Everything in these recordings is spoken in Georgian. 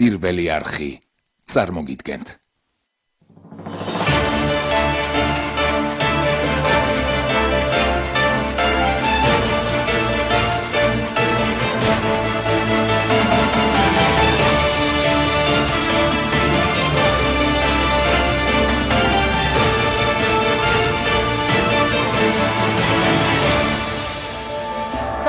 პირველი არხი წარმოგიდგენთ.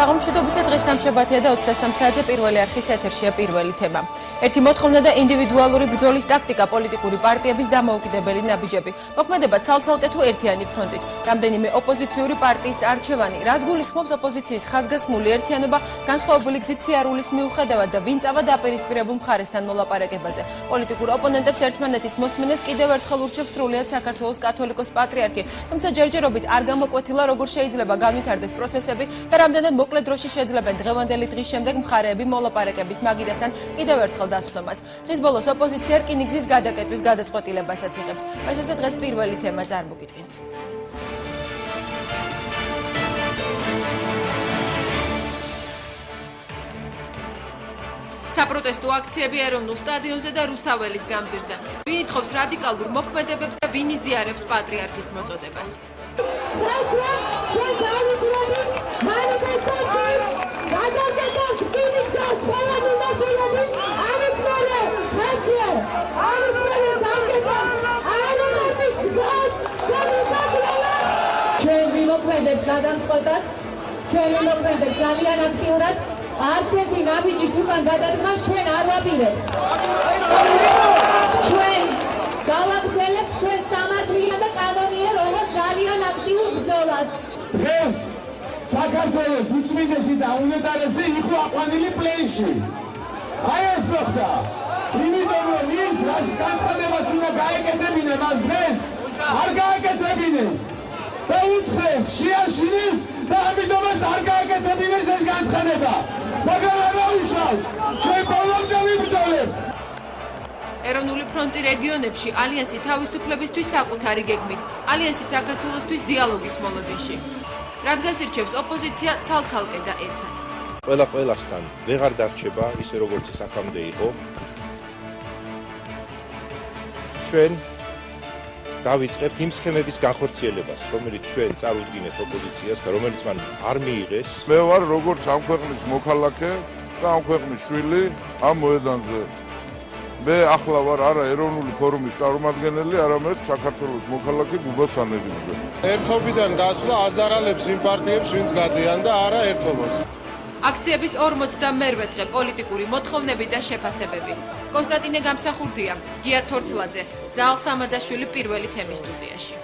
საღამოშიდობისა დღეს სამშაბათია და 23 საათზე პირველი არხის ეთერშია პირველი თემა. ერთი მოთხოვნა და ინდივიდუალური ბრძოლის ტაქტიკა პოლიტიკური პარტიების დამოუკიდებელი ნაბიჯები. მოქმედება ცალ-ცალკე თუ ერთიანი ფრონტით. რამდენიმე ოპოზიციური პარტიის არჩევანი, რას გულისხმობს ოპოზიციის ხაზგასმული ერთიანობა, განსხვავებული გზით სიარულის მიუხედავად და ვინ წავა დაპირისპირებულ მხარესთან მოლაპარაკებაზე. პოლიტიკურ ოპონენტებს ერთმანეთის მოსმენას კიდევ ერთხელ ურჩევს სრულიად საქართველოს კათოლიკოს პატრიარქი. თუმცა ჯერჯერობით არ გამოკვეთილა როგორ შეიძლება განვითარდეს პროცესები და რამდენად მოკლე დროში შეძლებენ დღევანდელი დღის შემდეგ მხარეები მოლაპარაკების მაგიდასთან კიდევ ერთხელ დასხდომას. დღის ბოლოს ოპოზიცია რკინიგზის გადაკეტვის გადაწყვეტილებასაც იღებს. მაშასე დღეს პირველი თემა წარმოგიდგენთ. საპროტესტო აქციები ეროვნულ სტადიონზე და რუსთაველის გამზირზე. ვინ ითხოვს რადიკალურ მოქმედებებს და ვინ იზიარებს პატრიარქის მოწოდებას. ჩვენი მოქმედებს გადამწყვეტად, ჩვენი მოქმედებს ძალიან აქტიურად არც ერთი ნაბიჯის უკან გადადგმას ჩვენ არ ვაპირებთ. ჩვენ გავაგრძელებთ ჩვენ სამართლიან და კანონიერ ძალიან აქტიურ ბრძოლას. დღეს საქართველოს უწმიდესი და უნეტარესი იყო აყვანილი პლეიში. აი ეს მოხდა. იმიტომ რომ ის რას განცხადებაც უნდა გაეკეთებინა მას დღეს არ გაეკეთებინეს. და უთხრეს შეაშინეს და ამიტომაც არ გაეკეთებინეს ეს განცხადება. მაგრამ არა უშავს. ჩვენ ბოლომდე ვიბრძოლებთ. ეროვნული ფრონტი რეგიონებში ალიანსი თავისუფლებისთვის საკუთარი გეგმით, ალიანსი საქართველოსთვის დიალოგის მოლოდინში. რა გზას ირჩევს ოპოზიცია ცალ-ცალკე და ერთად. ყველასთან ვეღარ დარჩება ისე როგორც ეს აქამდე იყო. ჩვენ დავიწყებთ იმ სქემების განხორციელებას, რომელიც ჩვენ წარუდგინეთ ოპოზიციას და რომელიც მან არ მიიღეს. მე ვარ როგორც ამ ქვეყნის მოქალაქე და ამ ქვეყნის შვილი ამ მოედანზე. მე ახლა ვარ არა ეროვნული ფორუმის წარმომადგენელი, არამედ საქართველოს მოქალაქე გუგა სანელიძე. ერთობიდან გასვლა აზარალებს იმ პარტიებს, ვინც გადიან და არა ერთობას. აქციების 42 დღე პოლიტიკური მოთხოვნები და შეფასებები. კონსტანტინე გამსახურდია, გია თორთლაძე, ზაალ სამადაშვილი პირველი თემის სტუდიაში.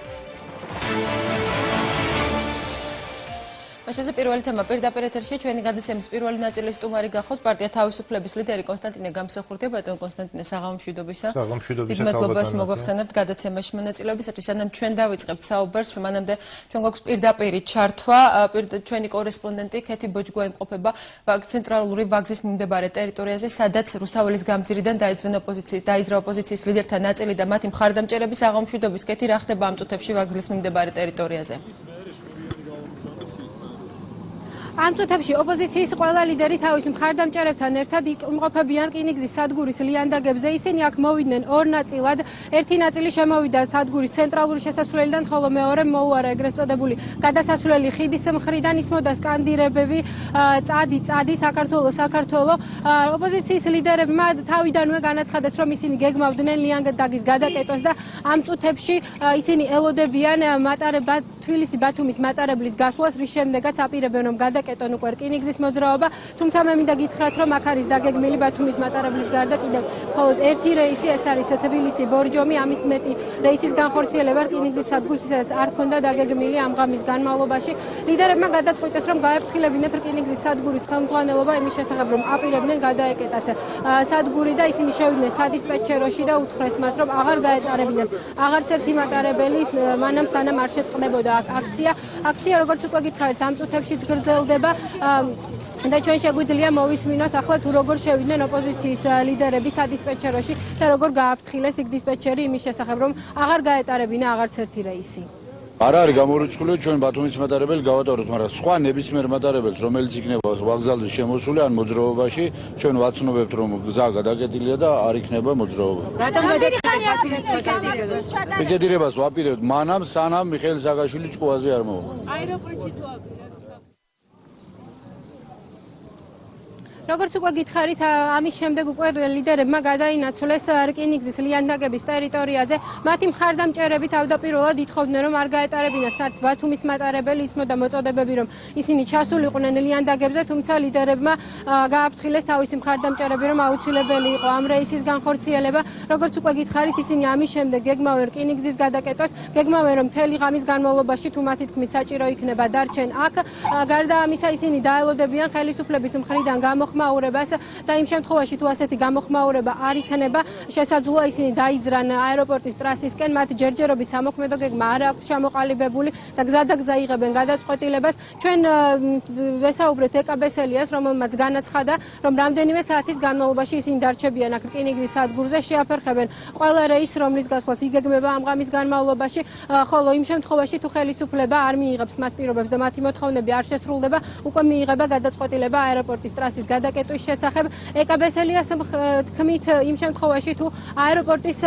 მაშასე პირველი თემა პირდაპირ ეთერშია ჩვენი გადაცემის პირველი ნაწილის სტუმარი გახავთ პარტია თავისუფლების ლიდერი კონსტანტინე გამსახურდია. ბატონო კონსტანტინე, საღამომშვიდობისა. საღამომშვიდობისა. მადლობას მოგახსენებთ გადაცემაში მონაწილეობისათვის. სანამ ჩვენ დავიწყებთ საუბარს, მანამდე ჩვენ გვაქვს პირდაპირი ჩართვა. ჩვენი კორესპონდენტი ქეთი ბოჯგვა იმყოფება ცენტრალური ვაგზის მიმდებარე ტერიტორიაზე, სადაც რუსთაველის გამზირიდან დაიძრა ოპოზიციის ლიდერთა ნაწილი და მათი მხარდამჭერები. საღამომშვიდობის ქეთი, რა ხდება ამ წუთებში ვაგზლის მიმდებარე ტერიტორიაზე? ამ წუთებში ოპოზიციის ყველა ლიდერი თავის მხარდამჭერებთან ერთად იმყოფებიან რკინიგზის სადგურის ლიანდაგებზე. ისინი აქ მოვიდნენ ორ ნაწილად. ერთი ნაწილი შემოვიდა სადგურის ცენტრალური შესასვლელიდან, ხოლო მეორე მოუარა ეგრეთ წოდებული გადასასვლელი ხიდის მხრიდან. ისმოდა სკანდირებები წადი საქართველო. ოპოზიციის ლიდერებმა თავიდანვე განაცხადეს, რომ ისინი გეგმავდნენ ლიანდაგის გადაკეტვას და ამ წუთებში ისინი ელოდებიან თბილისი ბათუმის მატარებლის გასვლას, რის შემდეგაც აპირებენ რომ გადაკეტონ უკვე რკინიგზის მოძრაობა. თუმცა მე მინდა გითხრათ, რომ აქ არის დაგეგმილი ბათუმის მატარებლის გარდა კიდევ მხოლოდ ერთი რეისი, ეს არის თბილისი ბორჯომი. ამის მეტი რეისის განხორციელება რკინიგზის სადგურს, სადაც არ ქონდა დაგეგმილი ამ ღამის განმავლობაში. ლიდერებმა გადაწყვიტეს, რომ გაეფრთხილებინათ რკინიგზის სადგურის ხელმძღვანელობა იმის შესახებ, რომ აპირებდნენ გადაეკეტათ სადგური და ისინი შევიდნენ სადისპეჩეროში და უთხრეს მათ, რომ აღარ გაეტარებინათ აღარც ერთი მატარებელი მანამ სანამ არ შეწყდებოდა აქცია, როგორც უკვე გითხარით, ამ წუთებშიც გრძელდება და ჩვენ შეგვიძლია მოვისმინოთ ახლა თუ როგორ შევიდნენ ოპოზიციის ლიდერები სადისპეჩეროში და როგორ გააფრთხილეს იქ დისპეჩერი იმის შესახებ, რომ აღარ გაეტარებინა აღარც ერთი რეისი. არ არის გამორიცხული ჩვენ ბათუმის მატარებელი გავატაროთ, მაგრამ სხვა ნებისმიერ მატარებელს, რომელიც იქნება ვокზალზე შემოსული ან მოძრაობაში, ჩვენ ვაცნობებთ, რომ გზა გადაკეტილია და არ იქნება მოძრაობა. რატომ გადაკეტილია ბათუმის მატარებელს? პიკეტირებას ვაპირებთ მანამ, სანამ მიხეილ სააკაშვილი ჭკუაზე არ მოვა. აეროპორტში თუ როგორც უკვე გითხარით, ამის შემდეგ უკვე ლიდერებმა გადაინაცვლეს რკინიგზის ლიანდაგების ტერიტორიაზე. მათი მხარდამჭერები თავდაპირველად ითხოვდნენ, რომ არ გაეტარებინათ არც ბათუმის მატარებელი, ისმოდა მოწოდებები, რომ ისინი ჩასულიყვნენ ლიანდაგებზე, თუმცა ლიდერებმა გააფრთხილეს თავისი მხარდამჭერები, რომ აუცილებელი იყო ამ რეისის განხორციელება. როგორც უკვე გითხარით, ისინი ამის შემდეგ გეგმავენ რკინიგზის გადაკეტვას, გეგმავენ, რომ მთელი ღამის განმავლობაში თუ მათი თქმით საჭირო იქნება დარჩენ აქ. გარდა ამისა, ისინი დაელოდებიან ხელისუფლების მხრიდან გამოხმაურებას და იმ შემთხვევაში თუ ასეთი გამოხმაურება არ იქნება შესაძლოა ისინი დაიძრან აეროპორტის ტრასისკენ, მათ ჯერჯერობით სამოქმედო გეგმა არ აქვს ჩამოყალიბებული და გზადაგზა იღებენ გადაწყვეტილებას. ჩვენ ვესაუბრეთ ეკაბესელიას, რომელმაც განაცხადა, რომ რამდენიმე საათის განმავლობაში ისინი დარჩებიან აქ რკინიგზის სადგურზე, შეაფერხებენ ყველა რეისს, რომლის გასვლაც იგეგმება ამ ღამის განმავლობაში, ხოლო იმ შემთხვევაში თუ ხელისუფლება არ მიიღებს მათ პირობებს და მათი მოთხოვნები არ შესრულდება, უკვე მიიღება გადაწყვეტილება აეროპორტის ტრასის გადაკეტვის შესახებ. ეკაბესელიას თქმით, იმ შემთხვევაში თუ აეროპორტის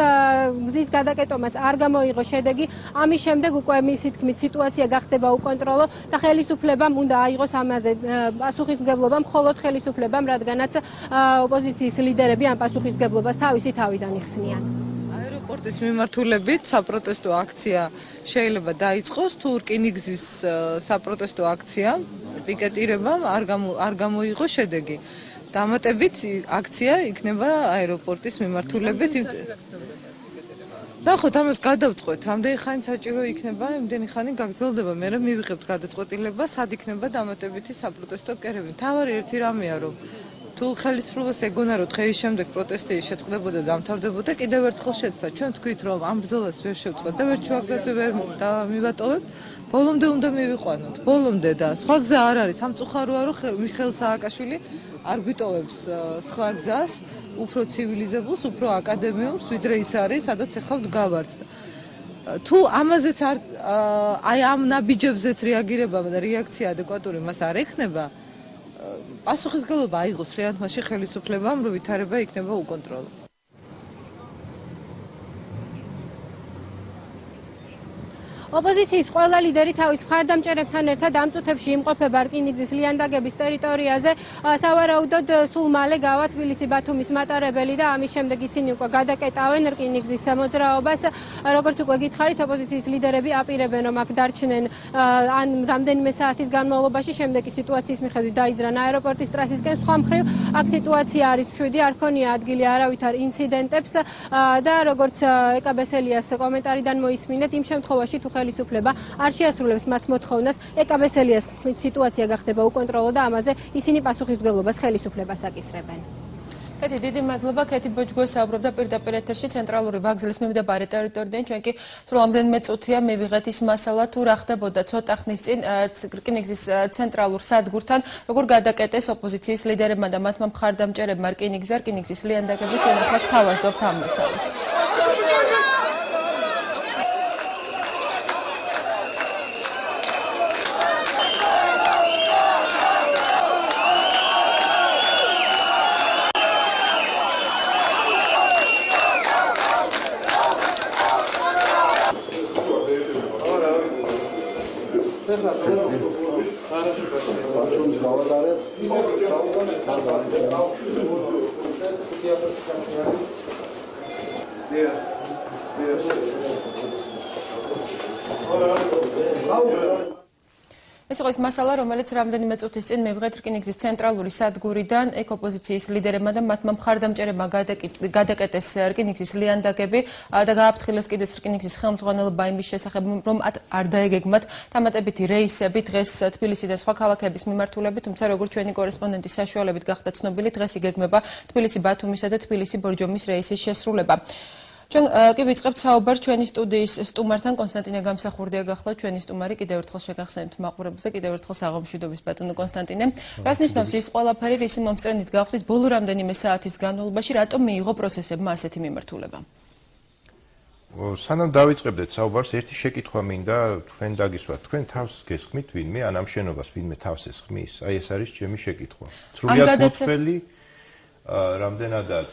გზის გადაკეტვამაც არ გამოიღო შედეგი, ამის შემდეგ უკვე მისი თქმით სიტუაცია გახდება უკონტროლო და ხელისუფლებამ უნდა აიღოს ამაზე პასუხისმგებლობა, მხოლოდ ხელისუფლებამ, რადგანაც ოპოზიციის ლიდერები ამ პასუხისმგებლობას თავისი თავიდან იხსნიან. აეროპორტის მიმართულებით საპროტესტო აქცია შეიძლება დაიწყოს, თუ რკინიგზის საპროტესტო აქცია პიკეტირებამ არ გამოიღო შედეგი. დამატებით აქცია იქნება აეროპორტის მიმართულებით. ნახოთ, ამას გადავწყვეტ, რამდენი ხანი საჭირო იქნება, იმდენი ხანი გაგრძელდება, მე მივიღებთ გადაწყვეტილება, სად იქნება დამატებითი საპროტესტო კერები. თავარი ერთი რამეა, რომ თუ ხელისუფლებას ეგონა, რომ დღეის შემდეგ პროტესტი შეწყდებოდა და დამთავრდებოდა, კიდევ ერთხელ შეცდა. ჩვენ თქვით, რომ ამ ბრძოლას ვერ შევწყვეტ და ვერ ჩვაგზაზე ვერ მივატოვებთ. ბოლომდე უნდა მივიყვანოთ, ბოლომდე და სხვა გზა არ არის. სამწუხაროა, რომ მიხეილ სააკაშვილი არ გვიტოვებს სხვა გზას, უფრო ცივილიზებულს, უფრო აკადემიურს, ვიდრე ის არის, სადაც ახლა ვდგავართ. თუ ამაზეც აი ამ ნაბიჯებზეც რეაგირება და რეაქცია ადეკვატური მას არ ექნება, პასუხისმგებლობა აიღოს რეალ მასში ხელისუფლებამ, რომ ვითარება იქნება უკონტროლო. ოპოზიციის ყველა ლიდერი თავის მხარდამჭერებთან ერთად ამ წუთებში იმყოფება რკინიგზის ლიანდაგების ტერიტორიაზე. სავარაუდოდ სულ მალე გავა თბილისი-ბათუმის მატარებელი და ამის შემდეგ ისინი უკვე გადაკეტავენ რკინიგზის მოძრაობას. როგორც უკვე გითხარით, ოპოზიციის ლიდერები აპირებენ, რომ აქ დარჩნენ ან რამდენიმე საათის განმავლობაში, შემდეგ სიტუაციის მიხედვით დაიძრან აეროპორტის ტრასისკენ. სხვა მხრივ, აქ სიტუაცია არის მშვიდი, არ ქონია ადგილი არავითარ ინციდენტებს და როგორც ეკაბესელიას კომენტარიდან მოისმინეთ, იმ შემთხვევაში თუ ხელისუფლება არ შეასრულებს მათ მოთხოვნას, ეკაბესელიას თქმით სიტუაცია გახდება უკონტროლო და ამაზე ისინი პასუხისმგებლობას ხელისუფლებას აკისრებენ. კეთი, დიდი მადლობა. კეთი ბოჯგო საუბრობდა პირდაპირ ეთერში ცენტრალური ვაგზლის მიმდებარე ტერიტორიიდან. ჩვენ კი სულ ამდენიმე წუთია მივიღეთ ის მასალა, თუ რა ხდებოდა ცოტა ხნის წინ რკინიგზის ცენტრალურ სადგურთან, როგორ გადაკეტეს ოპოზიციის ლიდერებმა და მათმა მხარდამჭერებმა რკინიგზის ლიანდაგები. ჩვენ ახლა გთავაზობთ ამ მასალას. ეს იყო ის მასალა, რომელიც რამდენიმე წუთის წინ მივიღეთ რკინიგზის ცენტრალური სადგურიდან. ეგ ოპოზიციის ლიდერებმა და მათმა მხარდამჭერებმა გადაკეტეს რკინიგზის ლიანდაგები და გააფრთხილეს კიდეც რკინიგზის ხელმძღვანელობა იმის შესახებ, რომ არ დაეგეგმათ დამატებითი რეისები დღეს თბილისი და სხვა ქალაქების მიმართულებით, თუმცა როგორც ჩვენი კორესპონდენტის საშუალებით გახდა ცნობილი, დღეს იგეგმება თბილისი-ბათუმისა და თბილისი-ბორჯომის რეისის შესრულება. ჩვენ კი ვიწყებთ საუბარს ჩვენი სტუდიის სტუმართან. კონსტანტინე გამსახურდია გახლავთ ჩვენი სტუმარი. კიდევ ერთხელ შეგახსენებთ მაყურებელს და კიდევ ერთხელ საღამოშვიდობის ბატონო კონსტანტინე. რას ნიშნავს ის ყველაფერი, რისი მომსწრენით გავხდით ბოლო რამდენიმე საათის განმავლობაში, რატომ მიიღო პროცესებმა ასეთი მიმართულება? სანამ დავიწყებდეთ საუბარს, ერთი შეკითხვა მინდა თქვენ დაგისვათ. თქვენ თავს გესხმით ვინმე, ან ამ შენობას ვინმე თავს ესხმის? აი ეს არის ჩემი შეკითხვა. სრულიად მოწველი, რამდენადაც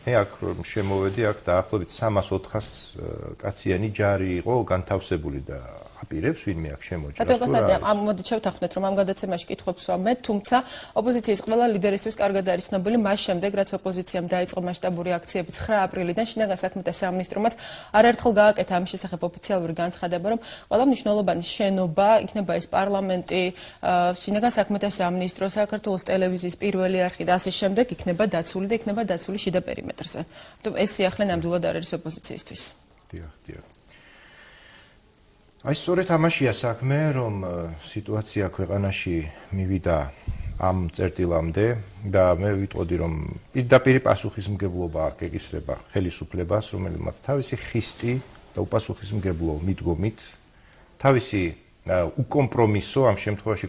მე აქ შემოვედი, აქ დაახლოებით 300-400 კაციანი ჯარი იყო განთავსებული და აპირებს ვინმე აქ შემოჭრას. ბატონო კონსტანტინე, მოდით შევთანხმდეთ, რომ ამ გადაცემაში კითხვებს ვამე, თუმცა ოპოზიციის ყველა ლიდერისთვის კარგად არის ცნობილი, მას შემდეგ, რაც ოპოზიციამ დაიწყო მასშტაბური აქციები 9 აპრილიდან, შინაგან საქმეთა სამინისტრომაც არაერთხელ გააკეთა ამ შესახებ ოფიციალური განცხადება, რომ ყველა მნიშვნელოვანი შენობა, იქნება ეს პარლამენტი, შინაგან საქმეთა სამინისტრო, საქართველოს ტელევიზიის პირველი არხი და ასე შემდეგ, იქნება დაცული და იქნება დაცული შიდა პერიმეტრზე. ამიტომ ეს სიახლე ნამდვილად არ არის ოპოზიციისთვის. დიახ. აი სწორედ ამაშია საქმე, რომ სიტუაცია ქვეყანაში მივიდა ამ წერტილამდე და მე ვიტყოდი, რომ პირდაპირ პასუხისმგებლობა გეკისრება ხელისუფლებას, რომელმაც თავისი ხისტი და უპასუხისმგებლო მიდგომით, თავისი უკომპრომისო, ამ შემთხვევაში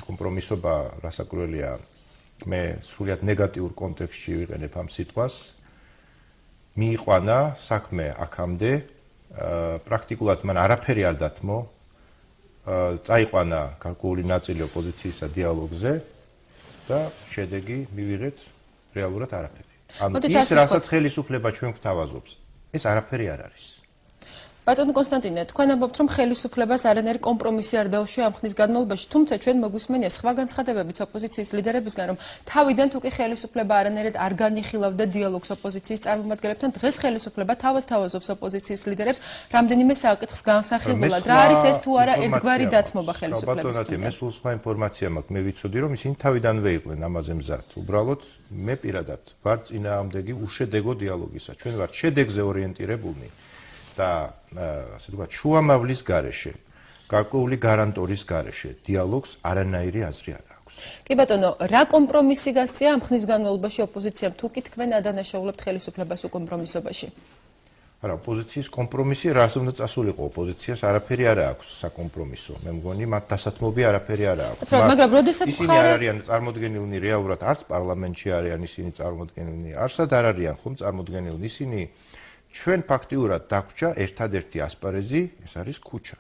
კომპრომისობა რასაკვირველია, მე სრულიად ნეგატიურ კონტექსტში ვიყენებ ამ სიტყვას, მიიყვანა საქმე აქამდე, პრაქტიკულად მან არაფერი არ დათმო, წაიყვანა გარკვეული ნაწილი ოპოზიციისა დიალოგზე და შედეგი მივიღეთ რეალურად არაფერი. ანუ ის, რასაც ხელისუფლება ჩვენ გვთავაზობს, ეს არაფერი არ არის. ბატონო კონსტანტინე, თქვენ ამბობთ, რომ ხელისუფლებას არანაირი კომპრომისი არ დაუშვია ამ ხნის განმავლობაში, თუმცა ჩვენ მოგვისმენია სხვა განცხადებებიც ოპოზიციის ლიდერებისგან, რომ თავიდან თუ კი ხელისუფლება არანაირად არ განიხილავდა დიალოგს ოპოზიციის წარმომადგენლებთან, დღეს ხელისუფლება თავაზობს ოპოზიციის ლიდერებს რამდენიმე საკითხს განსახილულად. რა არის ეს თუ არა ერთგვარი დათმობა ხელისუფლების მხრიდან? მე სულ სხვა ინფორმაცია მაქვს, მე ვიცოდი, რომ ისინი თავიდანვე იყვნენ ამაზე მზად. უბრალოდ მე პირადად ვარ წინააღმდეგი უშედეგო დიალოგისა. ჩვენ ვართ შედეგზე ორიენტირებულნი. და ასე ვთქვათ, შუამავლის გარეშე, გარკვეული გარანტორის გარეშე დიალოგს არანაირი აზრი არ აქვს. კი ბატონო, რა კომპრომისი გასწია ამ ხნის განმავლობაში ოპოზიციამ, თუ კი თქვენ ადანაშაულებთ ხელისუფლებას უკომპრომისობაში? არა, ოპოზიციის კომპრომისი რას უნდა წასულიყო? ოპოზიციას არაფერი არ აქვს საკომპრომისო. მე მგონი, მათ დასათმობი არაფერი არ აქვს. მაგრამ როდესაც ისინი არ არიან წარმოდგენილნი რეალურად არც პარლამენტში არიან ისინი წარმოდგენილნი, არსად არ არიან ხომ წარმოდგენილნი ისინი ჩვენ ფაქტიურად დაგვჭა ერთადერთი ასპარეზი, ეს არის ქუჩა.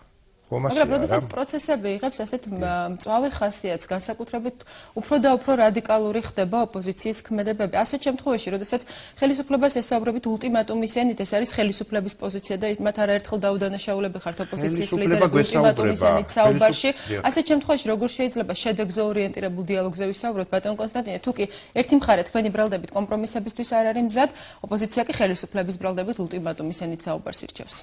მაგრამ როდესაც პროცესები იღებს ასეთ მწვავე ხასიათს, განსაკუთრებით უფრო და უფრო რადიკალური ხდება ოპოზიციის ქმედებები. ასეთ შემთხვევაში, როდესაც ხელისუფლებას ესაუბრებით ულტიმატუმის ენით, ეს არის ხელისუფლების პოზიცია და მათ არაერთხელ დაუდანაშაულები ხართ ოპოზიციის ლიდერები ულტიმატუმის ენით საუბარში. ასეთ შემთხვევაში, როგორ შეიძლება შედეგზე ორიენტირებულ დიალოგზე ვისაუბროთ, ბატონო კონსტანტინე, თუ კი ერთი მხარე თქვენი ბრალდებით კომპრომისებისთვის არ არის მზად, ოპოზიცია კი ხელისუფლების ბრალდებით ულტიმატუმის ენით საუბარს ირჩევს.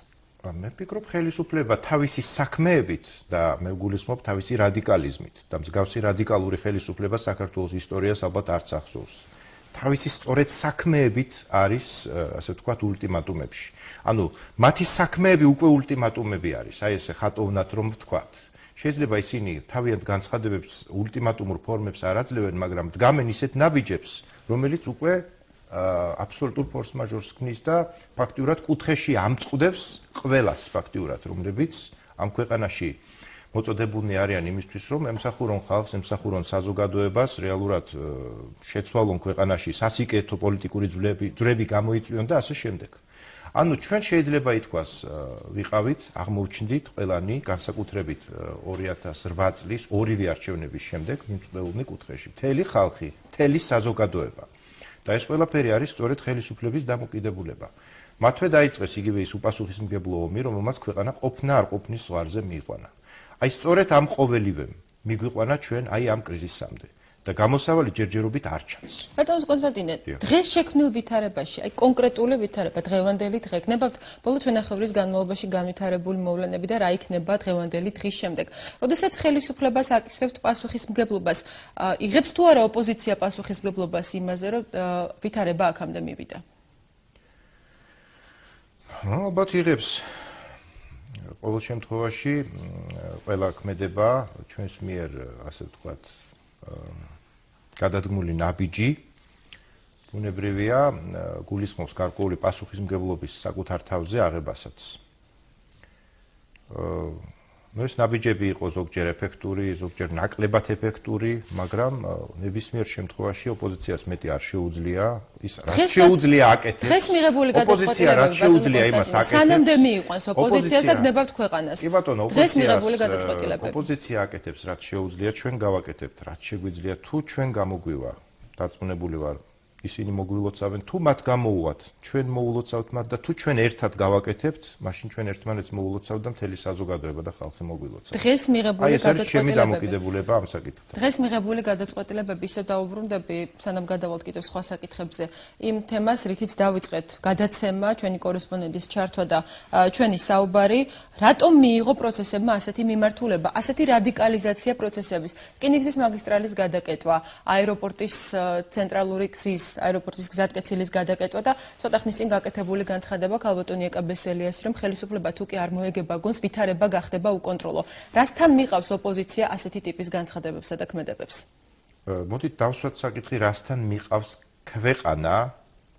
მე ვფიქრობ, ხელისუფლება თავისი საქმეებით და მე ვგულისხმობ თავისი რადიკალიზმით და მსგავსი რადიკალური ხელისუფლება საქართველოს ისტორიას ალბათ არც ახსოვს. თავისი სწორედ საქმეებით არის, ასე ვთქვათ, ულტიმატუმებში. ანუ მათი საქმეები უკვე ულტიმატუმები არის, აი ესე ხატოვნად რომ ვთქვათ. შეიძლება ისინი თავიანთ განცხადებებს ულტიმატუმურ ფორმებს არ აძლევენ, მაგრამ დგამენ ისეთ ნაბიჯებს, რომელიც უკვე აბსოლუტურ ფორს მაჟორს ქმნის და ფაქტიურად კუთხეში ამწყდებს ყველას ფაქტიურად, რომლებიც ამ ქვეყანაში მოწოდებულნი არიან იმისთვის, რომ ემსახურონ ხალხს, ემსახურონ საზოგადოებას, რეალურად შეცვალონ ქვეყანაში სასიკეთო პოლიტიკური ძვრები გამოიწვიონ და ასე შემდეგ. ანუ ჩვენ შეიძლება ითქვას, ვიყავით, აღმოჩნდით ყველანი განსაკუთრებით 2008 წლის ორივე არჩევნების შემდეგ მიმწყდელნი კუთხეში. მთელი ხალხი, მთელი საზოგადოება. და ეს ყველაფერი არის სწორედ ხელისუფლების დამოკიდებულება. მათვე დაიწყეს იგივე ის უპასუხისმგებლო ომი, რომელმაც ქვეყანა ყოფნა არ ყოფნის ზღვარზე მიიყვანა. აი სწორედ ამ ყოველივემ მიგვიყვანა ჩვენ აი ამ კრიზისამდე და გამოსავალი ჯერჯერობით არ ჩანს. ბატონო კონსტანტინე, დღეს შექმნილ ვითარებაში, აი კონკრეტული ვითარება, დღევანდელი დღე, გნებავთ ბოლო თვენახევრის განმავლობაში განვითარებული მოვლენები და რა იქნება დღევანდელი დღის შემდეგ. როდესაც ხელისუფლებას აკისრებთ პასუხისმგებლობას, იღებს თუ არა ოპოზიცია პასუხისმგებლობას იმაზე, რომ ვითარება აქამდე მივიდა? ალბათ იღებს. ყოველ შემთხვევაში ყველა ქმედება ჩვენს მიერ, ასე ვთქვათ, გადადგმული ნაბიჯი ბუნებრივია გულისხმობს გარკვეული პასუხისმგებლობის საკუთარ თავზე აღებასაც. ну ეს ნაბიჯები იყო ზოგჯერ ეფექტური, ზოგჯერ ნაკლებად ეფექტური, მაგრამ ნებისმიერ შემთხვევაში ოპოზიციას მეტი არ შეუძლია ის რაც შეუძლია აკეთებს. დღეს მიღებული გადაწყვეტილებები შეუძლია იმას აკეთებს. სანამდე მიიყვანს ოპოზიციას და გნებავთ ქვეყანას. კი ბატონო, დღეს მიღებული გადაწყვეტილებები. ოპოზიცია აკეთებს რაც შეუძლია, ჩვენ გავაკეთებთ რაც შეგვიძლია, თუ ჩვენ გამოგვივა, დარწმუნებული ვარ ისინი მოგვილოცავენ, თუ მათ გამოუვათ, ჩვენ მოულოცავთ მათ და თუ ჩვენ ერთად გავაკეთებთ, მაშინ ჩვენ ერთმანეთს მოულოცავთ და მთელი საზოგადოება და ხალხი მოგვილოცავთ. დღეს მიღებული გადაწყვეტილებები ამ საკითხთან. დღეს მიღებული გადაწყვეტილებები ისევ დაუბრუნდები, სანამ გადავალთ კიდევ სხვა საკითხებზე, იმ თემას, რითიც დავიწყეთ, გადაცემა, ჩვენი კორესპონდენტის ჩართვა და ჩვენი საუბარი, რატომ მიიღო პროცესებმა ასეთი მიმართულება, ასეთი რადიკალიზაცია პროცესების, რკინიგზის მაგისტრალის გადაკეტვა, აეროპორტის ცენტრალური გზის აეროპორტის გზატკეცილის გადაკეტვა და ცოტა ხნის წინ გაკეთებული განცხადება ქალბატონი ეკაბესელიას, რომ ხელისუფლება თუ კი არ მოეგება გონს, ვითარება გახდება უკონტროლო. რასთან მიყავს ოპოზიცია ასეთი ტიპის განცხადებებსა და ქმედებებს? მოდით დავსვათ საკითხი, რასთან მიყავს ქვეყანა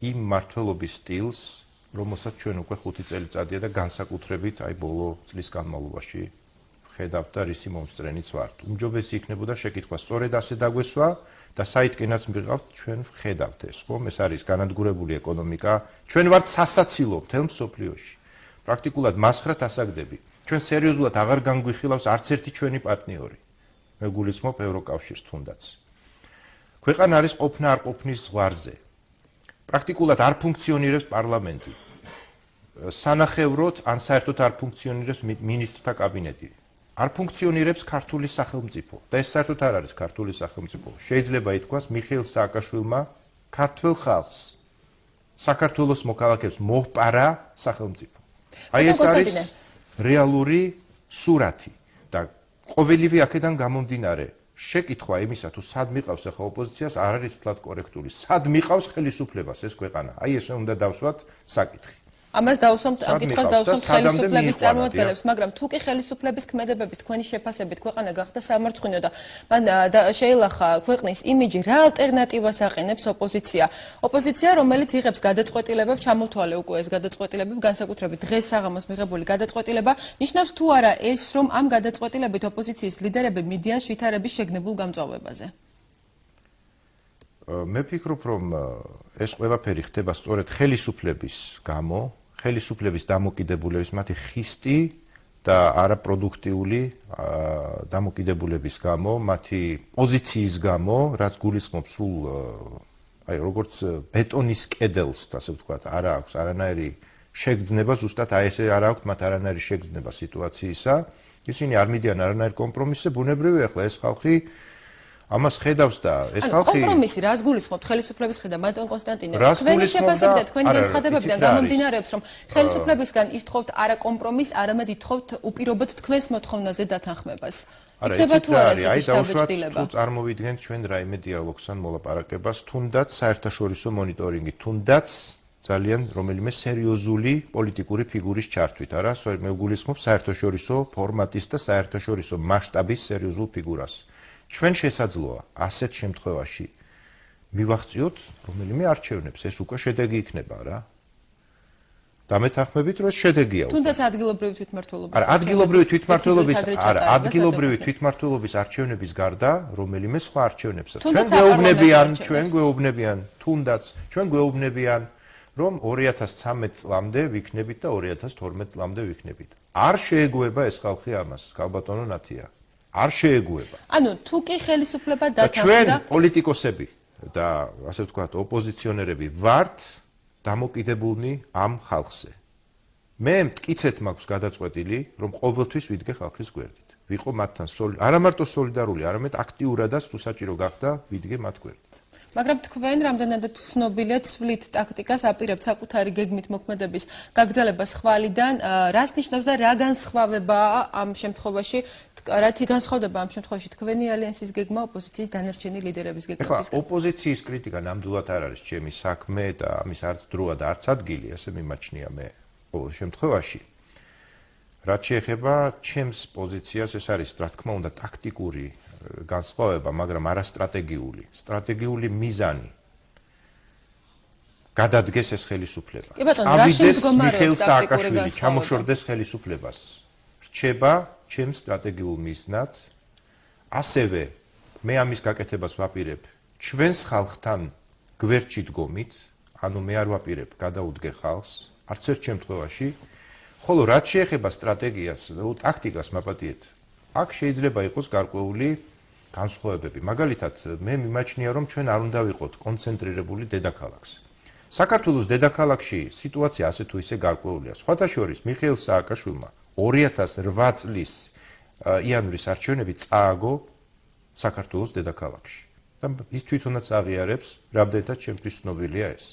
იმ მმართველობის სტილს, რომელსაც ჩვენ უკვე 5 წელიწადია და განსაკუთრებით აი ბოლო წლის განმავლობაში ხედავთ და რისი მომსწრენიც ვართ. უმჯობესი იქნებოდა შეკითხვა სწორედ ასე დაგვესვა და საითკენაც მიყავთ ჩვენ ვხედავთ ეს, ხომ? ეს არის განადგურებული ეკონომიკა. ჩვენ ვართ სასაცილო მთელ მსოფლიოში. პრაქტიკულად მასხრად ასაგდები. ჩვენ სერიოზულად აღარ განგვიხილავს არც ერთი ჩვენი პარტნიორი. მე გულისხმობ ევროკავშირს თუნდაც. ქვეყანა არის ყოფნა არ ყოფნის ზღვარზე. პრაქტიკულად არ ფუნქციონირებს პარლამენტი. სანახევროდ ან საერთოდ არ ფუნქციონირებს მინისტრთა კაბინეტი. არ ფუნქციონირებს ქართული სახელმწიფო და ეს საერთოდ არ არის ქართული სახელმწიფო. შეიძლება ითქვას მიხეილ სააკაშვილმა ქართველ ხალხს საქართველოს მოქალაქეებს მოჰპარა სახელმწიფო. აი ეს არის რეალური სურათი და ყოველივე აქედან გამომდინარე შეკითხვა იმისა თუ სად მიყავს ახლა ოპოზიციას არ არის თლად კორექტული. სად მიყავს ხელისუფლებას ეს ქვეყანა? აი ესე უნდა დავსვათ საკითხი. ამას დავსვამთ, ამ კითხვას დავსვამთ ხელისუფლების წარმომადგენლებს, მაგრამ თუ კი ხელისუფლების ქმედებებით თქვენი შეფასებით ქვეყანა გახდა სამარცხვინო და მან შეილახა ქვეყნის იმიჯი, რა ალტერნატივას აყენებს ოპოზიცია? ოპოზიცია, რომელიც იღებს გადაწყვეტილებებს, ჩამოთვალე უკვე ეს გადაწყვეტილებები, განსაკუთრებით დღეს საღამოს მიღებული გადაწყვეტილება, ნიშნავს თუ არა ეს, რომ ამ გადაწყვეტილებით ოპოზიციის ლიდერები მიდიან ვითარების შეგნებულ გამწვავებაზე? მე ვფიქრობ, რომ ეს ყველაფერი ხდება სწორედ ხელისუფლების გამო, ხელისუფლების დამოკიდებულების, მათი ხისტი და არაპროდუქტიული დამოკიდებულების გამო, მათი პოზიციის გამო, რაც გულისხმობს სულ აი როგორც ბეტონის კედელს, ასე ვთქვათ, არ აქვს არანაირი შეგრძნება, ზუსტად აი ესე არ აქვს მათ არანაირი შეგრძნება სიტუაციისა. ისინი არ მიდიან არანაირ კომპრომისზე, ბუნებრივია ახლა ეს ხალხი ამას ხედავს და ეს ხალხი კომპრომისი რას გულისხმობთ ხელისუფლების ხედა მარტონ კონსტანტინე თქვენი შეფასება და თქვენი განცხადებებიდან გამომდინარეობს რომ ხელისუფლებისგან ითხოვთ არა კომპრომისს არამედ ითხოვთ უპირობოდ თქვენს მოთხოვნაზე დათანხმებას იქნება თუ არა ესეთი შთაბეჭდილება თუ წარმოვიდგენთ ჩვენ რაიმე დიალოგსთან მოლაპარაკებას თუნდაც საერთაშორისო მონიტორინგი თუნდაც ძალიან რომელიმე სერიოზული პოლიტიკური ფიგურის ჩართვით არა მე ვგულისხმობ საერთაშორისო ფორმატის და საერთაშორისო მასშტაბის სერიოზულ ფიგურას ჩვენ შესაძლოა ასეთ შემთხვევაში მივახციოთ რომელიმე არჩევნებს ეს უკვე შედეგი იქნება რა დამეთანხმებით რომ ეს შედეგია თუნდაც ადგილობრივი თვითმმართველობის არა ადგილობრივი თვითმმართველობის არა ადგილობრივი თვითმმართველობის არჩევნების გარდა რომელიმე სხვა არჩევნებსაც ჩვენ გვეუბნებიან თუნდაც ჩვენ გვეუბნებიან რომ 2013 წლამდე ვიქნებით და 2012 წლამდე ვიქნებით არ შეეგუება ეს ხალხი ამას ქალბატონო ნათია არ შეეგუება. ანუ თუ კი ხელისუფლება დათანხმდა ჩვენ პოლიტიკოსები და ასე ვთქვათ ოპოზიციონერები ვართ დამოკიდებულნი ამ ხალხზე. მე მტკიცეთ მაქვს გადაწყვეტილი რომ ყოველთვის ვიდგე ხალხის გვერდით. ვიყო მათთან არა მარტო სოლიდარული, არამედ აქტიურადაც თუ საჭირო გახდა ვიდგე მათ გვერდით. მაგრამ თქვენ რამდენადაც ცნობილია ცვლით ტაქტიკას აპირებთ საკუთარი გეგმით მოქმედების გაგრძელებას ხვალიდან რას ნიშნავს და რა განსხვავებაა ამ შემთხვევაში რათი განსხვავდება ამ შემთხვევაში თქვენი ალიანსის გეგმა ოპოზიციის დანარჩენი ლიდერების გეგმებისგან ახლა ოპოზიციის კრიტიკა ნამდვილად არ არის ჩემი საქმე და ამის არც დროა და არც ადგილი ასე მიმაჩნია მე ყოველ შემთხვევაში რაც შეეხება ჩემს პოზიციას ეს არის რა თქმა უნდა ტაქტიკური განსხვავება, მაგრამ არა სტრატეგიული. სტრატეგიული მიზანი გადადგეს ეს ხელისუფლება. კი ბატონო, რა შემდგომარეობს მიხეილ სააკაშვილი ჩამოშორდეს ხელისუფლებას. რჩება ჩემს სტრატეგიულ მიზნად. ასევე მე ამის გაკეთებას ვაპირებ ჩვენს ხალხთან გვერდში დგომით, ანუ მე არ ვაპირებ გადაუდგე ხალხს, არც ერთ შემთხვევაში, ხოლო რაც შეეხება სტრატეგიას, ტაქტიკას მაპატიეთ, აქ შეიძლება იყოს გარკვეული განსხვავებები. მაგალითად, მე მიმაჩნია, რომ ჩვენ არ უნდა ვიყოთ კონცენტრირებული დედაქალაქს. საქართველოს დედაქალაქში სიტუაცია ასე თუ ისე გარკვეულია. სხვათა შორის, მიხეილ სააკაშვილმა 2008 წლის იანვრის არჩევნები წააგო საქართველოს დედაქალაქში. და ის თვითონაც აღიარებს, რამდენადაც ჩემთვის ცნობილია ეს.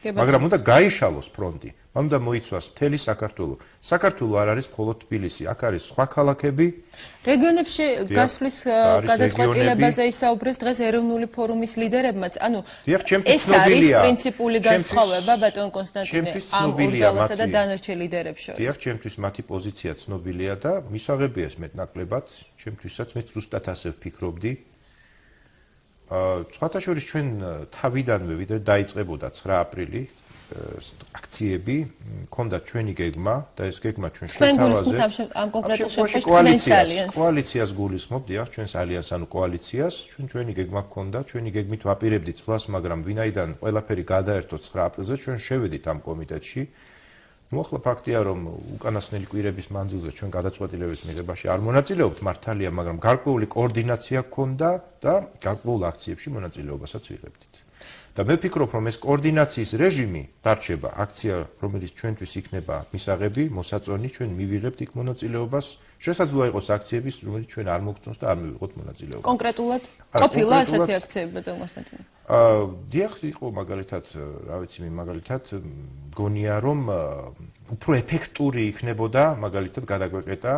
მაგრამ უნდა გაიშალოს ფრონტი, უნდა მოიცვას მთელი საქართველო. საქართველო არ არის მხოლოდ თბილისი, აქ არის სხვა ქალაქები. რეგიონებში გასვლის გადაწყვეტილებაზე ისაუბრეს დღეს ეროვნული ფორუმის ლიდერებმაც. ანუ ეს არის პრინციპული განსხვავება ბატონ კონსტანტინე ამ ორჯალასა და დანარჩენ ლიდერებს შორის. დიახ, ჩემთვის მათი პოზიცია ცნობილია და მისაღებია ეს მეტნაკლებად, ჩემთვისაც მე ზუსტად ასე ვფიქრობდი. სხვათა შორის ჩვენ თავიდანვე ვიდრე დაიწყებოდა 9 აპრილი აქციები, ჰქონდა ჩვენი გეგმა და ეს გეგმა ჩვენ შეთავაზეთ. ამ კონკრეტულ შემთხვევაში კოალიციას გულისხმობ, დიახ, ჩვენს ალიანს, ანუ კოალიციას, ჩვენი გეგმა ჰქონდა, ჩვენი გეგმით ვაპირებდით ცვლას, მაგრამ ვინაიდან ყველაფერი გადაერთო 9 აპრილზე, ჩვენ შევედით ამ კომიტეტში. ნუ ახლა ფაქტია, რომ უკანასკნელი კვირების მანძილზე ჩვენ გადაწყვეტილების მიღებაში არ მონაწილეობთ, მართალია, მაგრამ გარკვეული კოორდინაცია ჰქონდა და გარკვეულ აქციებში მონაწილეობასაც ვიღებდით. და მე ვფიქრობ, რომ ეს კოორდინაციის რეჟიმი დარჩება, აქცია, რომელიც ჩვენთვის იქნება მისაღები, მოსაწონი, ჩვენ მივიღებთ იქ მონაწილეობას, შესაძლოა იყოს აქციების, რომელიც ჩვენ არ მოგწონს და არ მივიღოთ მონაწილეობა. კონკრეტულად ყოფილა ასეთი აქციები, ბატონ კონსტანტინე? დიახ, იყო მაგალითად, რა ვიცი, მაგალითად გონია, რომ უფრო ეფექტური იქნებოდა, მაგალითად გადაგვეკეტა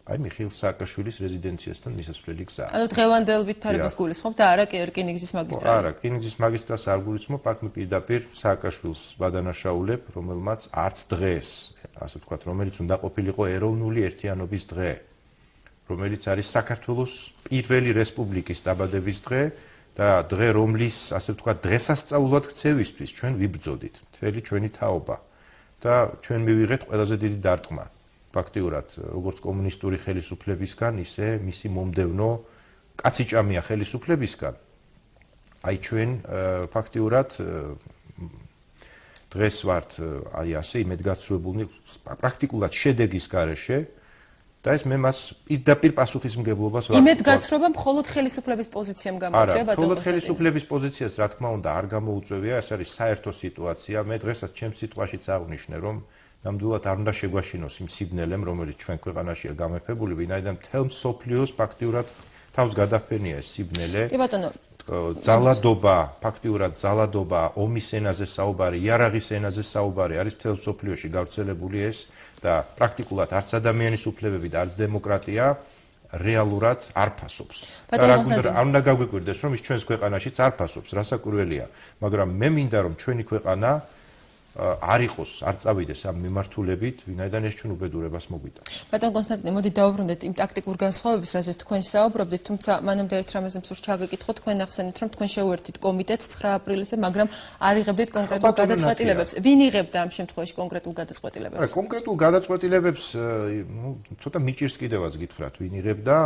აი მიხეილ სააკაშვილის რეზიდენციასთან მისასვლელი გზა. ანუ დღევანდელ ვითარებას გულისხმობთ და არა რკინიგზის მაგისტრალი. არა, რკინიგზის მაგისტრალს არ გულისხმობ, აქ პირდაპირ სააკაშვილს ვადანაშაულებ, რომელმაც არც დღეს, ასე ვთქვათ, რომელიც უნდა ყოფილიყო ეროვნული ერთიანობის დღე, რომელიც არის საქართველოს პირველი რესპუბლიკის დაბადების დღე და დღე, რომლის, ასე ვთქვათ, დღესასწაულად ქცევისთვის ჩვენ ვიბრძოდით, მთელი ჩვენი თაობა და ჩვენ მივიღეთ ყველაზე დიდი დარტყმა. ფაქტიურად, როგორც კომუნისტური ხელისუფლებისგან, ისე მისი მომდევნო კაციჭამია ხელისუფლებისგან. აი ჩვენ ფაქტიურად დღეს ვართ აი ასე იმედგაცრუებულნი პრაქტიკულად შედეგის გარეშე და ეს მე მას პირდაპირ პასუხისმგებლობას ვაკეთებ. იმედგაცრუება მხოლოდ ხელისუფლების პოზიციამ გამოიწვია, ბატონო. მხოლოდ ხელისუფლების პოზიციას, რა თქმა უნდა, არ გამოუწვევია, ეს არის საერთო სიტუაცია. მე დღესაც ჩემს სიტყვაშიც აღვნიშნე, რომ ნამდვილად არ უნდა შეგვაშინოს იმ სიბნელემ, რომელიც ჩვენ ქვეყანაშია გამეფებული, ვინაიდან მთელ მსოფლიოს ფაქტიურად თავს გადაფენია ეს სიბნელე. კი ბატონო. ძალადობა, ფაქტიურად ძალადობა, ომის ენაზე საუბარი, იარაღის ენაზე საუბარი არის მთელ მსოფლიოში გავრცელებული ეს და პრაქტიკულად არც ადამიანის უფლებები და არც დემოკრატია რეალურად არ ფასობს. არ უნდა გაგვიკვირდეს, რომ ის ჩვენს ქვეყანაშიც არ ფასობს, რასაკვირველია, მაგრამ მე მინდა რომ ჩვენი ქვეყანა არ იყოს, არ წავიდეს ამ მიმართულებით, ვინაიდან ეს ჩვენ უბედურებას მოგვიტანს. ბატონ კონსტანტინე, მოდი დავუბრუნდეთ იმ ტაქტიკურ განსხვავებებს, რაზეც თქვენ საუბრობდით, თუმცა მანამდე ერთ რამაზე მსურს ჩაგეკითხოთ, თქვენ ახსენეთ, რომ თქვენ შეუერთდით კომიტეტს 9 აპრილზე, მაგრამ არ იღებდით კონკრეტულ გადაწყვეტილებებს. ვინ იღებდა ამ შემთხვევაში კონკრეტულ გადაწყვეტილებებს? კონკრეტულ გადაწყვეტილებებს, ნუ ცოტა მიჭირს კიდევაც გითხრათ, ვინ იღებდა,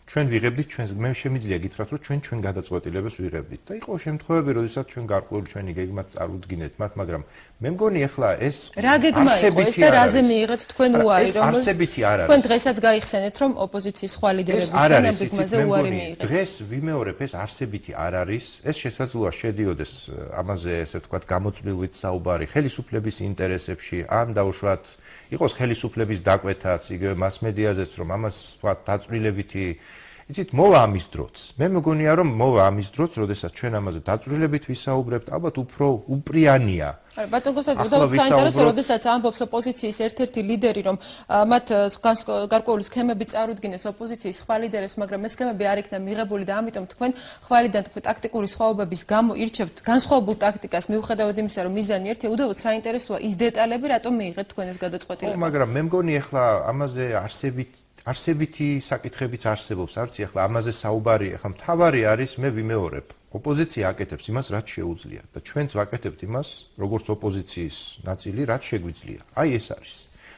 ჩვენ ვიღებდით, მე შემიძლია გითხრათ, რომ ჩვენ გადაწყვეტილებებს ვიღებდით. და იყო შემთხვევები, როდესაც ჩვენ გარკვეული ჩვენი გეგმაც წარუდგინეთ მათ, მაგრამ მე მგონი ახლა ეს რა გეგმა იყო ეს და რაზე მიიღეთ თქვენ უარი, რომელს თქვენ დღესაც გაიხსენეთ, რომ ოპოზიციის სხვა ლიდერებისგან ამ გეგმაზე უარი მიიღეთ. დღეს ვიმეორებ, ეს არსებითი არ არის, ეს შესაძლოა შედიოდეს ამაზე, ესე ვთქვათ, გამოწვეულით საუბარი ხელისუფლების ინტერესებში, ან დაუშვათ იყოს ხელისუფლების დაკვეთაც, იგივე მასმედიაზეც, რომ ამას ვთქვათ, დაწვრილებითი იცით, მოვა ამის დროც. მე მგონია, რომ მოვა ამის დროც, როდესაც ჩვენ ამაზე დაწვრილებით ვისაუბრებთ, ალბათ უფრო უპრიანია. ბატონ კონსტანტინე, საინტერესო, როდესაც ამბობს ოპოზიციის ერთ-ერთი ლიდერი, რომ მათ გარკვეული სქემები წარუდგინეს ოპოზიციის სხვა ლიდერებს, მაგრამ ეს სქემები არ იქნა მიღებული და ამიტომ თქვენ ხვალიდან ტაქტიკური სხვაობების გამო ირჩევთ განსხვავებულ ტაქტიკას, მიუხედავად იმისა, რომ მიზანი ერთია, უდავოდ საინტერესოა ის დეტალები, რატომ მიიღეთ თქვენ ეს გადაწყვეტილება. მაგრამ მე მგონი, ახლა ამაზე არსებითი საკითხებიც არსებობს, არც ახლა ამაზე საუბარი, ახლა მთავარი არის მე ვიმეორებ. ოპოზიცია აკეთებს იმას, რაც შეუძლია და ჩვენც ვაკეთებთ იმას, როგორც ოპოზიციის ნაწილი, რაც შეგვიძლია. აი ეს არის.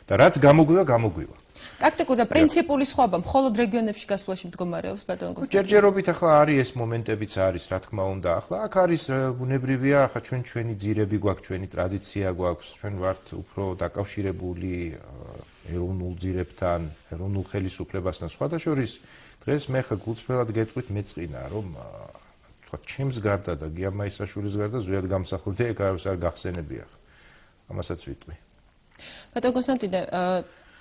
და რაც გამოგვივა, გამოგვივა. ტაქტიკური და პრინციპული სხვაობა მხოლოდ რეგიონებში გასვლაში მდგომარეობს ბატონო გოსტა. ჯერჯერობით ახლა არის ეს მომენტებიც არის, რა თქმა უნდა. ახლა აქ არის ბუნებრივია, ახლა ჩვენი ძირები გვაქვს, ჩვენი ტრადიცია გვაქვს, ჩვენ ვართ უფრო დაკავშირებული ეროვნულ ძირებთან, ეროვნულ ხელისუფლებასთან. სხვათა შორის დღეს მე ხა გულწრფელად გეტყვით მეწყინა, რომ თქვა ჩემს გარდა და გია მაისაშვილის გარდა ზვიად გამსახურდი ეგ არ გახსენებია. ამასაც ვიტყვი. ბატონო კონსტანტინე,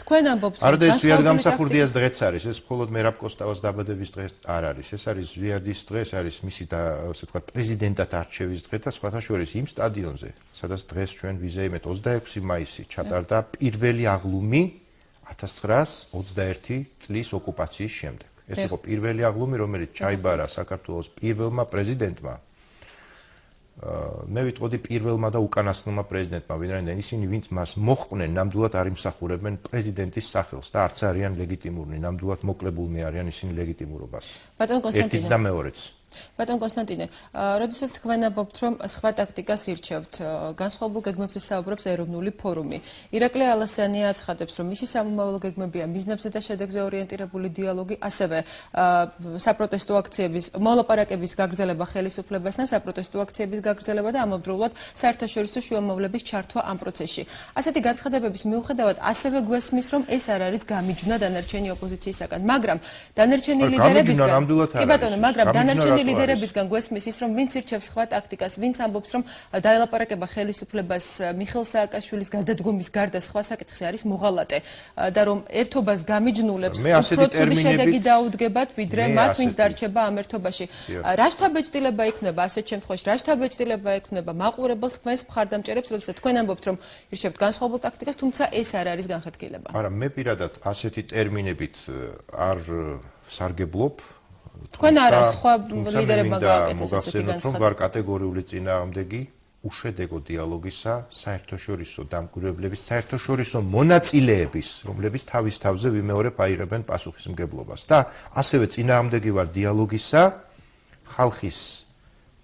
თქვენ ამბობთ არ და ზვიად გამსახურდიას დღეც არის, ეს მხოლოდ მერაბ კოსტავას დაბადების დღეს არ არის. ეს არის ზვიადის დღე, ეს არის მისი და ასე ვთქვათ პრეზიდენტად არჩევის დღე და სხვათა შორის იმ სტადიონზე, სადაც დღეს ჩვენ ვიზეიმეთ 26 მაისი ჩატარდა პირველი აღლუმი 1921 წლის ოკუპაციის შემდეგ. ეს იყო პირველი აღლუმი, რომელიც ჩაიბარა საქართველოს პირველმა პრეზიდენტმა. მე ვიტყოდი პირველმა და უკანასკნელმა პრეზიდენტმა, ვინაიდან ისინი ვინც მას მოჰყვნენ, ნამდვილად არ იმსახურებენ პრეზიდენტის სახელს და არც არიან ლეგიტიმურნი, ნამდვილად მოკლებულნი არიან ისინი ლეგიტიმურობას. ბატონო კონსტანტინე. ერთიც და მეორეც. ბატონო კონსტანტინე, როდესაც თქვენ ამბობთ, რომ სხვა ტაქტიკას ირჩევთ, განსხვავებულ გეგმებზე საუბრობს ეროვნული ფორუმი. ირაკლი ალასიანია აცხადებს, რომ მისი სამომავლო გეგმებია მიზნებზე და შედეგზე ორიენტირებული დიალოგი, ასევე საპროტესტო აქციების, მოლაპარაკების გაგრძელება ხელისუფლებასთან, საპროტესტო აქციების გაგრძელება და ამავდროულად საერთაშორისო შუამავლების ჩართვა ამ პროცესში. ასეთი განცხადებების მიუხედავად, ასევე გვესმის, რომ ეს არ არის გამიჯვნა დანარჩენი ოპოზიციისაგან, მაგრამ დანარჩენი ლიდერებისგან, კი ბატონო, მაგრამ დანარჩენი ლიდერებისგან გვესმის ის, რომ ვინც ირჩევს სხვა ტაქტიკას, ვინც ამბობს, რომ დაელაპარაკება ხელისუფლებას მიხეილ სააკაშვილის გადადგომის გარდა სხვა საკითხზე არის მოღალატე და რომ ერთობას გამიჯნულებს უფრო ცუდი შედეგი დაუდგებათ, ვიდრე მათ, ვინც დარჩება ამ ერთობაში. რა შთაბეჭდილება იქნება ასეთ შემთხვევაში, რა შთაბეჭდილება იქნება მაყურებელს თქვენს მხარდამჭერებს, როდესაც თქვენ ამბობთ, რომ ირჩევთ განსხვავებულ ტაქტიკას, თუმცა ეს არ არის განხეთქილება. არა, მე პირადად ასეთი ტერმინებით არ სარგებლობ. თქვენ არა სხვა ლიდერებმა გააკეთეს ასეთი განცხადება. ვარ კატეგორიული წინააღმდეგი უშედეგო დიალოგისა, საერთაშორისო დამკვირვებლების, საერთაშორისო მონაწილეების, რომლებიც თავის თავზე ვიმეორებ აიღებენ პასუხისმგებლობას და ასევე წინააღმდეგი ვარ დიალოგისა ხალხის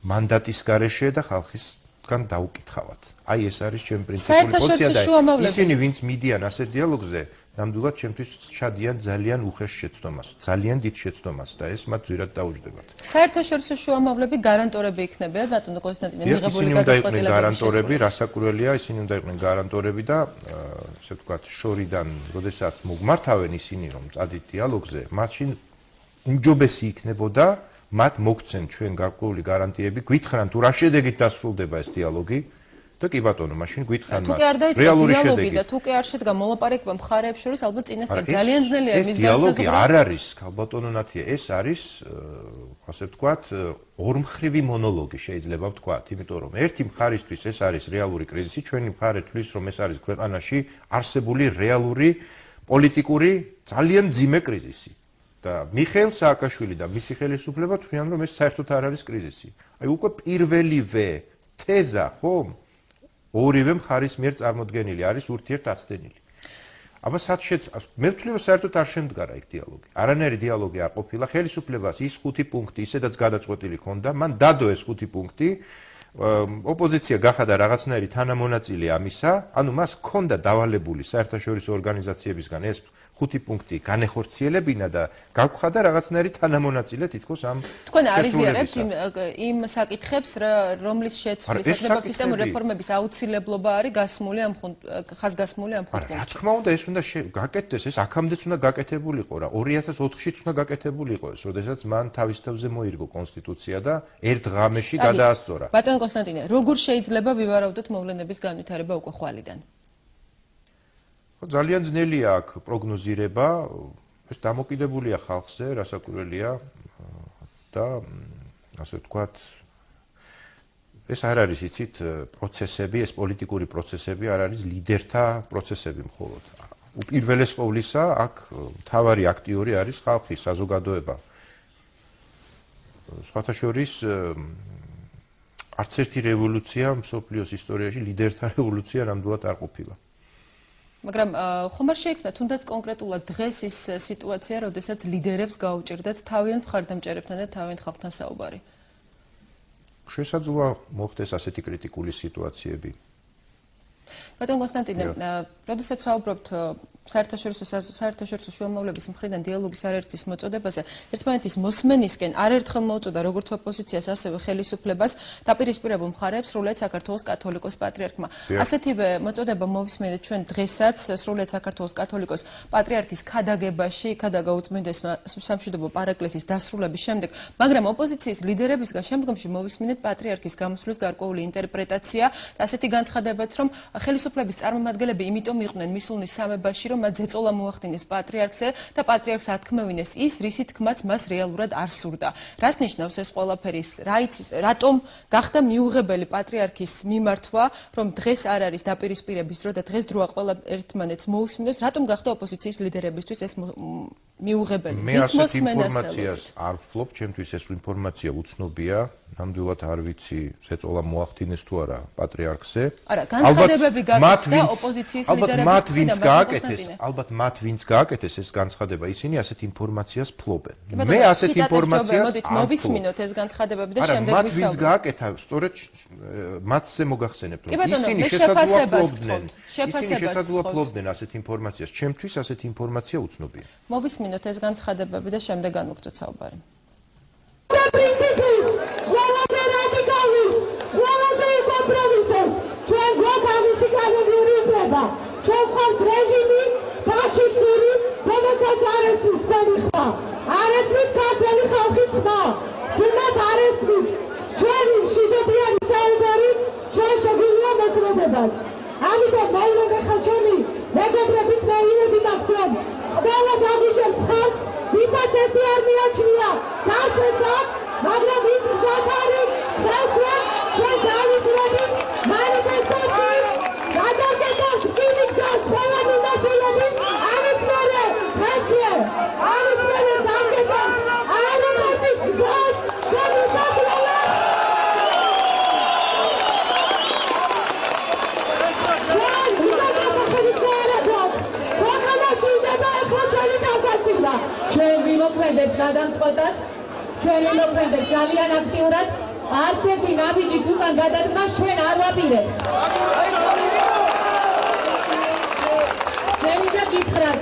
მანდატის გარეშე და ხალხისგან დაუკითხავად. აი ეს არის ჩემი პრინციპული პოზიცია და ისინი ვინც მიდიან ასეთ დიალოგზე ნამდვილად ჩემთვის ჩადიან ძალიან უხეშ შეცდომას, ძალიან დიდ შეცდომას და ეს მათ ძვირად დაუჯდებათ. საერთაშორისო შუამავლები გარანტორები იქნებიან, ბატონო კონსტანტინე, მიღებული გადაწყვეტილებების გარანტორები, რასაკვირველია, ისინი უნდა იყვნენ გარანტორები და ასე ვთქვათ, შორიდან, როდესაც მოგმართავენ ისინი რომ წადით დიალოგზე, მაშინ უმჯობესი იქნებოდა მათ მოგცენ ჩვენ გარკვეული გარანტიები, გითხრან თუ რა შედეგით დასრულდება ეს დიალოგი. და კი ბატონო, მაშინ გითხრან თუ კი არ დაიწყო დიალოგი და თუ კი არ შედგა მოლაპარაკება მხარეებს შორის, ალბათ წინასწარ ძალიან ძნელია მის განსაზღვრება. ეს დიალოგი არ არის, ქალბატონო ნათია, ეს არის, ასე ვთქვათ, ორმხრივი მონოლოგი შეიძლება ვთქვათ, იმიტომ რომ ერთი მხარისთვის ეს არის რეალური კრიზისი, ჩვენი მხარე თვლის რომ ეს არის ქვეყანაში არსებული რეალური პოლიტიკური ძალიან მძიმე კრიზისი. და მიხეილ სააკაშვილი და მისი ხელისუფლება თვლიან რომ ეს საერთოდ არ არის კრიზისი. აი უკვე პირველივე თეზა, ხო? ორივე მხარის მიერ წარმოდგენილი არის ურთიერთაცდენილი. აბა მე ვთვლი რომ საერთოდ არ შემდგარა იქ დიალოგი. არანაირი დიალოგი არ ყოფილა, ხელისუფლებას ის 5 პუნქტი ისედაც გადაწყვეტილი ჰქონდა, მან დადო ეს 5 პუნქტი, ოპოზიცია გახადა რაღაცნაირი თანამონაწილე ამისა, ანუ მას ჰქონდა დავალებული საერთაშორისო ორგანიზაციებისგან ეს 5 პუნქტი განეხორციელებინა და გავხადა რაღაცნაირი თანამონაწილე თითქოს ამ თქვენ არიზიარებთ იმ საკითხებს, რომლის შეცვლის ეთნებრივ სისტემურ რეფორმების აუცილებლობა არის გასმული ამ ხაზგასმული ამ პუნქტში. რა თქმა უნდა, ეს უნდა გაკეთდეს, ეს აქამდეც უნდა გაკეთებულიყო რა. 2004-შიც უნდა გაკეთებულიყო ეს, როდესაც მან თავის თავზე მოირგო კონსტიტუცია და ერთ ღამეში გადაასწორა. ბატონო კონსტანტინე, როგორ შეიძლება ვივარავდოთ მოვლენების განვითარება უკვე ხვალიდან? ძალიან ძნელია აქ პროგნოზირება, ეს დამოკიდებულია ხალხზე, რასაკვირველია და ასე ვთქვათ, ეს არ არის იცით პროცესები, ეს პოლიტიკური პროცესები არ არის ლიდერთა პროცესები მხოლოდ. უპირველეს ყოვლისა აქ მთავარი აქტიორი არის ხალხი, საზოგადოება. სხვათა შორის არც ერთი რევოლუცია მსოფლიოს ისტორიაში ლიდერთა რევოლუცია ნამდვილად არ ყოფილა. მაგრამ ხომ არ შეიქმნა თუნდაც კონკრეტულად დღეს ის სიტუაცია, როდესაც ლიდერებს გაუჭირდათ თავიანთ მხარდამჭერებთან და თავიანთ ხალხთან საუბარი? შესაძლოა მოხდეს ასეთი კრიტიკული სიტუაციები. ბატონო კონსტანტინე, როდესაც საუბრობთ საერთაშორისო შუამავლების მხრიდან დიალოგის არაერთის მოწოდებაზე ერთმანეთის მოსმენისკენ არაერთხელ მოუწოდა როგორც ოპოზიციას, ასევე ხელისუფლებას დაპირისპირებულ მხარეებს სრულიად საქართველოს კათოლიკოს პატრიარქმა. ასეთივე მოწოდება მოვისმენთ ჩვენ დღესაც სრულიად საქართველოს კათოლიკოს პატრიარქის ქადაგებაში, ქადაგა უწმინდესმა სამშვიდობო პარაკლისის დასრულების შემდეგ, მაგრამ ოპოზიციის ლიდერებისგან შემდგომში მოვისმინეთ პატრიარქის გამოსვლის გარკვეული ინტერპრეტაცია და ასეთი განცხადებაც, რომ ხელისუფლების წარმომადგენლები იმიტომ იყვნენ მისულნი სამებაში, რომ მათ ზეწოლა მოახდინეს პატრიარქზე და პატრიარქს ათქმევინეს ის, რისი თქმაც მას რეალურად არ სურდა. რას ნიშნავს ეს ყველაფერი? რატომ გახდა მიუღებელი პატრიარქის მიმართვა, რომ დღეს არ არის დაპირისპირების დრო და დღესდღეა ყველა ერთმანეთს მოусმინოს, რატომ გახდა ოპოზიციის ლიდერებისთვის ეს მიუღებელი? მე ასეთ ინფორმაციას არ ვფლობ, ჩემთვის ეს ინფორმაცია უცნობია, ნამდვილად არ ვიცი ზეწოლა მოახდინეს თუ არა პატრიარქზე. არა, განცხადებები გაკეთდა ოპოზიციის ლიდერების მხრიდან. ალბათ მათ ვინც გააკეთეს ეს განცხადება, ისინი ასეთ ინფორმაციას ფლობენ. მე ასეთ ინფორმაციას მოდით მოვისმინოთ ეს განცხადებები და შემდეგ ვისაუბროთ. მათ ვინც გააკეთა, სწორედ მათზე მოგახსენებთ, რომ ისინი შესაძლოა ფლობდნენ ასეთ ინფორმაციას. ჩემთვის ასეთ ინფორმაცია უცნობია. მოვისმინოთ ეს განცხადებები და შემდეგ განვაგრძოთ საუბარი. ჩვენ ხართ რეჟიმი ფაშისტური, რომელსაც არ ესმის თქვენი ხმა, არ ესმის ქართული ხალხის ხმა, თუნდაც არ ესმის ჩვენი მშვიდობიანი საუბარი, ჩვენ შეგვიძლია მოქმედებაც. ამიტომ მოვლენდა ხა ჩემი მეგობრებიც მეილები მაქვს, რომ ყველა დაგიჯერს ხალხს, ვისაც ესე არ მიაჩნია, დარჩენს აქ, მაგრამ ის გზად არის, ხელშე ჩვენ დავიწყებით მანიფესტაცია. ჩვენ ვიმოქმედებ გადამწყვეტად, ჩვენ ვიმოქმედებ ძალიან აქტიურად, არც ერთი ნაბიჯის უკან გადადგმას ჩვენ არ ვაპირებთ. შემიძლია გითხრათ,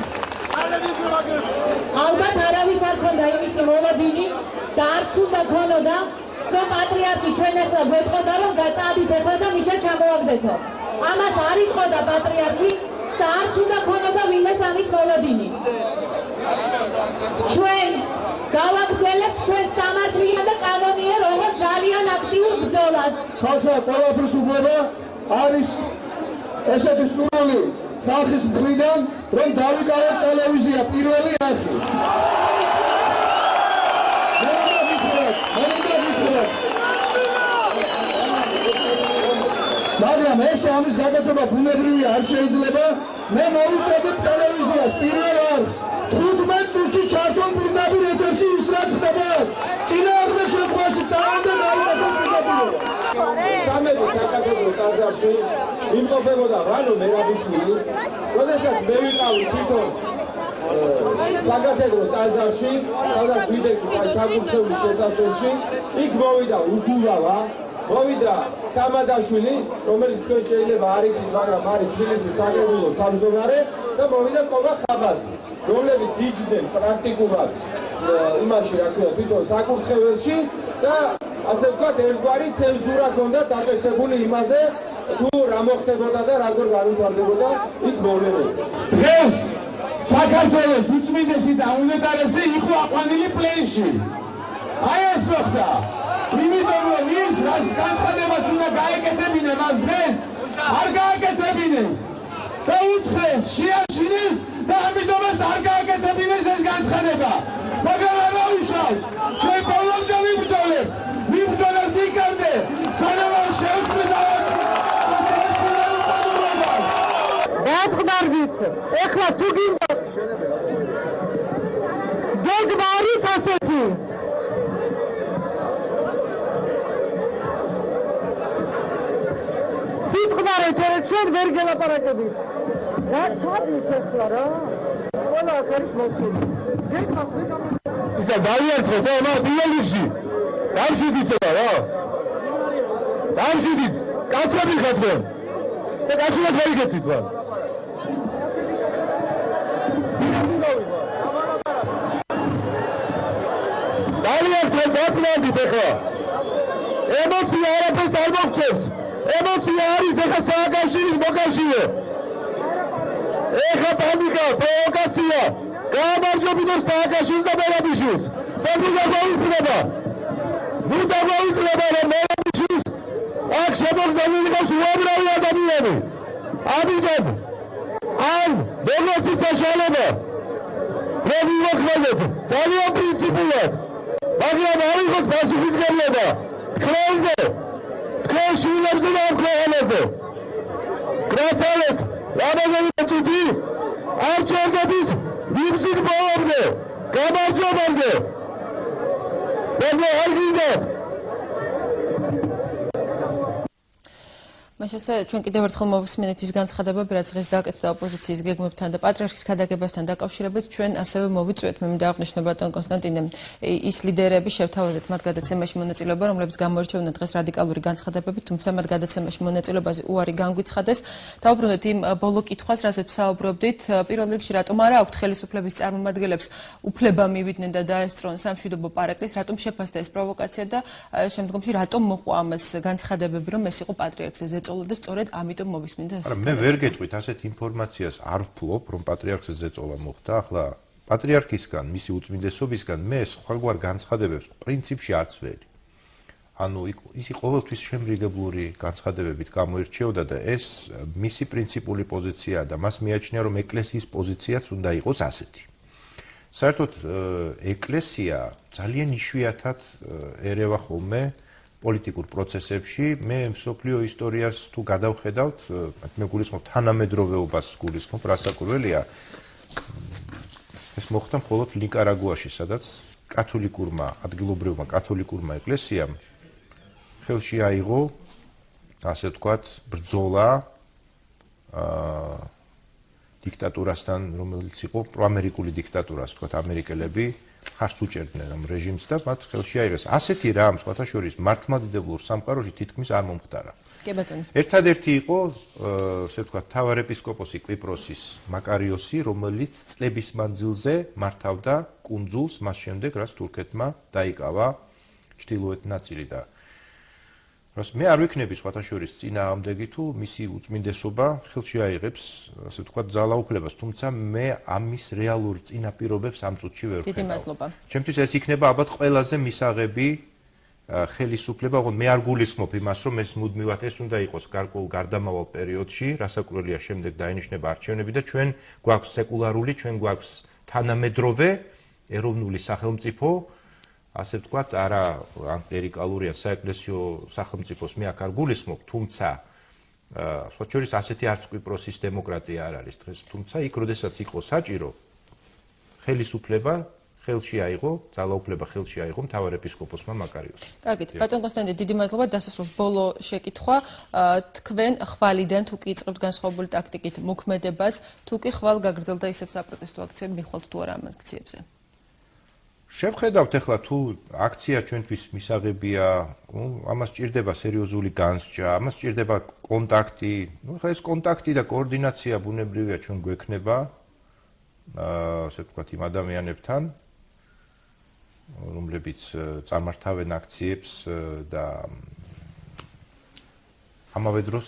ალბათ არავის არ ქონდა იმისი მოლოდინი და არც უნდა ქონოდა, რომ პატრიარქი ჩვენ ახლა გვეტყოდა, რომ გაწადით ახლა და მიშა ჩამოაგდეთო. ამას არ იტყოდა პატრიარქი და არც უნდა ქონოდა ვინმეს ამის მოლოდინი. ჩვენ გავაგრძელებთ ჩვენ სამართლიან და კანონიერ როგორც ძალიან აქტიურ ბრძოლას. თუმცა ყველაფრის უფლება არის ესეთი სრული ხალხის მხრიდან, რომ დავიკავოთ ტელევიზია პირველი არხი. მაგრამ ეს ამის გაკეთება ბუნებრივი არ შეიძლება. მე მოვუწოდებ ტელევიზიას პირველ არხს. 15 წუთში ჩართონ პირდაპირ ეთერში ის რაც ხდება. წინააღმდეგ შეხვედრაში წავიდა დაიმატოს პირდაპირობა. სამედი საქართველოს ტაძარში იმყოფებოდა ვანო მერაბიშვილი, როდესაც მე ვიყავი თვითონ საქართველოს ტაძარში, სადაც ვიდექი საკურთხევლის შესასვლელში, იქ მოვიდა უგულავა, მოვიდა სამადაშვილი, რომელიც თქვენ შეიძლება არ იცით, მაგრამ არის თბილისის საკრებულოს თავმჯდომარე და მოვიდა კომა ხაბაძე, რომლებიც იჯდნენ პრაქტიკულად იმაში, რა ქვია, თვითონ საკურთხეველში და ასე ვთქვათ, ერთგვარი ცენზურა ჰქონდა დაწესებული იმაზე, თუ რა მოხდებოდა და როგორ განვითარდებოდა იქ მოვლენები. დღეს საქართველოს უწმინდესი და უნეტარესი იყო აყვანილი პლენში. აი ეს მოხდა. იმიტომ რომ ის რას განცხადებაც უნდა გაეკეთებინა მას დღეს არ გაეკეთებინეს და უთხრეს შეაშინეს და ამიტომაც არ გაეკეთებინეს ეს განცხადება. მაგრამ არა უშავს, ჩვენ ბოლომდე ვიბრძოლებთ იქამდე, სანამ არ შევწყვეტავთ დაწყდარდით, ეხლა თუ გინდათ გეგმა არის ასეთი. სიწყდარით ჩვენ ვერ გელაპარაკებით. რა ჩადით ეხლა რა? ყველა აქ არის მოსული. გეგმას მე ისა დავიერთოთ ამა პირველ რიგში. დამშვიდით რა? დამშვიდით. კაცები ხარ თქვენ. და კაცურად გაიგეცით რა? ერთხელ დაწნანდით ეხლა. ემოცია არაფერს არ მოგწევს. ემოცია არის ეხლა სააკაშვილის მოკავშირე. ეხლა პანიკა, პროვოკაცია. გაამარჯვებინებს სააკაშვილს და მერაბიშვილს. და ნუ დაგვაუწყდება. ნუ დაგვაუწყდება რომ მერაბიშვილს აქ შემოგზავნილი ყავს უამრავი ადამიანი. ამიტომ ან მოგოც საშუალება რომ ვიმოქმედოთ ძალიან პრინციპულად. მაგრამ არ იყოს პასუხისმგებლობა თქვენზე, თქვენ შვილებზე და ამ ქვეყანაზე. გრაცალეთ, რამოდენიმე წუთი არ ჭერდებით ვიბრძით ბოლომდე, გამარჯვებამდე. და არ გინდათ. მაშასე ჩვენ კიდევ ერთხელ მოვისმენთ ის განცხადებები, რაც დღეს დაკეთდა ოპოზიციის გეგმებთან და პატრიარქის გადაგებასთან დაკავშირებით. ჩვენ ასევე მოვიწვიეთ, მე მინდა აღნიშნო ბატონ კონსტანტინემ, ის ლიდერები შევთავაზეთ მათ გადაცემაში მონაწილეობა, რომლებიც გამოირჩეოდნენ დღეს რადიკალური განცხადებებით, თუმცა მათ გადაცემაში მონაწილეობაზე უარი განგვიცხადეს. დავუბრუნდეთ იმ ბოლო კითხვას, რასაც ვსაუბრობდით, პირველ რიგში რატომ არა აქვთ ხელისუფლების წარმომადგენლებს უფლება მივიდნენ და დაესწრონ სამშვიდობო პარაკლისს, რატომ შეფასდა ეს პროვოკაცია და შემდგომში რატომ მოყვა ამას განცხადებები, რომ ეს იყო პატრიარქზე და სწორედ ამიტომ მოვისმინდა ეს. მე ვერ გეტყვით ასეთ ინფორმაციას არ ვფლობ, რომ პატრიარქზე ზეწოლა მოხდა. ახლა პატრიარქისგან, მისი უწმინდესობისგან მე სხვაგვარ განცხადებებს პრინციპში არც ვერი. ანუ ისი ყოველთვის შემრიგებლური განცხადებებით გამოირჩეოდა და ეს მისი პრინციპული პოზიციაა და მას მიაჩნია, რომ ეკლესიის პოზიციაც უნდა იყოს ასეთი. საერთოდ ეკლესია ძალიან იშვიათად ერევა ხოლმე პოლიტიკურ პროცესებში. მე მსოფლიო ისტორიას თუ გადავხედავთ, მე გულისხმობ თანამედროვეობას გულისხმობ, რასაკვირველია. ეს მოხდა მხოლოდ ნიკარაგუაში, სადაც კათოლიკურმა, ადგილობრივმა კათოლიკურმა ეკლესიამ ხელში აიღო, ასე ვთქვათ, ბრძოლა დიქტატურასთან, რომელიც იყო პროამერიკული დიქტატურა, ასე ვთქვათ, ამერიკელები ხარს უჭერდნენ ამ რეჟიმს და მათ ხელში აიღეს. ასეთი რამ, სხვათა შორის, მართლმადიდებლურ სამყაროში თითქმის არ მომხდარა. კი ბატონო. ერთადერთი იყო, ასე ვთქვათ, მთავარეპისკოპოსი კვიპროსის მაკარიოსი, რომელიც წლების მანძილზე მართავდა კუნძულს, მას შემდეგ, რაც თურქეთმა დაიკავა ჩრდილოეთ ნაწილი და მე არ ვიქნები სხვათა შორის წინააღმდეგი თუ მისი უწმინდესობა ხელში აიღებს, ასე ვთქვათ, ძალაუფლებას, თუმცა მე ამის რეალურ წინაპირობებს ამ წუთში ვერ ვხედავ. დიდი მადლობა. ჩემთვის ეს იქნება ალბათ ყველაზე მისაღები ხელისუფლება, ოღონდ მე არ გულისხმობ იმას, რომ ეს მუდმივად ეს უნდა იყოს გარკვეულ გარდამავალ პერიოდში, რასაკვირველია შემდეგ დაინიშნება არჩევნები და ჩვენ გვაქვს სეკულარული, ჩვენ გვაქვს თანამედროვე ეროვნული სახელმწიფო, ასე ვთქვათ, არა ანკლერიკალური ან საეკლესიო სახელმწიფოს მე აქ არ გულისხმობ, თუმცა სხვა შორის ასეთი არც კვიპროსის დემოკრატია არ არის დღეს, თუმცა იქ როდესაც იყო საჭირო ხელისუფლება ხელში აიღო, ძალაუფლება ხელში აიღო მთავარეპისკოპოსმა მაკარიოსმა. კარგით, ბატონ კონსტანტინე, დიდი მადლობა. დასასრულს ბოლო შეკითხვა, თქვენ ხვალიდან თუ კი იწყებთ განსხვავებული ტაქტიკით მოქმედებას, თუ კი ხვალ გაგრძელდა ისევ საპროტესტო აქციები, მიხვალთ თუ არა ამ აქციებზე? შევხედავთ ახლა თუ აქცია ჩვენთვის მისაღებია, ამას ჭირდება სერიოზული განსჯა, ამას ჭირდება კონტაქტი. ახლა ეს კონტაქტი და კოორდინაცია ბუნებრივია ჩვენ გვექნება, ასე ვთქვათ, იმ ადამიანებთან, რომლებიც წარმართავენ აქციებს და ამავე დროს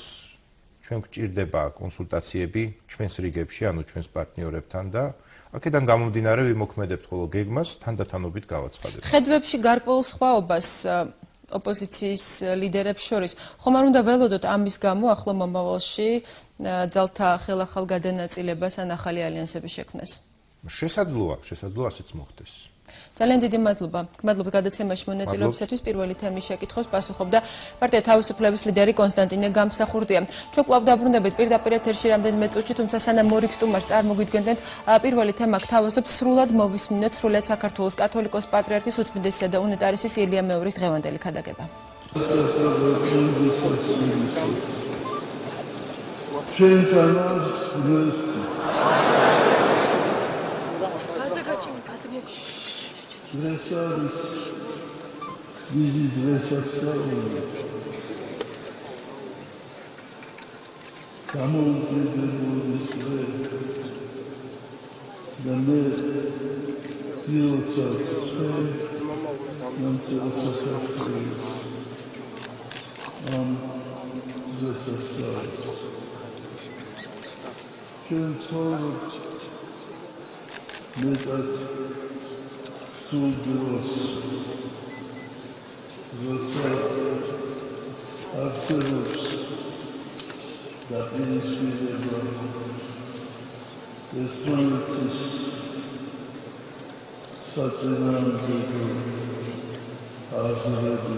ჩვენ გვჭირდება კონსულტაციები ჩვენს რიგებში, ანუ ჩვენს პარტნიორებთან და აქედან გამომდინარე ვიმოქმედებთ ხოლო გეგმას, თანდათანობით გავაცხადებთ. ხედვებში გარკვეულ სხვაობას ოპოზიციის ლიდერებს შორის ხომ არ უნდა ველოდოთ ამის გამო ახლო მომავალში ძალთა ხელახალ გადანაწილებას ან ახალი ალიანსების შექმნას? შესაძლოა ასეც მოხდეს. ძალიან დიდი მადლობა. გმადლობთ გადაცემაში მონაწილეობისათვის. პირველი თემის შეკითხვას პასუხობდა პარტია თავისუფლების ლიდერი კონსტანტინე გამსახურდია. ჩვენ კვლავ დაბრუნდებით პირდაპირ ეთერში რამდენიმე წუთში, თუმცა სანამ მორიგ სტუმარს წარმოგვიდგენთ, პირველი თემა გთავაზობ სრულად მოვისმინოთ სრულად საქართველოს კათოლიკოს პატრიარქის უწმინდესისა და უნეტარესის ილია მეორის დღევანდელი ქადაგება. დღეს არის დიდი დღესასწაული. გამოუგებებელი დღე და მე ვიოცავ Montel Sakakoulis, Dresasais. Ჩვენ ცხოვრობთ მეტად სულ დროს, როცა არსებობს დაპირისპირება ერთმანეთის საწინააღმდეგო აზრები.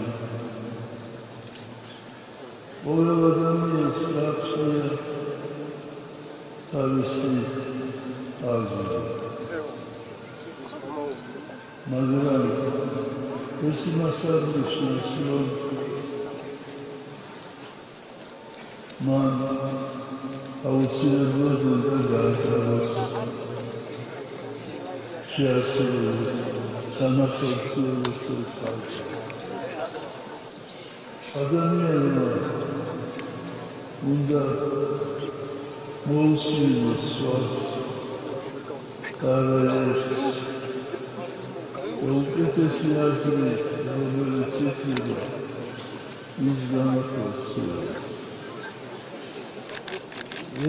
ყოველ ადამიანს აქვს თავისი აზრი. მაგრამ ეს იმას არ ნიშნავს, რომ მან აუცილებლად უნდა გაატაროს შეასრულოს განახორციელოს ეს ადამიანმა უნდა მოусმინოს სვას კარიერას უკეთესი აზრი, რომელიც იქნება ის განახორციელოს.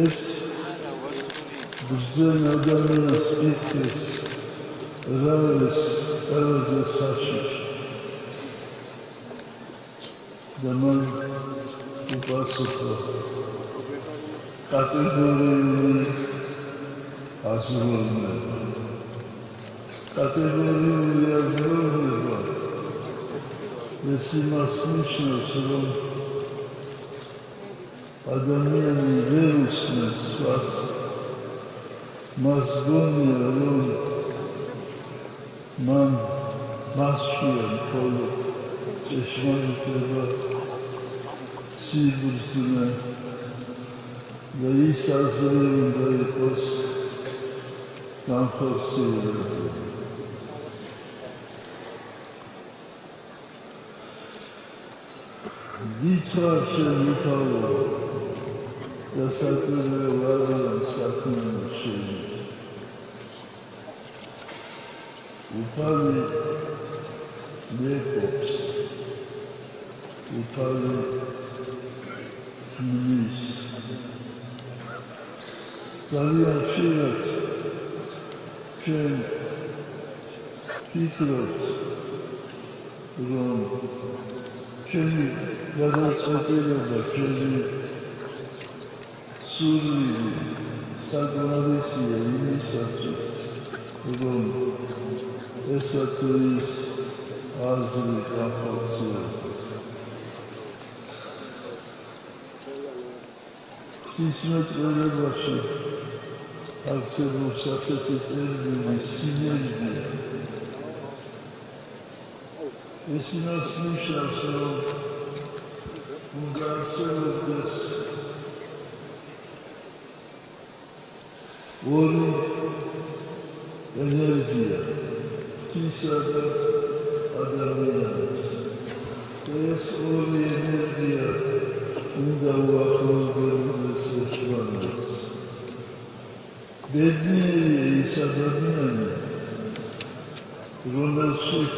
ეს ბრძენ ადამიანს ეკეთეს რა არის ყველაზე საშიში და მან უპასუხა კატეგორიული აზროვნება. კატეგორიული აზროვნება ეს იმას ნიშნავს, რომ ადამიანი ვერ უსმენს სხვას, მას გონია, რომ მასშია მხოლოდ ჭეშმარიტება, სიბრძნე და ის აზრი უნდა იყოს განხორციელებული. დიდხარ შენ უკავო და საკვირველ არიან საქმენი შენი. უფალი ნეპობს, უფალი ქმნის. ძალიან ხშირად ჩვენ ვფიქრობთ, რომ ჩვენი გადაწყვეტილება, ჩვენი სურვილი საკმარისია იმისათვის, რომ ესა თუ ის აზრი განხორციელდეს. ღვთისმეტყველებაში არსებობს ასეთი ტერმინი სინერგია. ეს იმას ნიშნავს, რომ უნდა არსებობდეს ორი ენერგია, ღვთისა და ადამიანის. ეს ორი ენერგია უნდა უახლოვდებოდეს ერთმანეთს. ბედნიერია ის ადამიანი, რომელშიც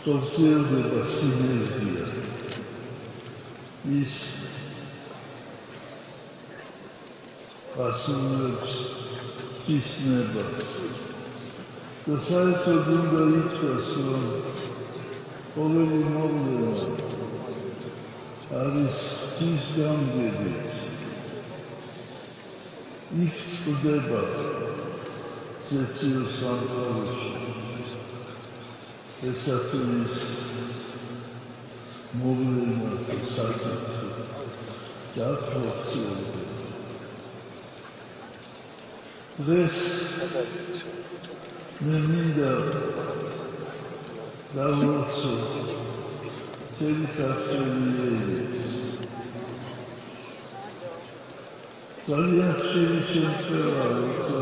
ხორციელდება სინერგია. ის ასრულებს ღვთისნებას და საერთოდ უნდა ითქვას, რომ ყოველი მოვლენა არის ღვთის გამგებით. იქ წყდება ზეციურ სამყაროში. ესა თუ ის მოვლენა თუ საკითხი განხორციელდება. დღეს მე მინდა დავუცო მთელი ქართული ელი. ძალიან ხშირი შემთხვევაა, როცა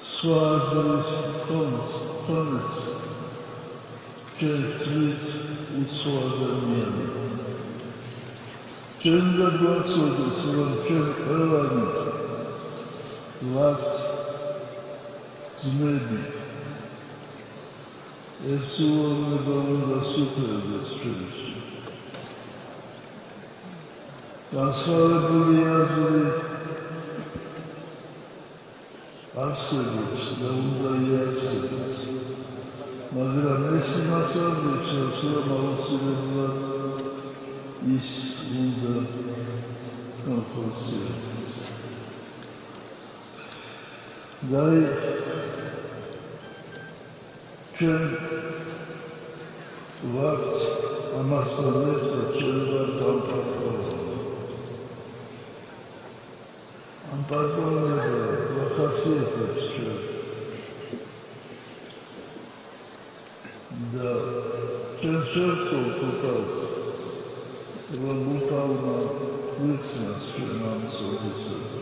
სხვა აზრის მქონეც ჩვენ ვთვლით უცხო ადამიანი. ჩვენ უნდა გვახსოვდეს, რომ ჩვენ ყველანი ვართ ძმები ერთსულოვნება უნდა სუფევდეს ჩვენში. განსხვავებული აზრი არსებობს და უნდა იარსებდეს, მაგრამ ეს იმას აღნიშნავს, რომ აუცილებლად ის უნდა განხორციელდეს. და ჩვენ ვართ ამასთან ერთად ჩვენ ვართ ამ პატრონება ვახასიათებს ჩვენ და ჩვენ შევთხოვთ უკას რომ უკალმა ვიხსნას ჩვენ ამ სოციალიზმს.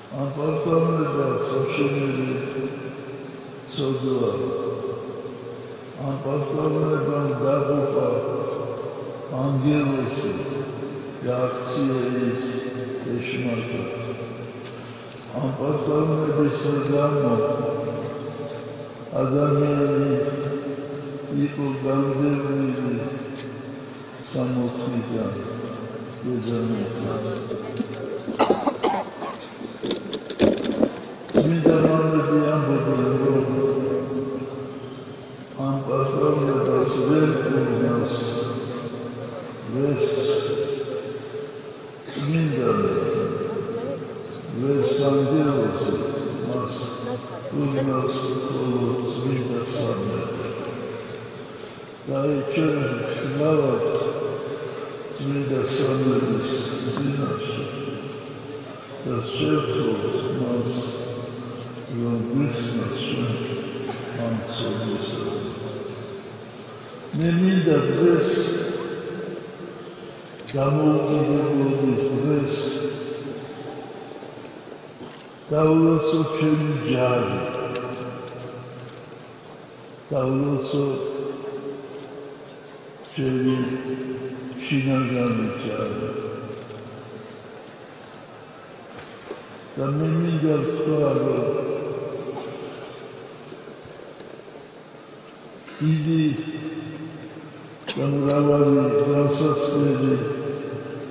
ამ პატრონებას აშენილი ცოდვა ამ პატრონებამ დაგუყა ანგელოზი და აქციის ეშმაკად. ამ პატრონების გამო ადამიანი იყო გამდევნილი სამოთხიდან დედამიწაზე. წმინდა მამები ამბობენ, რომ ამ პატრონებას ვერ უნდას ვერც წმინდანი, ვერც ანგელოზი მას უნდას მხოლოდ წმინდა სამება. და ჩვენ ვავალთ წმინდა სამების წინაშე და შევთხოვთ მას რომ გვიხსნას ჩვენ ამ ცოდვისა. მე მინდა დღეს გამოუკიდებლობის დღეს დავულოცო ჩვენი ჯარი, დავულოცო ჩვენი შინაგანი ჯარი. და მე მინდა ვთქვა, რომ დიდი და მრავალი განსასწრელი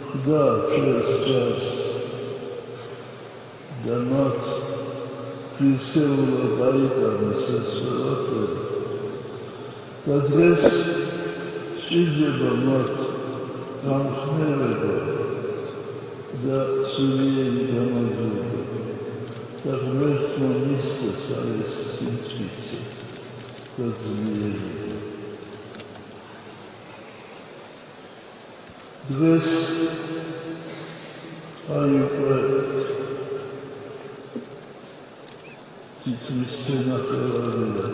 ხვდა ჩვენს ჯარს და მათ ფიქსეულად აიტანეს ეს ყველაფერი. და დღეს შეიძლება მათ გამხნევება და სულიერი გამარჯვება და ღმერთმა მისცეს ეს სიმტკიცე და ძლიერება. დღეს აი უკვე თითქმის თენახევარია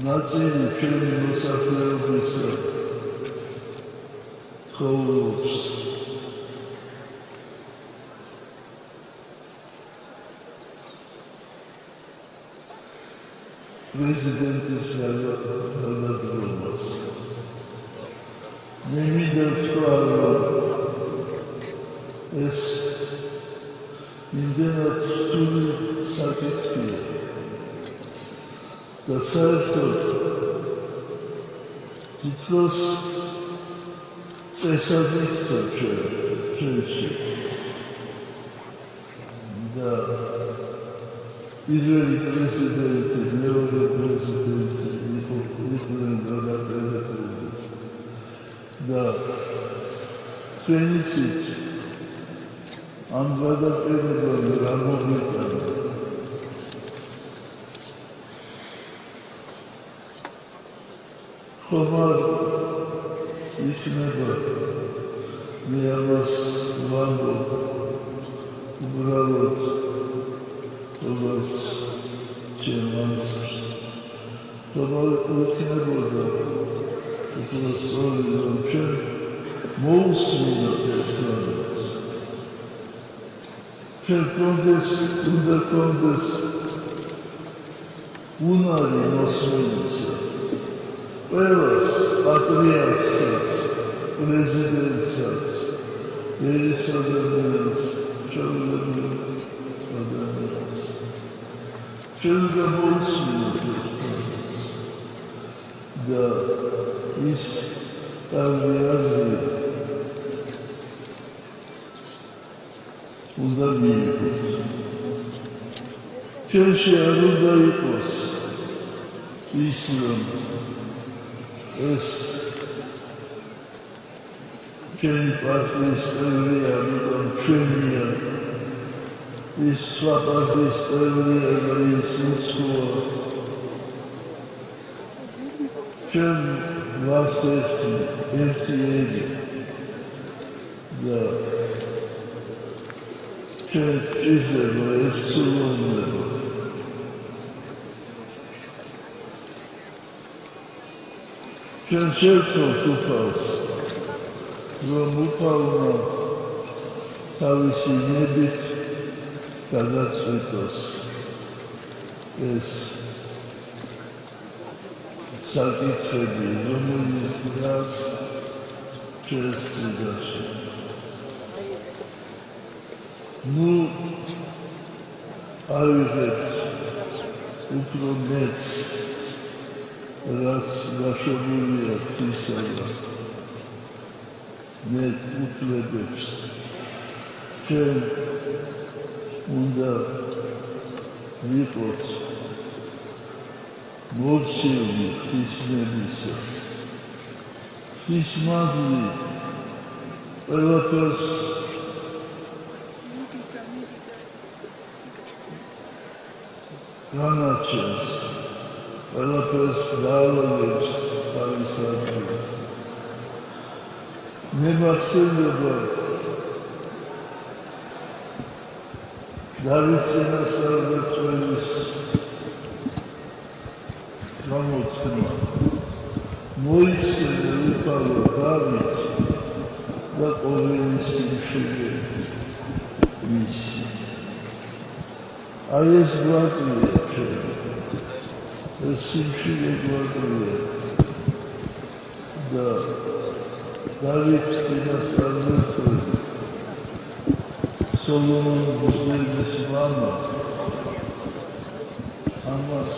ნაწილი ჩვენი მოსახლეობისა ცხოვრობს პრეზიდენტის გადადგომას. მე მინდა ვთქვა, რომ ეს იმდენად რთული საკითხია და საერთოდ თითქოს წესად იქცა ჩვენში და პირველი პრეზიდენტი, მეორე პრეზიდენტი იყვნენ გადაყენებული და ჩვენიცით ამ გადაყენებაზე რა მოგვიტანა. ხომ არ იქნება მე ამას ვამბობ უბრალოდ როგორც ჩემს როგორ იქნებოდა უბრალოდ რომ ჩვენ მოусმინოთ ერთმანეთს. ჩვენ უნდა კონდეს უნარი მოსმენისა ყველას პატრიარქსაც, პრეზიდენტსაც, ერისადმიანს ჩაულებრივ ადამიანს. შეიძლება მოусმინოთ ერთმანეთს და ის კარგი აზრი უნდა მიიღოთ. ჩვენში არ უნდა იყოს ის, რომ ეს ჩვენი პარტიის წევრია, ამიტომ ჩვენია, ის სხვა პარტიის წევრია და ის უცხოა. ჩვენ ვართ ერთი ელი და ჩვენ ჭირდება ერთსრულობა. ჩვენ შევთხოვთ უფალს, რომ უფალმა თავისი ნებით გადაწყვიტოს ეს საკითხები, რომელიც დგას ჩვენს წინაშე. ავიღებთ უფრო მეც, რაც გაშობულია ღვთისაგან. მეტ უფლებებს ჩვენ უნდა ვიყოთ მორჩილი ღვთისმებისა. ღვთის მადლი ყველაფერს განაჩენს, ყველაფერს დაალაგებს თავის ადგილს. მე მახსენდება დავით წინასწარმეტყველის გამოთქმა. მოიხსენე უფალო დავით და ყოველი სიმშვიდე მისი. აი ეს გვაკლია ჩვენ, ეს სიმშვიდე გვაკლია და დავით წინასწარმეტყველი სოლომონ ბუზელის მამა ამას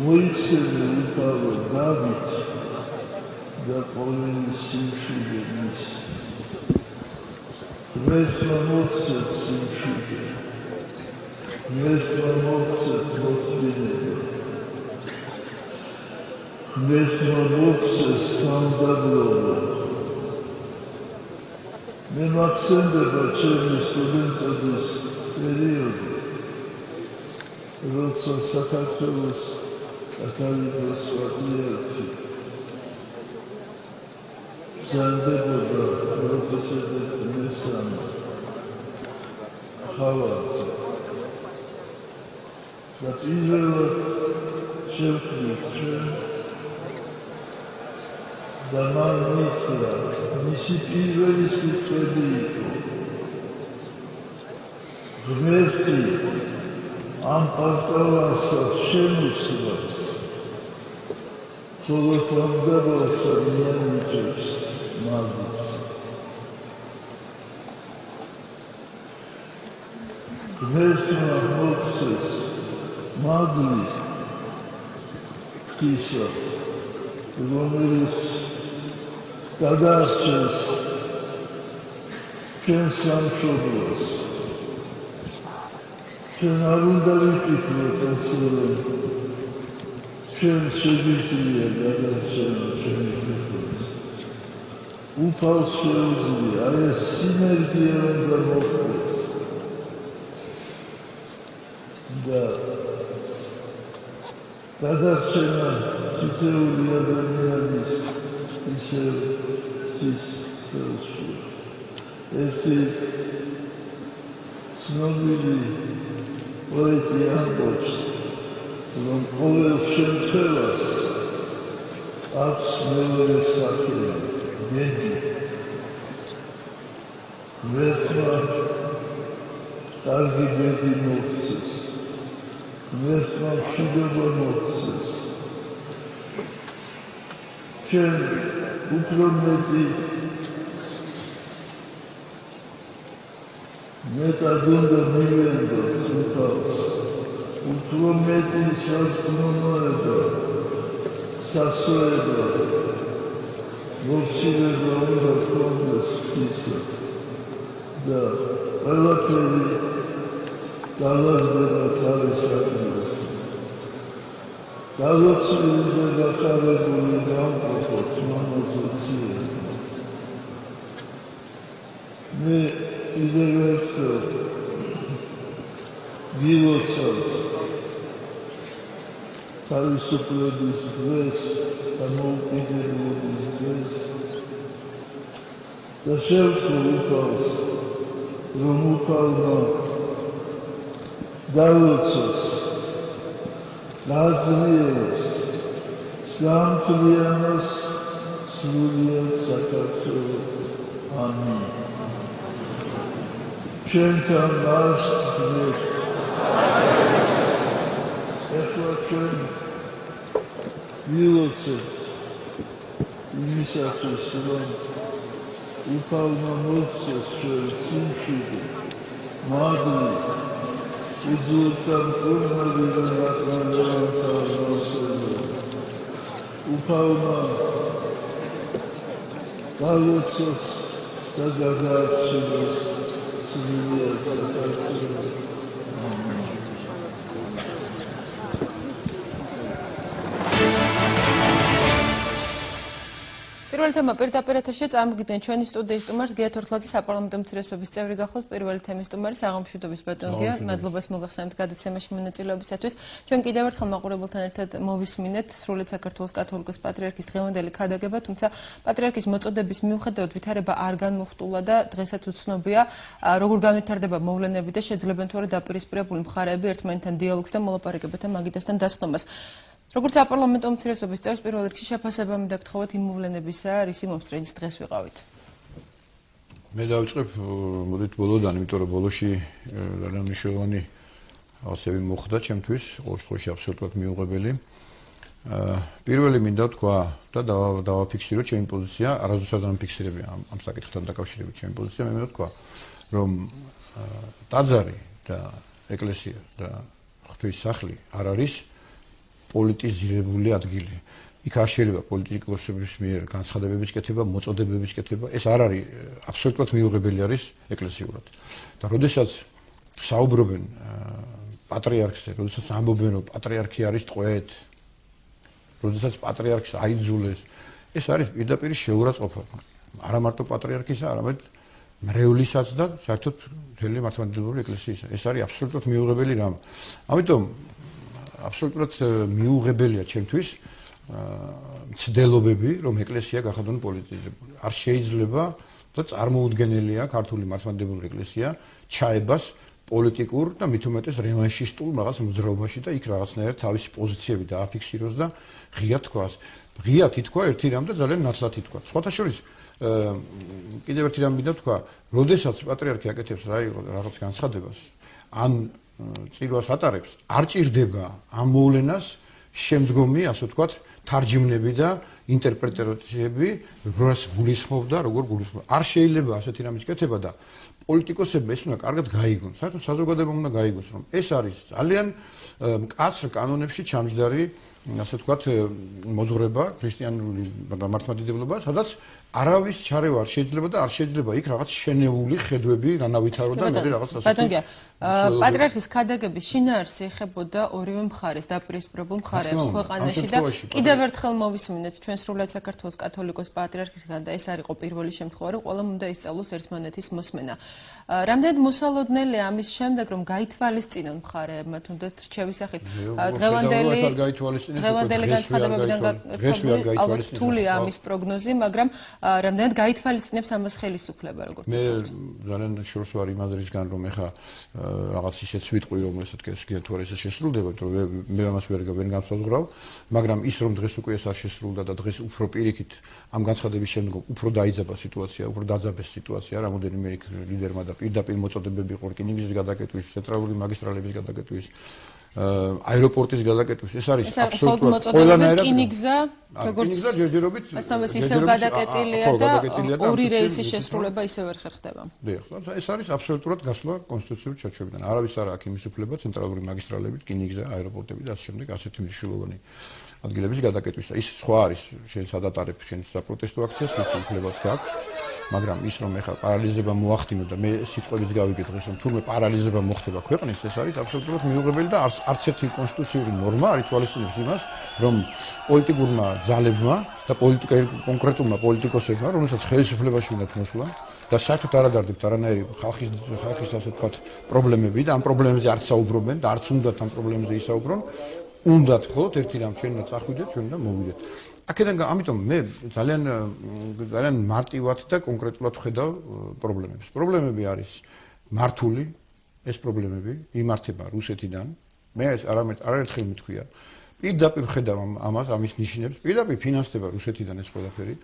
მოიხსენე უფალო დავით და ყოველი სიმშვიდე მისი. ღმერთმა მოხსეთ სიმშვიდე, ღმერთმა მოხსეთ მოთმინება, ღმერთმა მოხსეს თავდაბლობა. მე მახსენდება ჩემი სტუდენტობის პერიოდი, როცა საქართველოს კათოლიკოს პატრიარქი ბრძანდებოდა მელქისედეკ მესამე ხალხზე და პირველად შევხვდით ჩვენ და მან მითხრა, მისი პირველი სიტყვები იყო, ღმერთი ამ პარტალანსაც შემოსვლას, ხოლო თავდაბალსა მიანიჭებს მაგის. ღმერთმა მოხსეს მადლი ღვთისა, რომელიც გადაარჩენს ჩვენ სამშობლოს. ჩვენ არ უნდა ვიფიქროთ ასე, რომ ჩვენ შეგვიძლია გადარჩენა ჩვენი ქვეყნის. უფალს შეუძლია, აი ეს სინერგია უნდა მოხდეს და გადარჩენა თითოეული ადამიანის ისევ ღვთის ხელში. ერთი ცნობილი პოეტი ამბობს, რომ ყოველ შემთხვევას აქვს მეორე სახელი, ბედი. ღმერთმა კარგი ბედი მოხსეს, ღმერთმა მშვიდობა მოხსეს. ჩვენ უფრო მეტი მეტად უნდა მივენდოთ უფალს, უფრო მეტი სარწმუნოება, სასოება, მორჩილება უნდა გქონდეს ღვთისა და ყველაფერი დალაგდება თავის ადგილას. დალოცვილი და დახარებული დამყოფოთ მამაზეციები. მე კიდევ ერთხელ გილოცავთ თავისუფლების დღეს და მოუკიდებლობის დღეს და შევთხოვ უფალს, რომ უფალმა დაილოცოს, გააძლიეროს, გაამთლიანოს სრულიად საქართველო. ამინ. ჩვენთან მარს ღმერთს. ეხლა ჩვენ ვილოცებთ იმისათვის, რომ უფალმა მოხდეს ჩვენ სიმშვიდე, მადლი, იძულთა მკურნალი და ნათლიანთა მოსწავლე. უფალმა გალოცოს და გადაარჩინოს სრულიად საქართველო. პირველი თემა პირდაპირ ეთერში წარმოგიდგენთ ჩვენი სტუდიის სტუმარს გია თორთლაძე, საპარლამენტო უმცირესობის წევრი გახლავთ. პირველი თემის სტუმარი საღამოშვიდობის ბატონ გია, მადლობას მოგახსენებთ გადაცემაში მონაწილეობისათვის. ჩვენ კიდევ ერთხელ მაყურებელთან ერთად მოვისმინეთ სრულიად საქართველოს კათოლიკოს პატრიარქის დღევანდელი ქადაგება, თუმცა პატრიარქის მოწოდების მიუხედავად ვითარება არ განმოხტულა და დღესაც უცნობია როგორ განვითარდება მოვლენები და შეძლებენ თუ არა დაპირისპირებული მხარეები ერთმანეთთან დიალოგს და მოლაპარაკებათა მაგიდასთან დასხდომას. როგორც საპარლამენტო უმცირესობის წევრს პირველ რიგში შეფასებამი დაგთხოვოთ იმ მოვლენებისა, რისი მომსწრენის დღეს ვიყავით. მე დავიწყებ მოდით ბოლოდან, იმიტომ რომ ბოლოში ძალიან მნიშვნელოვანი რაღაცები მოხდა ჩემთვის, ყოველ შემთხვევაში აბსოლუტურად მიუღებელი. პირველი მინდა თქვა და დავაფიქსირო ჩემი პოზიცია, არასდროს არ დამფიქსირები ამ საკითხთან დაკავშირებით ჩემი პოზიცია, მე მინდა თქვა, რომ ტაძარი და ეკლესია და ღვთის სახლი არ არის პოლიტიზირებული ადგილი. იქ არ შეიძლება პოლიტიკოსების მიერ განცხადებების კეთება, მოწოდებების კეთება. ეს არ არის აბსოლუტურად მიუღებელი არის ეკლესიურად. და როდესაც საუბრობენ პატრიარქზე, როდესაც ამბობენ, რომ პატრიარქი არის ტყვედ, როდესაც პატრიარქს აიძულეს, ეს არის პირდაპირ შეურაცხყოფა. არა მარტო პატრიარქისა, არამედ მრევლისაც და საერთოდ მთელი მართლმადიდებლური ეკლესიისა. ეს არის აბსოლუტურად მიუღებელი რამ. ამიტომ აბსოლუტურად მიუღებელია ჩემთვის მცდელობები, რომ ეკლესია გახადონ პოლიტიზებული. არ შეიძლება და წარმოუდგენელია ქართული მართლმადიდებლური ეკლესია ჩაებას პოლიტიკურ და მით უმეტეს რევანშისტულ რაღაც მოძრაობაში და იქ რაღაცნაირად თავისი პოზიციები დააფიქსიროს და ღიად თქვას. ღიად ითქვა ერთი რამ და ძალიან ნათლად ითქვა. სხვათა შორის კიდევ ერთი რამ მინდა თქვა, როდესაც პატრიარქი აკეთებს რაღაც განცხადებას, ან წირვას ატარებს, არ ჭირდება ამ მოვლენას შემდგომი, ასე ვთქვათ, თარჯიმნები და ინტერპრეტაციები, როგორ გულისხმობდა, როგორ გულისხმობდა. არ შეიძლება ასეთი რამის კეთება და პოლიტიკოსები ეს უნდა კარგად გაიგონ. საერთოდ საზოგადოებამ უნდა გაიგოს, რომ ეს არის ძალიან მკაცრ კანონებში ჩამჯდარი, ასე ვთქვათ, მოძღვრება ქრისტიანული მართლმადიდებლობა, სადაც არავის ჩარევა არ შეიძლება და არ შეიძლება იქ რაღაც შენეული ხედვები განავითარო და მე რაღაც ასეთი. ბატონო გია, პატრიარქის ქადაგების შინაარსი ეხებოდა ორივე მხარეს, დაპირისპირებულ მხარეებს ქვეყანაში და კიდევ ერთხელ მოვისმინეთ ჩვენ სრულად საქართველოს კათოლიკოს პატრიარქისგან და ეს არ იყო პირველი შემთხვევა, რომ ყველამ უნდა ისწავლოს ერთმანეთის მოსმენა. რამდენად მოსალოდნელია ამის შემდეგ, რომ გაითვალისწინონ მხარეებმა თუნდაც რჩევის სახით. დღევანდელი განცხადებებიდან გაკეთებული ალბათ რთულია ამის პროგნოზი, მაგრამ რამდენად გაითვალისწინებს ამას ხელისუფლება როგორ? მე ძალიან შორს ვარ იმ აზრისგან, რომ ეხა რაღაც ისეთ სვიტყვი, რომელსაც გეტყვი თუ ეს შესრულდება, რომ მე ამას ვერ განსაზღვრავ, მაგრამ ის რომ დღეს უკვე ეს არ შესრულდა და დღეს უფრო პირიქით ამ განცხადების შემდგომ უფრო დაიძაბა სიტუაცია, უფრო დაძაბეს სიტუაცია, რამოდენიმე იქ ლიდერმა და პირდაპირ მოწოდებები იყო რკინიგზის გადაკეტვის, ცენტრალური მაგისტრალების გადაკეტვის აეროპორტის გადაკეტვის ეს არის აბსოლუტურად ყველანაირად რკინიგზა როგორც ჯერჯერობით ასე ისევ გადაკეტილია და ორი რეისის შესრულება ისევ ვერ ხერხდება. დიახ, ეს არის აბსოლუტურად გასვლა კონსტიტუციური ჩარჩოებიდან. არავის არ აქვს იმის უფლება ცენტრალური მაგისტრალებით, რკინიგზა, აეროპორტები და ასე შემდეგ ასეთი მნიშვნელოვანი ადგილების გადაკეტვისა. ის სხვა არის, შენ სადატარებ შენ საპროტესტო აქციას, ვის უფლებაც გაქვს. მაგრამ ის რომ ეხლა პარალიზება მოახდინო და მე სიტყვებით გავიგეთ დღეს რომ თურმე პარალიზება მოხდება ქვეყნის ეს არის აბსოლუტურად მიუღებელი და არც ერთი კონსტიტუციური ნორმა არ ითვალისწინებს იმას რომ პოლიტიკურმა ძალებმა და კონკრეტულმა პოლიტიკოსებმა რომელსაც ხელისუფლებაში უნდათ მოსვლა და საერთოდ არ ადარდებთ არანაირი ხალხის ასე ვთქვათ პრობლემები და ამ პრობლემებზე არც საუბრობენ და არც უნდათ ამ პრობლემებზე ისაუბრონ უნდათ ხოლმე ერთი რამ შენაც ახვიდეთ ჩვენ და მოვიდეთ აქედან ამიტომ მე ძალიან მარტივად და კონკრეტულად ვხედავ პრობლემებს. პრობლემები არის მართული, ეს პრობლემები იმართება რუსეთიდან. მე არაერთხელ მithქვია. პირდაპირ ვხედავ ამას, ამის ნიშნებს, პირდაპირ ფინანსდება რუსეთიდან ეს ყველაფერი.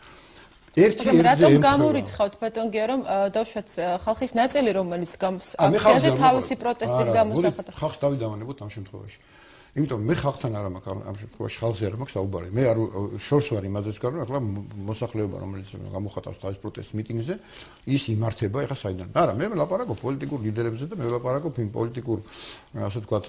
რატომ გამორიცხავთ ბატონგია რომ დავშვათ ხალხის ნაწილი რომელიც აქციაზე თავისი პროტესტის გამოსახატ. ხალხს დავიდავანებოთ ამ შემთხვევაში. იმიტომ მე ხალხთან არ მაქვს ამ შემთხვევაში ხალხზე არ მაქვს საუბარი. მე არ შორს ვარ იმაზე ვსკარ რომ ახლა მოსახლეობა რომელიც გამოხატავს თავის პროტესტ მიტინგზე ის იმართება ეხა საიდან. არა, მე ვლაპარაკობ პოლიტიკურ ლიდერებზე და მე ვლაპარაკობ იმ პოლიტიკურ ასე ვთქვათ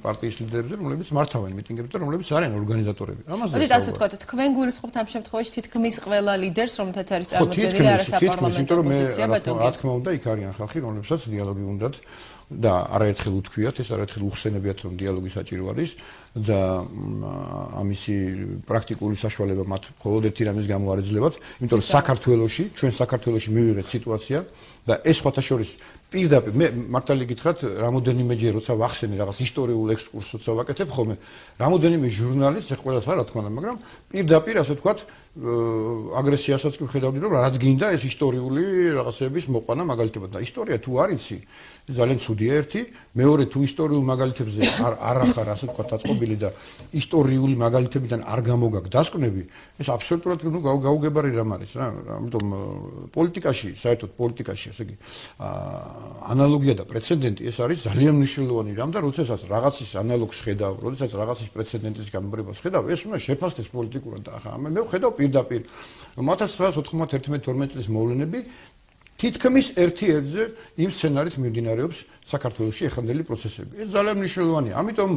პარტიის ლიდერებზე რომლებიც მართავენ მიტინგებს და რომლებიც არიან ორგანიზატორები. ამაზე მოდით ასე ვთქვათ თქვენ გულისხმობთ ამ შემთხვევაში თითქმის ყველა ლიდერს რომელთაც არის წარმოქმნილი არასაპარლამენტო ოპოზიცია ბატონო. რა თქმა უნდა იქ არიან ხალხი რომლებსაც დიალოგი უნდათ და არაერთხელ უთქვიათ ეს არაერთხელ უხსენებიათ რომ დიალოგი საჭირო არის და ამისი პრაქტიკული საშუალება მათ მხოლოდ ერთი რამის გამო არ ეძლებათ იმიტომ რომ ჩვენ საქართველოში მივიღეთ სიტუაცია და ეს სხვათა შორის პირდაპირ მე მართალი გითხრათ რამოდენიმეჯერ როცა ვახსენე რაღაც ისტორიულ ექსკურსს როცა ვაკეთებ ხოლმე რამოდენიმე ჟურნალისტს ეს ყველას არ რა თქმა უნდა მაგრამ პირდაპირ ასე ვთქვათ აგრესიასაც კი ვხედავდი რომ რადგინდა ეს ისტორიული რაღაცების მოყვანა მაგალითებად და ისტორია თუ არ იცი ძალიან ცუდია ერთი მეორე თუ ისტორიულ მაგალითებზე არ ახარ ასე ვთქვათ დაწყობილი და ისტორიული მაგალითებიდან არ გამოგაგ დასკვნები ეს აბსოლუტურად ნუ გაუგებარი რამ არის რა ამიტომ პოლიტიკაში საერთოდ პოლიტიკაში ასე იგი ანალოგია და პრეცედენტი ეს არის ძალიან მნიშვნელოვანი რამ და როდესაც რაღაცის ანალოგს ხედავ, როდესაც რაღაცის პრეცედენტის გამბრებას ხედავ, ეს უნდა შეფასდეს პოლიტიკურად და ახლა მე ვხედავ პირდაპირ 1991-12 წლის მოვლენები თითქმის ერთ-ერთზე იმ სცენარით მიმდინარეობს საქართველოში ეხანდელი პროცესები. ეს ძალიან მნიშვნელოვანია. ამიტომ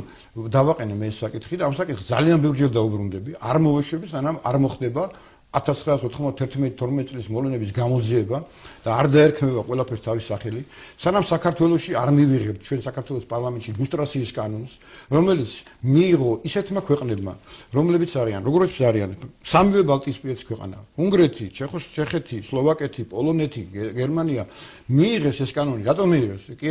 დავაყენე მე ეს საკითხი და ამ საკითხს ძალიან ბევრჯერ დაუბრუნდები. არ მოვეშვები, სანამ არ მოხდება 1991-12 წლის მოვლენების გამოძიება და არ დაერქმევა ყველაფერს თავის სახელი, სანამ საქართველოში არ მივიღებთ ჩვენ საქართველოს პარლამენტში ლუსტრაციის კანონს, რომელიც მიიღო ისეთმა ქვეყნებმა, რომლებიც არიან, როგორიც არიან, სამივე ბალტიისპირეთის ქვეყანა, უნგრეთი, ჩეხეთი, სლოვაკეთი, პოლონეთი, გერმანია, მიიღეს ეს კანონი, რატომ მიიღეს? კი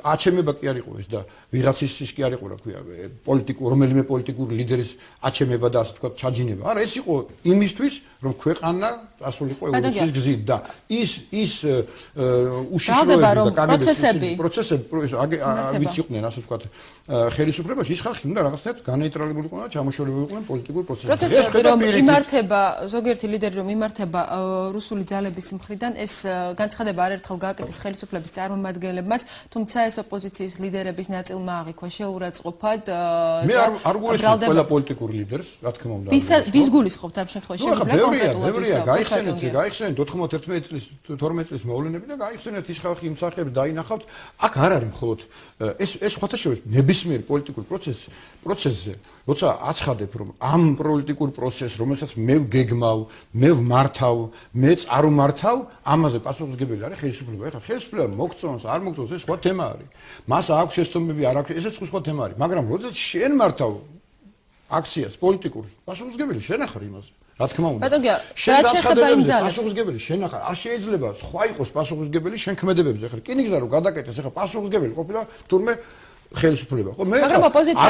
აჩემება კი არ იყო ეს და ვიღაცის ის კი არ იყო, რა ქვია, რომელიმე პოლიტიკური ლიდერის აჩემება და ასე ვთქვათ, ჩაჯინება. არა, ეს იყო იმისთვის, რომ ქვეყანა წასულიყო ევროპის გზით და ის უშიშროები და პროცესები ვიც იყვნენ, ასე ვთქვათ, ხელისუფლებაში ის ხალხი უნდა რაღაცნაირად განეიტრალებულიყო და ჩამოშორებულიყო პოლიტიკურ პროცესებში. პროცესები რომ იმართება, ზოგიერთი ლიდერი რომ იმართება რუსული ძალების მხრიდან, ეს განცხადება არაერთხელ გააკეთეს ხელისუფლების წარმომადგენლებმაც, თუმცა ეს ოპოზიციის ლიდერების ნაწილმა აღიქვა შეურაცხყოფად. მე არ გულისხმობ ყველა პოლიტიკურ ლიდერს, რა თქმა უნდა. ვის გულისხმობთ ამ შემთხვევაში? ბევრია, გაიხსენეთ 91 წლის 12 წლის მოვლენები და გაიხსენეთ ის ხალხი იმ სახეებს დაინახავთ. აქ არ არის მხოლოდ ეს სხვათა შორის ნებისმიერ პოლიტიკურ პროცესზე, როცა აცხადებ რომ ამ პოლიტიკურ პროცესს, რომელსაც მე ვგეგმავ, მე ვმართავ, მეც არ ვმართავ, ამაზე პასუხისმგებელი არის ხელისუფლება. ეხლა ხელისუფლება მოგწონს, არ მოგწონს, ეს სხვა თემა არის. მას აქვს შეცდომები, არ აქვს, ესეც სხვა თემა არის, მაგრამ როდესაც შენ მართავ აქციას პოლიტიკურს, პასუხისმგებელი შენ ახარ იმაზე. რა თქმა უნდა. ბატონო, რა შეიძლება იმ ძალებს? პასუხისმგებელი შენ ახარ. არ შეიძლება სხვა იყოს პასუხისმგებელი შენ ქმედებებზე. ახლა რკინიგზა რო გადაკეთეს, ახლა პასუხისმგებელი ყოფილა თურმე ხელისუფლება. ხო, მე მაგრამ ოპოზიცია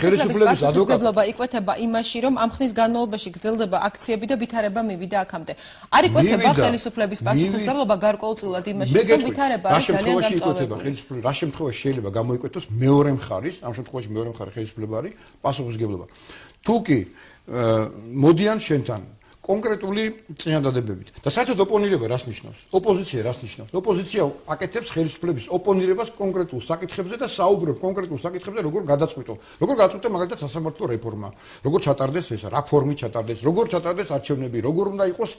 ხელისუფლების პასუხისმგებლობა იკვეთება იმაში, რომ ამ ხნის განმავლობაში გრძელდება აქციები და ვითარება მივიდა აქამდე. არ იკვეთება ხელისუფლების პასუხისმგებლობა გარკვეულწილად იმაში, რომ ვითარება არის ძალიან გამწვავებული. რა შემთხვევაში შეიძლება გამოიკვეთოს მეორე მხარის, ამ შემთხვევაში მეორე მხარე ხელისუფლება არის პასუხისმგებლობა. თუ კი მოდიან შენთან კონკრეტული წინადადებებით. და საერთოდ ოპონირება რას ნიშნავს? ოპოზიცია რას ნიშნავს? ოპოზიცია აკეთებს ხელისუფლების ოპონირებას კონკრეტულ საკითხებზე და საუბრობს კონკრეტულ საკითხებზე, როგორ გადაწყვიტო. როგორ გადაწყვიტო მაგალითად სასამართლო რეფორმა, როგორ ჩატარდეს ეს, რა ფორმით ჩატარდეს, როგორ ჩატარდეს არჩევნები, როგორ უნდა იყოს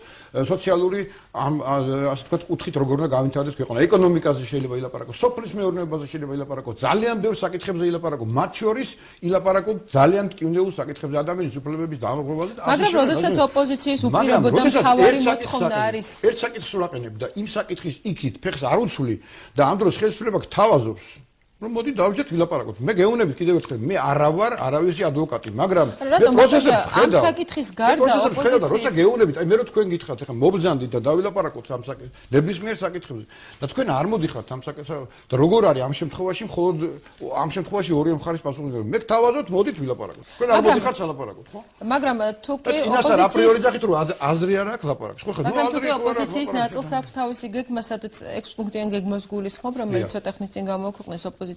სოციალური ასე ვთქვათ კუთხით როგორ უნდა გავითარდეს ქვეყანა. ეკონომიკაზე შეიძლება ილაპარაკოს, სოფლის მეურნეობაზე შეიძლება ილაპარაკოს, ძალიან ბევრ საკითხებზე ილაპარაკოს, მათ შორის ილაპარაკოს ძალიან მტკივნეულ საკითხებზე, ადამიანის უფლებების დამრღვევაზე და მაგრამ როდესაც ოპოზიციის უპირობოდა მთავარი მოთხოვნა არის ერთ საკითხს ვაყენებ და იმ საკითხის იქით ფეხს არ უცვლი და ამ დროს ხელისუფლება გთავაზობს რომ მოდი დავჯეთ ვილაპარაკოთ. მე გეუბნებით კიდევ ერთხელ, მე არა ვარ არავისი ადვოკატი, მაგრამ მე პროცესებს ხედავ. ამ საკითხის გარდა ოპოზიციის როცა გეუბნებით, აი მე რო თქვენ გითხრათ, ახლა მობრძანდით და დავილაპარაკოთ ამ საკითხს, ნებისმიერ საკითხებზე. და თქვენ არ მოდიხართ ამ საკითხზე. და როგორ არის ამ შემთხვევაში, მხოლოდ ამ შემთხვევაში ორი მხარის პასუხისმგებლობა. მე გთავაზობთ, მოდით ვილაპარაკოთ. თქვენ არ მოდიხართ სალაპარაკოთ, ხო? მაგრამ თუ კი ოპოზიციის აპრიორი დახით რომ აზრი არ აქვს ლაპარაკს. ხო, მაგრამ თუ კი ოპოზიციის ნაწილს აქვს თავისი გეგმა, სადაც 6 პუნქტიან გეგმას გულისხმობ, რომელიც ცოტა ხნის წინ გამოქვეყნეს ოპოზიციის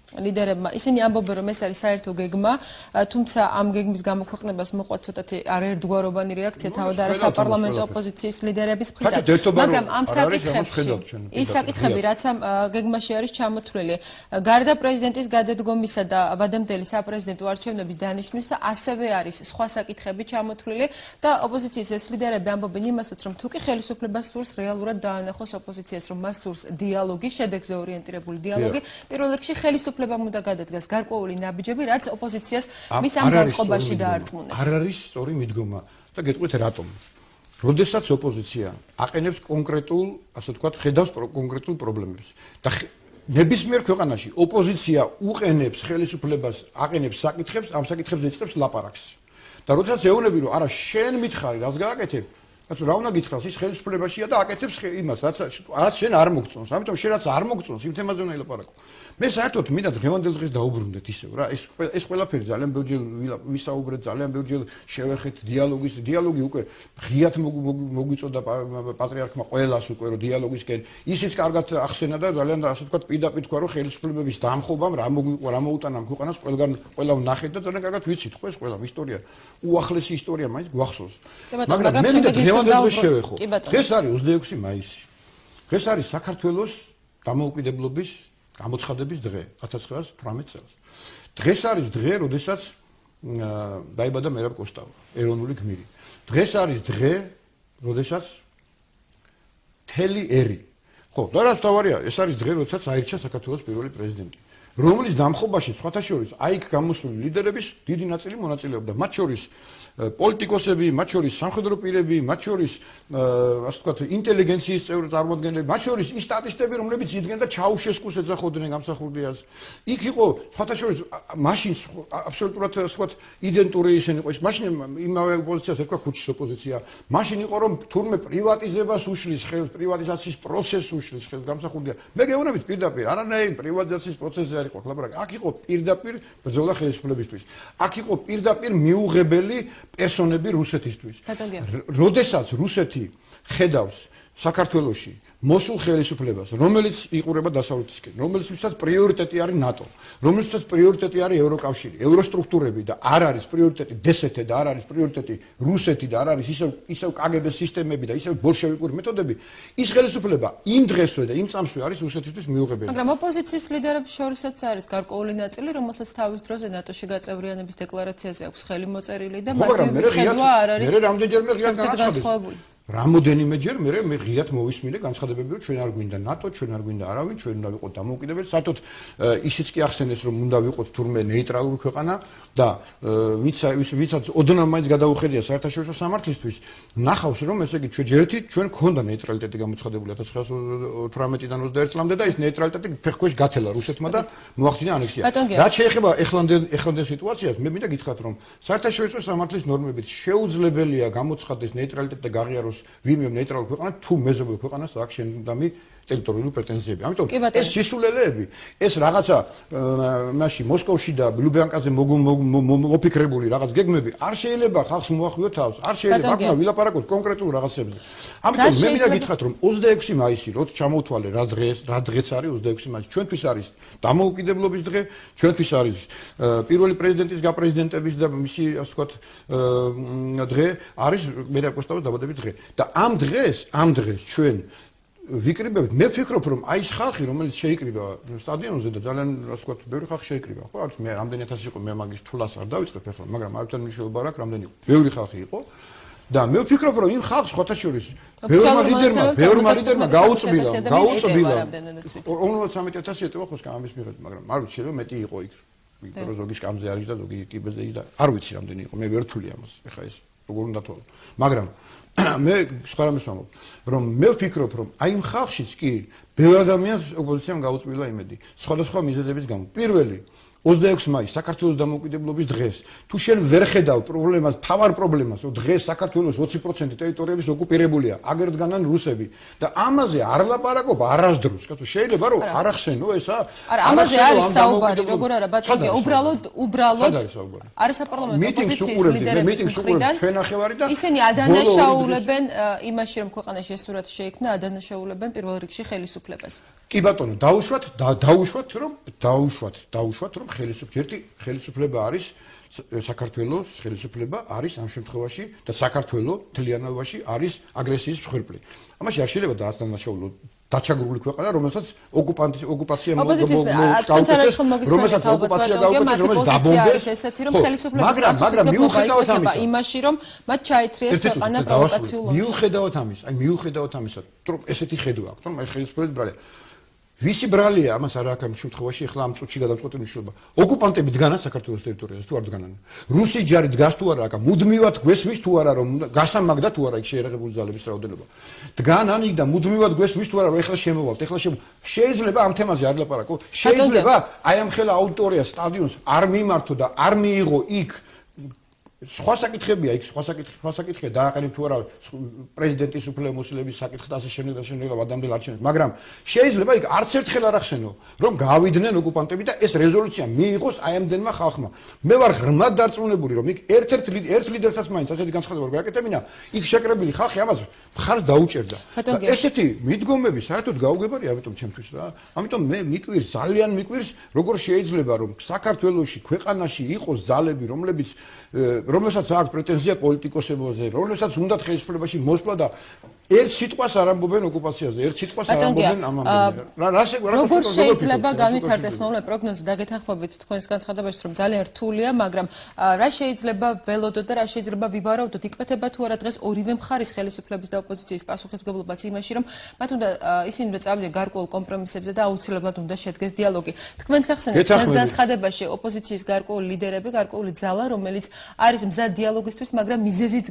ლიდერებმა. ისინი ამბობენ, რომ ეს არის საერთო გეგმა, თუმცა ამ გეგმის გამოქვეყნებას მოყვა ცოტათი არაერთგვაროვანი რეაქცია თავად არა საპარლამენტო ოპოზიციის ლიდერების მხრიდან. მაგრამ ამ საკითხებში ის საკითხები, რაც ამ გეგმაში არის ჩამოთვლილი, გარდა პრეზიდენტის გადადგომისა და ვადამდელი საპრეზიდენტო არჩევნების დანიშვნისა, ასევე არის სხვა საკითხები ჩამოთვლილი და ოპოზიციის ეს ლიდერები ამბობენ იმასაც, რომ თუ კი ხელისუფლებას სურს რეალურად დაანახოს ოპოზიციას, რომ მას სურს დიალოგი, შედეგზე ორიენტირებული დიალოგი, პირველ რიგში ხელისუფლებამ უნდა გადადგას გარკვეული ნაბიჯები, რაც ოპოზიციას მის ამ დაწყობაში დაარწმუნებს. არ არის სწორი მიდგომა და გეტყვით რატომ? როდესაც ოპოზიცია აყენებს კონკრეტულ, ასე ვთქვათ, ხედავს კონკრეტულ პრობლემებს და ნებისმიერ ქვეყანაში ოპოზიცია უყენებს ხელისუფლებას, აყენებს საკითხებს, ამ საკითხებზე იწყებს ლაპარაკს. და როდესაც ეუბნები, რომ არა შენ მითხარი, რას გააკეთებ? რაც რა უნდა გითხრას, ის ხელისუფლებაშია და აკეთებს იმას, რაც შენ არ მოგწონს. ამიტომ შენ რაც არ მოგწონს, იმ თემაზე უნდა ილაპარაკო. მე საერთოდ მინდა დღევანდელ დღეს დაუბრუნდეთ ისევ რა, ეს ყველაფერი ძალიან ბევრჯერ ვისაუბრეთ, ძალიან ბევრჯერ შევეხეთ დიალოგი უკვე ღიად მოგვიწოდა პატრიარქმა ყველას უკვე რომ დიალოგისკენ ისიც კარგად ახსენა და ძალიან ასე ვთქვათ პირდაპირ თქვა რომ ხელისუფლების დამხობამ რა მოუტანა ამ ქვეყანას ყველა ვნახეთ და ძალიან კარგად ვიცით ხო ეს ყველა ისტორია უახლესი ისტორია მაინც გვახსოვს. მაგრამ მე მინდა დღევანდელ დღეს შევეხო. დღეს არის 26 მაისი. დღეს არის საქართველოს დამოუკიდებლობის გამოცხადების დღე 1918 წელს. დღეს არის დღე, როდესაც დაიბადა მერაბ კოსტავა, ეროვნული გმირი. დღეს არის დღე, როდესაც თელი ერი. ხო, და რაც თავარია, ეს არის დღე, როდესაც აირჩა საქართველოს პირველი პრეზიდენტი, რომლის დამხობაში სხვათა შორის აიქ გამოსული ლიდერების დიდი ნაწილი მონაწილეობდა, მათ შორის პოლიტიკოსები, მათ შორის სამხედრო პირები, მათ შორის ასე ვთქვათ, ინტელიგენციის წევრები, წარმომადგენლები, მათ შორის ის სტატისტები, რომლებიც იდგნენ და ჩაუშესკუს ეძახოდნენ გამსახურდიას. იქ იყო სხვათა შორის მაშინ აბსოლუტურად ასე ვთქვათ, იდენტური ისინი იყო. მაშინ იმავე პოზიციას ერქვა ქუჩის ოპოზიცია. მაშინ იყო რომ თურმე პრივატიზებას უშლის ხელს, პრივატიზაციის პროცესს უშლის ხელს გამსახურდია. მე გეუბნებით პირდაპირ, არანაირი პრივატიზაციის პროცესი არ იყო, ხლაპარაკი. აქ იყო პირდაპირ ბრძოლა ხელისუფლებისთვის. აქ იყო პირდაპირ მიუღებელი პერსონები რუსეთისთვის. როდესაც რუსეთი ხედავს საქართველოში მოსულ ხელისუფლებას, რომელიც იყურება დასავლეთისკენ, რომელსაც პრიორიტეტი არის ნატო, რომელსაც პრიორიტეტი არის ევროკავშირი, ევროსტრუქტურები და არ არის პრიორიტეტი დსთ და არ არის პრიორიტეტი რუსეთი და არ არის ისევ კგბ სისტემები და ისევ ბოლშევიკური მეთოდები, ის ხელისუფლება იმ დღესვე და იმ წამსვე არის რუსეთისთვის მიუღებელი. მაგრამ ოპოზიციის ლიდერების შორისაც არის გარკვეული ნაწილი, რომელსაც თავის დროზე ნატოში გაწევრიანების დეკლარაციაზე აქვს ხელი მოწერილი და მათი ხედვა არ არის. მე რამდენჯერმე ღიად განაცხადი. რამოდენიმეჯერ მე ღიად მოვისმინე განცხადებები, რომ ჩვენ არ გვინდა ნატო, ჩვენ არ გვინდა არავინ, ჩვენ უნდა ვიყოთ დამოუკიდებელი. საერთოდ ისიც კი ახსენეს, რომ უნდა ვიყოთ თურმე ნეიტრალური ქვეყანა და ვიცაც ოდნავ მაინც გადაუხედია საერთაშორისო სამართლისთვის, ნახავს რომ ესე იგი ჩვენ გქონდა ნეიტრალიტეტი გამოცხადებული 1918-დან 21 წლამდე და ეს ნეიტრალიტეტი ფეხქვეშ გათელა რუსეთმა და მოახდინა ანექსია. რაც შეეხება ეხლანდელ სიტუაციას, მე მინდა გითხრათ, რომ საერთაშორისო სამართლის ნორმებით შეუძლებელია გამოცხადდეს ნეიტრალიტეტი და გაღიაროს ვინმე ნეიტრალურ ქვეყანად თუ მეზობელ ქვეყანას აქვს შენდამი ტერიტორიული პრეტენზიები. ამიტომ ეს სისულელეები, ეს რაღაცა მაშინ მოსკოვში და ლუბიანკაზე მოფიქრებული რაღაც გეგმები არ შეიძლება ხალხს მოახვიო თავს, არ შეიძლება აქ ვილაპარაკოთ კონკრეტულ რაღაცებზე. ამიტომ მე მინდა გითხრათ, რომ 26 მაისი, როცა ჩამოვთვალე რა დღეც არის 26 მაისი, ჩვენთვის არის დამოუკიდებლობის დღე, ჩვენთვის არის პირველი პრეზიდენტის გაპრეზიდენტების და მისი ასე ვთქვათ დღე, არის მერია კოსტავას დაბადების დღე. და ამ დღეს ჩვენ ვიკრიბებით, მე ვფიქრობ, რომ აი ეს ხალხი, რომელიც შეიკრიბა სტადიონზე და ძალიან ასე ვთქვათ, ბევრი ხალხი შეიკრიბა, ხო, არც მე რამდენი ათასი იყო, მე მაგის თვლას არ დავიწყებ ახლა, მაგრამ არაფერ მნიშვნელობა არ აქვს, რამდენი იყო. ბევრი ხალხი იყო. და მე ვფიქრობ, რომ იმ ხალხს ხოთა შორის ბევრმა ლიდერმა გაუწბილა 53000 ეტევა ხო სკამის მიხედვით, მაგრამ არ ვიცი რომ მეტი იყო იქ. ზოგი სკამზე არის და ზოგი კიბეზე ის და არ ვიცი რამდენი იყო. მე ვერ ვთვლი ამას. ეხლა ეს როგორ უნდა თვალო. მაგრამ მე სხვა რამეს ვამბობ, რომ მე ვფიქრობ, რომ აი იმ ხალხშიც კი ბევრ ადამიანს ოპოზიციამ გაუწბილა იმედი. სხვადასხვა მიზეზების გამო. პირველი 26 მაისს საქართველოს დამოუკიდებლობის დღეს თუ შენ ვერ ხედავ პრობლემას, თავარ პრობლემას, რომ დღეს საქართველოს 20% ტერიტორიების ოკუპირებულია, აგერდგანან რუსები და ამაზე არ ლაპარაკობ არასდროს, კაცო, შეიძლება რომ არ ახსენო ესა? არა, ამაზე არის საუბარი, როგორ არა, ბატონო, უბრალოდ არის საპარლამენტო ოპოზიციის ლიდერების მხრიდან ისინი ადანაშაულებენ იმაში, რომ ქვეყანაში ეს სურათი შეიქმნა, ადანაშაულებენ პირველ რიგში ხელისუფლებას. კი ბატონო, დაუშვათ რომ ხელისუფლება არის საქართველოს ხელისუფლება არის ამ შემთხვევაში და საქართველოს თლიანობაში არის აგრესიის მსხვერპლი. ამაში არ შეიძლება დაასდანაშაულო დაჩაგრული ქვეყანა, რომელსაც ოკუპაცია მაგრამ იმაში რომ მათ ჩაითრიეს ქვეყანა პროვოკაციულ ომში. მიუხედავად ამისა, რომ ესეთი ხედვა აქვს, რომ აი ხელისუფლების ბრალია ვისი ბრალია ამას არ აქვს ამ შემთხვევაში ახლა ამ წუთში გადამწყვეტი მნიშვნელობა. ოკუპანტები დგანან საქართველოს ტერიტორიაზე თუ არ დგანან. რუსი ჯარი დგას თუ არა, მუდმივად გვესმის თუ არა, რომ გასამაგდა თუ არა იქ შეერაღებული ძალების რაოდენობა. დგანან იქ და მუდმივად გვესმის თუ არა, რომ ეხლა შემოვალთ. შეიძლება ამ თემაზე არ ლაპარაკო. შეიძლება აი ამ ხელა აუდიტორია სტადიონს არ მიმართო და არ მიიღო იქ სხვა საკითხებია იქ, სხვა საკითხია დააყენებ თუ არა პრეზიდენტის უფლებამოსილების საკითხს და ასე შემდეგ და შემდეგ ადამიან들 არჩევნებს, მაგრამ შეიძლება იქ არც ერთხელ არ ახსენო, რომ გავიდნენ ოკუპანტები და ეს რეზოლუცია მიიღოს აი ამდენმა ხალხმა. მე ვარ ღრმად დარწმუნებული, რომ იქ ერთ ლიდერსაც მაინც ასეთი განცხადება გააკეთებინა, იქ შეკრებილი ხალხი ამას მხარს დაუჭერდა. ესეთი მიდგომები საერთოდ გაუგებარია, ამიტომ ჩემთვის რა. ამიტომ მე მიკვირს, ძალიან მიკვირს, როგორ შეიძლება რომ საქართველოში, ქვეყანაში იყოს ძალები, რომელსაც აქვს პრეტენზია პოლიტიკოსებოზე, რომელსაც უნდათ ხელისუფლებაში მოსვლა და ერთ სიტყვას არ ამბობენ ოკუპაციაზე, ერთ სიტყვას არ ამბობენ ამაზე. როგორ შეიძლება განვითარდეს მომლე პროგნოზი დაგეთანხმებით თქვენს განცხადებაში, რომ ძალიან რთულია, მაგრამ რა შეიძლება ველოდოთ და რა შეიძლება ვივარაუდოთ, იკვეთება თუ არა დღეს ორივე მხარის ხელისუფლების და ოპოზიციის პასუხისმგებლობაც იმაში, რომ მათ უნდა ისინი უნდა წავიდნენ გარკვეულ კომპრომისებზე და აუცილებლად უნდა შედგეს დიალოგი. თქვენს ახსენეთ თქვენს განცხადებაში ოპოზიციის გარკვეული ლიდერები, გარკვეული ძალა, რომელიც არის მზად დიალოგისთვის, მაგრამ მიზეზიც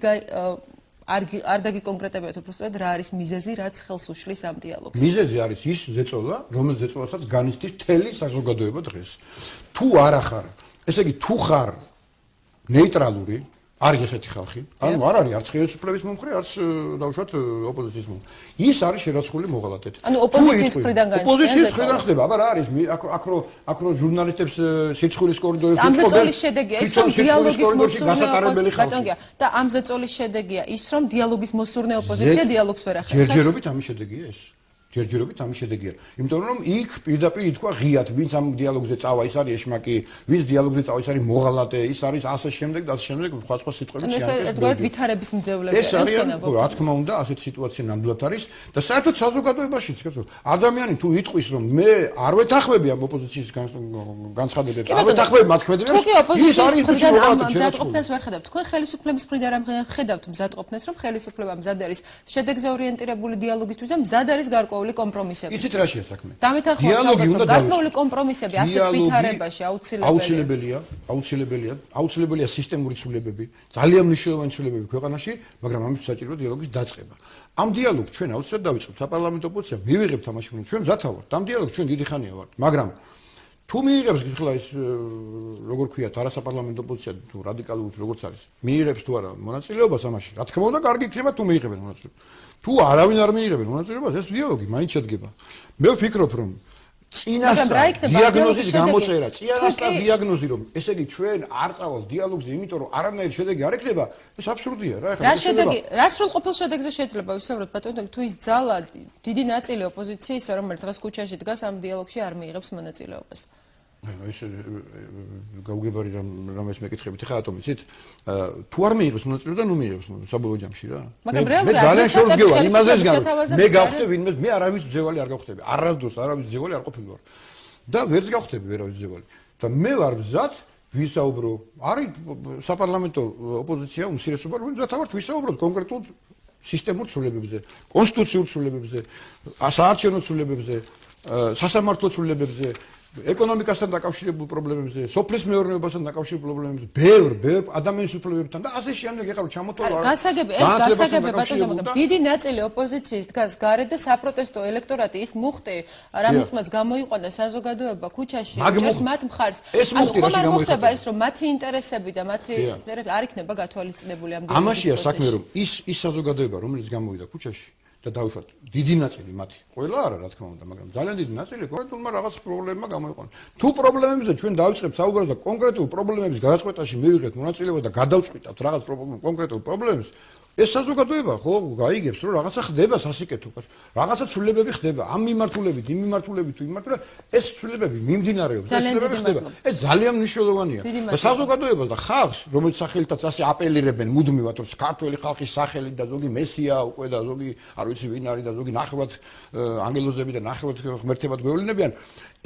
არ დაგიკონკრეტებიათ უბრალოდ რა არის მიზეზი, რაც ხელს უშლის ამ დიალოგს. მიზეზი არის ის ზეწოლა, რომელიც ზეწოლასაც განიცდის მთელი საზოგადოება დღეს. თუ არა ხარ, ესე იგი თუ ხარ ნეიტრალური, არის ესეთი ხალხი, ანუ არ არის არც ხელისუფლების მომხრე, არც დაუშვათ ოპოზიციის მომხრე. ის არის შერაცხული მოღალატედ. ანუ ოპოზიციის მხრიდან განიცდის. ოპოზიციის მხრიდან ხდება, აბა რა არის აქ რო ჟურნალისტებს სიცხვილის კორიდორებში ამ ზეწოლის შედეგია ის, რომ დიალოგის მოსურნე და ამ ზეწოლის შედეგია ის, რომ დიალოგის მოსურნე ოპოზიცია დიალოგს ვერ ახერხებს. ჯერჯერობით ამის შედეგია ეს. ჯერჯერობით ამის შედეგია. იმიტომ რომ იქ პირდაპირ ითქვა ღიად, ვინც ამ დიალოგზე წავა, ის არის ეშმაკი, ვინც დიალოგზე წავა, ის არის მოღალატე, ის არის ასე შემდეგ და ასე შემდეგ, სხვა სიტყვებით შეანახეს. ეს ერთგვარად ვითარების მძევლები. ეს არის, რა თქმა უნდა, ასეთი სიტუაცია ნამდვილად არის და საერთოდ საზოგადოებაშიც, კაცო, ადამიანი თუ იტყვის, რომ მე არ ვეთანხმები ამ ოპოზიციის განცხადებებს, არ ვეთანხმები მათ ქმედებებს, ის არის მზადყოფნას ვერ ხედავთ. თქვენ ხელისუფლების მხრიდან რამ ხედავთ მზადყოფნას, რომ ხელისუფლება მზად არის შედეგზე ორიენტირებული დიალოგისთვის და მზად არის გარკვეული კომპრომისები. იცით რა შეა საქმე? დიალოგი უნდა გარკვეული კომპრომისები ასეთ ვითარებაში აუცილებელია სისტემური ცვლილებები, ძალიან მნიშვნელოვანი ცვლილებები ქვეყანაში, მაგრამ ამისთვის საჭიროა დიალოგის დაწყება. ამ დიალოგს ჩვენ აუცილებლად დავიწყებთ საპარლამენტო ოპოზიცია, მივიღებთ ამაში, ჩვენ მზათავართ. ამ დიალოგს ჩვენ დიდი ხანია ვართ, მაგრამ თუ მიიღებს ხლა ის როგორ ქვია არასაპარლამენტო ოპოზიცია თუ რადიკალური როგორც არის მიიღებს თუ არა მონაწილეობას ამაში რა თქმა უნდა კარგი იქნება თუ მიიღებენ მონაწილეობას თუ არავინ არ მიიღებენ მონაწილეობას ეს დიალოგი მაინც შედგება მე ვფიქრობ რომ წინასწარ დიაგნოზის გამოწერა წინასწარ დიაგნოზი რომ ესე იგი ჩვენ არ წავალთ დიალოგზე იმიტომ რომ არანაირი შედეგი არ ექნება ეს აბსურდია რა რა შედეგი რა სრულყოფილ შედეგზე შეიძლება ვისაუბროთ ბატონო თუ ის ძალა დიდი ნაწილი ოპოზიციის რომელიც დღეს ქუჩაში დგას ამ დიალოგში არ მიიღებს მონაწილეობას ეს გაუგებარი რამეს მეკითხებით ხა ატომი ცით თუ არ მიიღებს მონაწილეობა და ნუ მიიღებს საბოლოო ჯამში რა მაგრამ რეალურად ძალიან შევდგება იმაზეც მე გავხდები ვინმე მე არავის ძევალი არ გავხდები არასდროს არავის ძევალი არ ყოფილი ვარ და ვერც გავხდები ვერავის ძევალი და მე ვარ მზად ვისაუბრო არის საპარლამენტო ოპოზიცია უმცირესობა რომელიც მზად ვარ ვისაუბროთ კონკრეტულ სისტემურ ცვლილებებზე კონსტიტუციურ ცვლილებებზე საარჩევნო ცვლილებებზე სასამართლო ცვლილებებზე ეკონომიკასთან დაკავშირებულ პრობლემებზე, სოფლის მეურნეობასთან დაკავშირებულ პრობლემებზე, ბევრ ადამიანის უფლებებთან და ასე შემდეგ ეხლა ჩამოთვალა. გასაგები ბატონო, მაგრამ დიდი ნაწილი ოპოზიციის დგას გარეთ და საპროტესტო ელექტორატი ის მუხტი, რა მუხტმაც გამოიყვანა საზოგადოება ქუჩაში, ჭერს მათ მხარს. ანუ ხომ არ მოხდება ეს რომ მათი ინტერესები და მათი არ იქნება გათვალისწინებული ამ დიალოგის პროცესში. ამაშია საქმე რომ ის საზოგადოება რომელიც გამოვიდა ქუჩაში და დავუშვათ დიდი ნაწილი მათი ყველა არა რა თქმა უნდა მაგრამ ძალიან დიდი ნაწილი კონკრეტულმა რაღაც პრობლემებმა გამოიყვანა თუ პრობლემებზე ჩვენ დავიწყებთ საუბარს და კონკრეტულ პრობლემების გადაწყვეტაში მივიღეთ მონაწილეობა და გადავწყვიტავთ რაღაც კონკრეტულ პრობლემებს ეს საზოგადოება ხო გაიგებს რომ რაღაცა ხდება სასიკეთო რაღაცა ცვლილებები ხდება ამ მიმართულებით იმ მიმართულებით თუ იმართულებით ეს ცვლილებები მიმდინარეობს ეს ცვლილებები ხდება ეს ძალიან მნიშვნელოვანია და საზოგადოებას და ხალხს რომელიც სახელითაც ასე აპელირებენ მუდმივად რომ ქართველი ხალხის სახელით და ზოგი მესია უკვე და ზოგი არ ვიცი ვინ არის და ზოგი ნახევად ანგელოზები და ნახევად ღმერთებად გვევლინებიან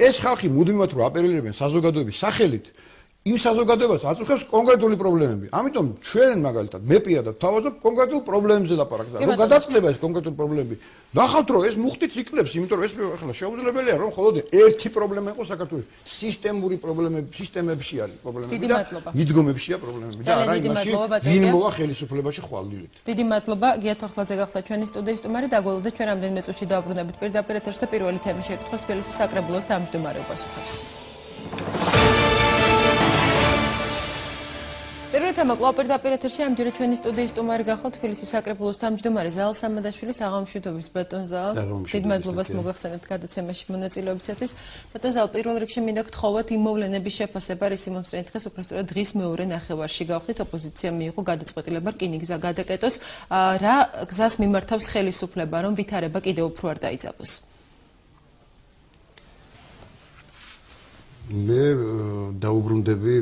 ეს ხალხი მუდმივად რომ აპელირებენ საზოგადოების სახელით იმ საზოგადოებას აწუხებს კონკრეტული პრობლემები. ამიტომ ჩვენ მაგალითად მე პირადად თავაზობ კონკრეტულ პრობლემებზე ლაპარაკს. რომ გადაწყდება ეს კონკრეტული პრობლემები. ნახავთ რომ ეს მუხტიც იკლებს, იმიტომ რომ ეს ახლა შეუძლებელია რომ მხოლოდ ერთი პრობლემა იყოს საქართველოს. სისტემური პრობლემები, სისტემებში არის პრობლემები და მიდგომებშია პრობლემები და არა იმაში ვინ მოვა ხელისუფლებაში ხვალდილით. დიდი მადლობა გია თორხლაძე გახდა ჩვენი სტუდიის სტუმარი დაგვალოდეთ ჩვენ რამდენიმე წუთში დავბრუნებით პირდაპირ ეთერში და პირველი თემის შეკითხვას თბილისის საკრებულოს თავმჯდომარე უპასუხებს. პირველი თემა კვლავ პირდაპირ ეთერში ამჯერად ჩვენი სტუდიის სტუმარი გახლავთ თბილისის საკრებულოს თავმჯდომარე ზაალ სამადაშვილი საღამოშვიდობის ბატონ ზაალ დიდ მადლობას მოგახსენებთ გადაცემაში მონაწილეობისათვის ბატონ ზაალ პირველ რიგში მინდა გთხოვოთ იმ მოვლენების შეფასება რის მომსწრენ დღეს უბრალოდ დღის მეორე ნახევარში გავხდით ოპოზიცია მიიღო გადაწყვეტილება რკინიგზა გადაკეტოს რა გზას მიმართავს ხელისუფლება რომ ვითარება კიდევ უფრო არ დაიძაბოს მე დაუბრუნდები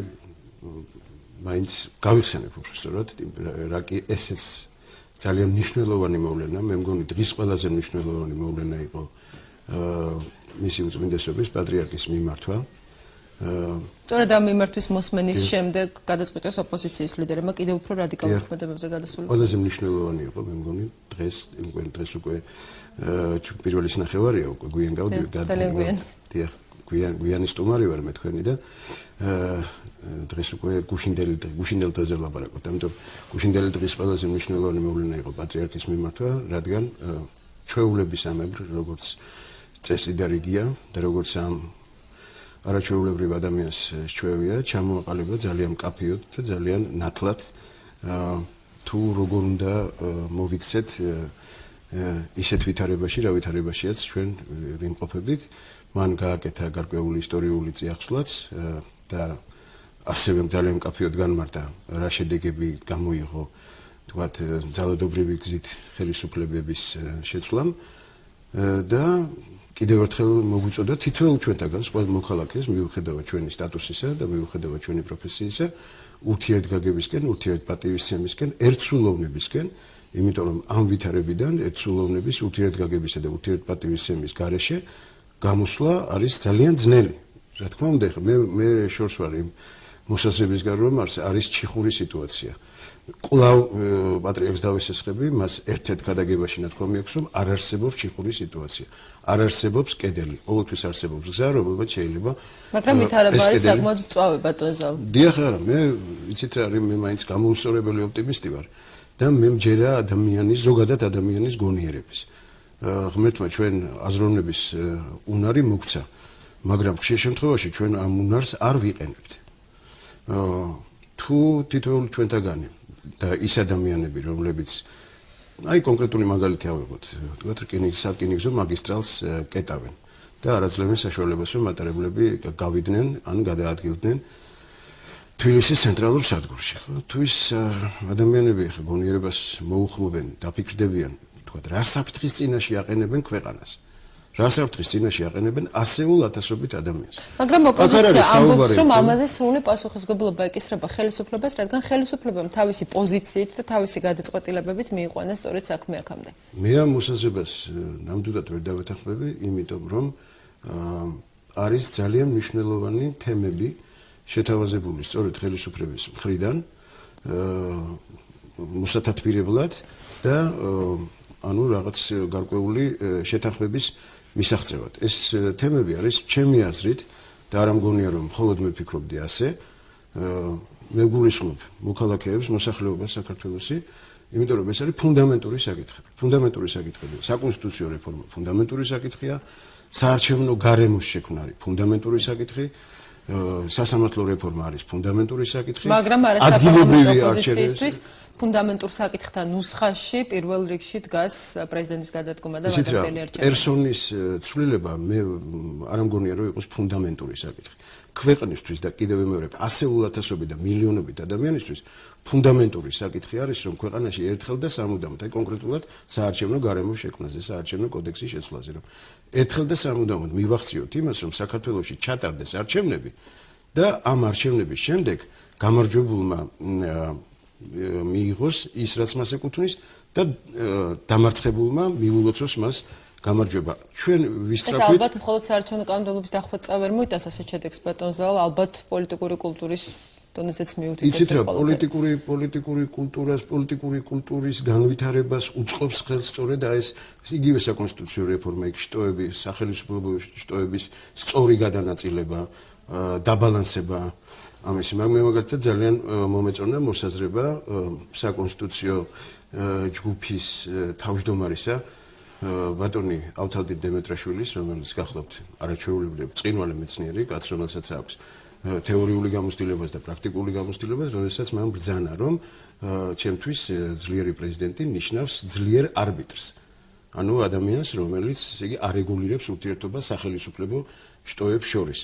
მაინც გავიხსენებ უბრალოდ რა კი ესეც ძალიან მნიშვნელოვანი მოვლენა მე მგონი დღის ყველაზე მნიშვნელოვანი მოვლენა იყო მისი უწმინდესობის პატრიარქის მიმართვა სწორედ ამ მიმართვის მოსმენის შემდეგ გადაწყვიტეს ოპოზიციის ლიდერებმა კიდევ უფრო რადიკალურ მოქმედებებზე გადასულიყო ყველაზე მნიშვნელოვანი იყო მე მგონი დღეს უკვე პირველი ნახევარია უკვე გვიან გავდივართ ძალიან გვიან გვიანი სტუმარი ვარ მე თქვენი და დღეს უკვე გუშინდელი დღეზე ვლაპარაკობთ. ამიტომ გუშინდელი დღის ყველაზე მნიშვნელოვანი მოვლენა იყო პატრიარქის მიმართვა, რადგან ჩვეულებისამებრ, როგორც წესი და რიგია და როგორც ამ არაჩვეულებრივ ადამიანს ჩვევია, ჩამოაყალიბა ძალიან მკაფიოდ და ძალიან ნათლად თუ როგორ უნდა მოვიქცეთ ისეთ ვითარებაში, რა ვითარებაშიაც ჩვენ ვიმყოფებით. მან გააკეთა გარკვეული ისტორიული წიაღსვლაც და ასევე ძალიან მკაფიოდ განმარტა რა შედეგები გამოიღო თქვათ ძალადობრივი გზით ხელისუფლებების შეცვლამ და კიდევ ერთხელ მოგვიწოდა თითოეულ ჩვენთაგანს ყველა მოქალაქეს მიუხედავად ჩვენი სტატუსისა და მიუხედავად ჩვენი პროფესიისა ურთიერთგაგებისკენ, ურთიერთპატივისცემისკენ, ერთსულოვნებისკენ, იმიტომ რომ ამ ვითარებიდან ერთსულოვნების, ურთიერთგაგებისა და ურთიერთპატივისცემის გარეშე გამოსვლა არის ძალიან ძნელი. რა თქმა უნდა, მე შორს ვარ იმ მოსაზრებისგან, რომ არის ჩიხური სიტუაცია. კვლავ პატრიარქს დავესესხები, მას ერთ-ერთ გადაგებაში ნათქვამი აქვს, რომ არ არსებობს ჩიხური სიტუაცია. არ არსებობს კედელი. ყოველთვის არსებობს გზა, რომელმაც შეიძლება მაგრამ ვითარება არის საკმაოდ მწვავე ბატონ ზაალ. დიახ, არა, მე იცით რა, მე მაინც გამოუსწორებელი ოპტიმისტი ვარ და მე მჯერა ზოგადად ადამიანის გონიერების. ღმერთმა ჩვენ აზროვნების უნარი მოგცა. მაგრამ ხშირ შემთხვევაში ჩვენ ამ უნარს არ ვიყენებთ. თუ თითოეული ჩვენთაგანი და ის ადამიანები, რომლებიც აი კონკრეტული მაგალითი ავიღოთ, თქვათ რკინიგზო მაგისტრალს კეტავენ და არაძლევენ საშუალებას, რომ მატარებლები გავიდნენ ან გადაადგილდნენ თბილისის ცენტრალურ სადგურში. თუ ის ადამიანები ხა გონიერებას მოუხმობენ, დაფიქრდებიან, თქვათ რა საფრთხის წინაშე აყენებენ ქვეყანას. რა საფრთხის წინაშე აყენებენ ასეულ ათასობით ადამიანს. მაგრამ ოპოზიცია ამბობს, რომ ამაზე სრული პასუხისმგებლობა ეკისრება ხელისუფლებას, რადგან ხელისუფლებამ თავისი პოზიციით და თავისი გადაწყვეტილებებით მიიყვანა სწორედ საქმე აქამდე. მე ამ მოსაზრებას ნამდვილად ვერ დავეთანხმები, იმიტომ რომ არის ძალიან მნიშვნელოვანი თემები შეთავაზებული სწორედ ხელისუფლების მხრიდან მოსათათბირებლად და ანუ რაღაც გარკვეული შეთანხმების მისაღწევად. ეს თემები არის ჩემი აზრით და არ ამგონია რომ მხოლოდ მე ვფიქრობდი ასე. მე გულისხმობ მოქალაქეებს, მოსახლეობას საქართველოსი, იმიტომ რომ ეს არის ფუნდამენტური საკითხები. ფუნდამენტური საკითხები. საკონსტიტუციო რეფორმა ფუნდამენტური საკითხია, საარჩევნო გარემოს შექმნა არის ფუნდამენტური საკითხი. სასამართლო რეფორმა არის ფუნდამენტური საკითხი. მაგრამ არასაპარლამენტო ოპოზიციისთვის ფუნდამენტურ საკითხთა ნუსხაში პირველ რიგში დგას პრეზიდენტის გადადგომა და ვადებელი არჩევნები. პერსონის ცვლილება მე არ ამგონია რომ იყოს ფუნდამენტური საკითხი. ქვეყნისთვის და კიდევ მეორე ასეულ ათასობით და მილიონობით ადამიანისთვის ფუნდამენტური საკითხი არის რომ ქვეყანაში ერთხელ და სამუდამოდ აი კონკრეტულად საარჩევნო გარემოს შექმნაზე, საარჩევნო კოდექსის შეცვლაზე რომ ერთხელ და სამუდამოდ მივახციოთ იმას რომ საქართველოში ჩატარდეს არჩევნები და ამ არჩევნების შემდეგ გამარჯვებულმა მიიღოს ის რაც მას ეკუთვნის და დამარცხებულმა მიულოცოს მას გამარჯვება. ჩვენ ვისწრაფვით ეს ალბათ მხოლოდ საარჩევნო კანონმდებლობის დახვეწა ვერ მოიტანს ასე შედეგს ბატონზალ, ალბათ პოლიტიკური კულტურის დონეზეც მიუთითებს ეს ყველაფერი. პოლიტიკური კულტურის განვითარებას უწყობს ხელს სწორედ ეს იგივე საკონსტიტუციო რეფორმა, იქ შტოები, სახელმწიფო შტოების სწორი გადანაწილება, დაბალანსება ამისი. მე მაგალითად ძალიან მომეწონა მოსაზრება საკონსტიტუციო ჯგუფის თავმჯდომარისა ბატონი ავთალდინ დემეტრაშვილის, რომელიც გახლავთ არაჩვეულებრივი ბრწყინვალე მეცნიერი კაც, რომელსაც აქვს თეორიული გამოცდილებას და პრაქტიკული გამოცდილებას, როდესაც მან ბრძანა, რომ ჩემთვის ძლიერი პრეზიდენტი ნიშნავს ძლიერ არბიტრს. ანუ ადამიანს, რომელიც ესე იგი არეგულირებს ურთიერთობას სახელმწიფო შტოებს შორის.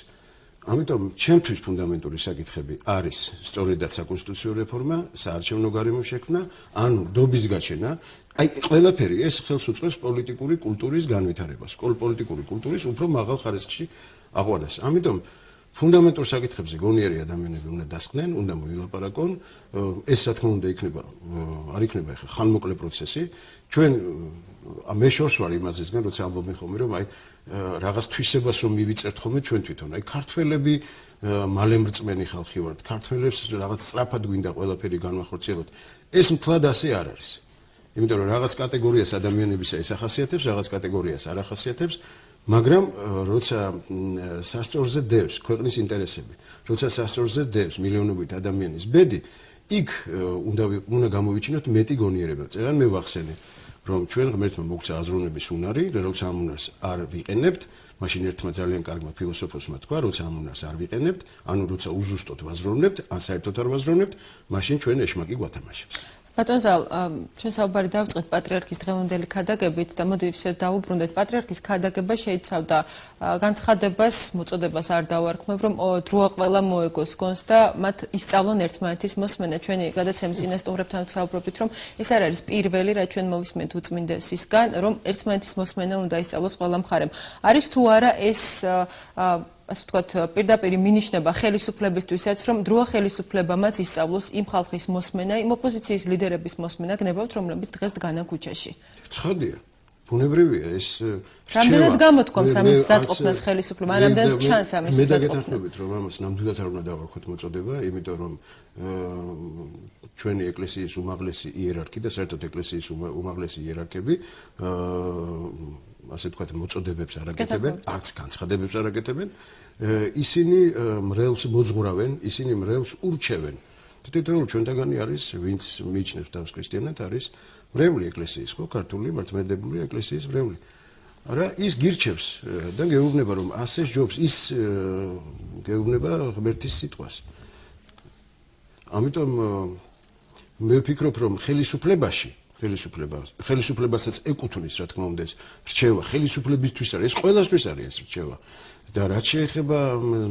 ამიტომ ჩემთვის ფუნდამენტური საკითხები არის სწორედაც საკონსტიტუციო რეფორმა, საარჩევნო გარემოს შექმნა, ანუ დობის გაჩენა. აი ყველაფერი ეს ხელს უწყობს პოლიტიკური კულტურის განვითარებას, პოლიტიკური კულტურის უფრო მაღალ ხარისხში აყვანას. ამიტომ ფუნდამენტურ საკითხებზე გონიერი ადამიანები უნდა დასხდნენ, უნდა მოილაპარაკონ. ეს რა თქმა უნდა არ იქნება ხა ხანმოკლე პროცესი. ჩვენ მე შორს ვარ იმაზისგან, როცა ამბობენ ხოლმე, რომ აი რაღაც თვისებას რომ მივიწერთ ხოლმე ჩვენ თვითონ. აი ქართველები მალე მრწმენი ხალხი ვართ. ქართველებს რაღაც სწრაფად გვინდა ყველაფერი განვახორციელოთ. ეს მთლად ასე არ არის. იმიტომ რომ რაღაც კატეგორიას ადამიანებისა ის ახასიათებს, რაღაც კატეგორიას არ ახასიათებს, მაგრამ როცა სასწორზე დევს ქვეყნის ინტერესები, როცა სასწორზე დევს მილიონობით ადამიანის ბედი, იქ უნდა გამოვიჩინოთ მეტი გონიერება. წერან მე ვახსენე, რომ ჩვენ ღმერთმა მოგცა აზროვნების უნარი, და როცა ამ უნარს არ ვიყენებთ, მაშინ ერთმა ძალიან კარგმა ფილოსოფოსმა თქვა, როცა ამ უნარს არ ვიყენებთ, ანუ როცა უზუსტოდ ვაზროვნებთ, ან საერთოდ არ ვაზროვნებთ, მაშინ ჩვენ ეშმაკი გვათამაშებს. ბატონზალ, ჩვენ საუბარი დავწყეთ პატრიარქის დღევანდელი ქადაგებით და მოდი ისევ დავუბრუნდეთ. პატრიარქის ქადაგება შეიცავდა განცხადებას, მოწოდებას არ დავარქმევ, რომ დროა ყველა მოეგოს გონს და მათ ისწავლონ ერთმანეთის მოსმენა. ჩვენი გადაცემის წინასწორებთან ვსაუბრობთ, რომ ეს არ არის პირველი, რაც ჩვენ მოვისმენთ უწმინდესისგან, რომ ერთმანეთის მოსმენა უნდა ისწავლოს ყველა მხარემ. არის თუ არა ეს ასე ვთქვათ, პირდაპირ მინიშნება ხელისუფლებისთვისაც, რომ დროა ხელისუფლებამაც ისწავლოს იმ ხალხის მოსმენა, იმ ოპოზიციის ლიდერების მოსმენა, გნებავთ, რომლებიც დღეს დგანა ქუჩაში. ცხადია, ბუნებრივია ეს რჩევა. რამდენად გამოთქვამს ამის გზატყოფნას ხელისუფლებამ, რამდენად ჩანს ამის მე გზატყოფნა? დაგეთანხმებით, რომ ამას ნამდვილად არ უნდა დავარქვათ მოწოდება, იმიტომ რომ ჩვენი ეკლესიის უმაღლესი იერარქი და საერთოდ ეკლესიის უმაღლესი იერარქები ასე ვთქვათ, მოწოდებებს არ აკეთებენ, არც განცხადებებს არ აკეთებენ. ისინი მრევლს მოძღურავენ, ისინი მრევლს ურჩევენ. თითოეული ჩვენთაგანი არის, ვინც მიიჩნევს თავს ქრისტიანად, არის მრევლი ეკლესიის, ხო, ქართული მართლმადიდებლური ეკლესიის მრევლი. არა ის გირჩევს და გეუბნება რომ ასე ჯობს ის გეუბნება ღმერთის სიტყვას. ამიტომ მე ვფიქრობ რომ ხელისუფლებასაც ეკუთვნის რა თქმა უნდა ეს რჩევა ხელისუფლებისთვის არის ეს ყველასთვის არის ეს რჩევა და რაც შეეხება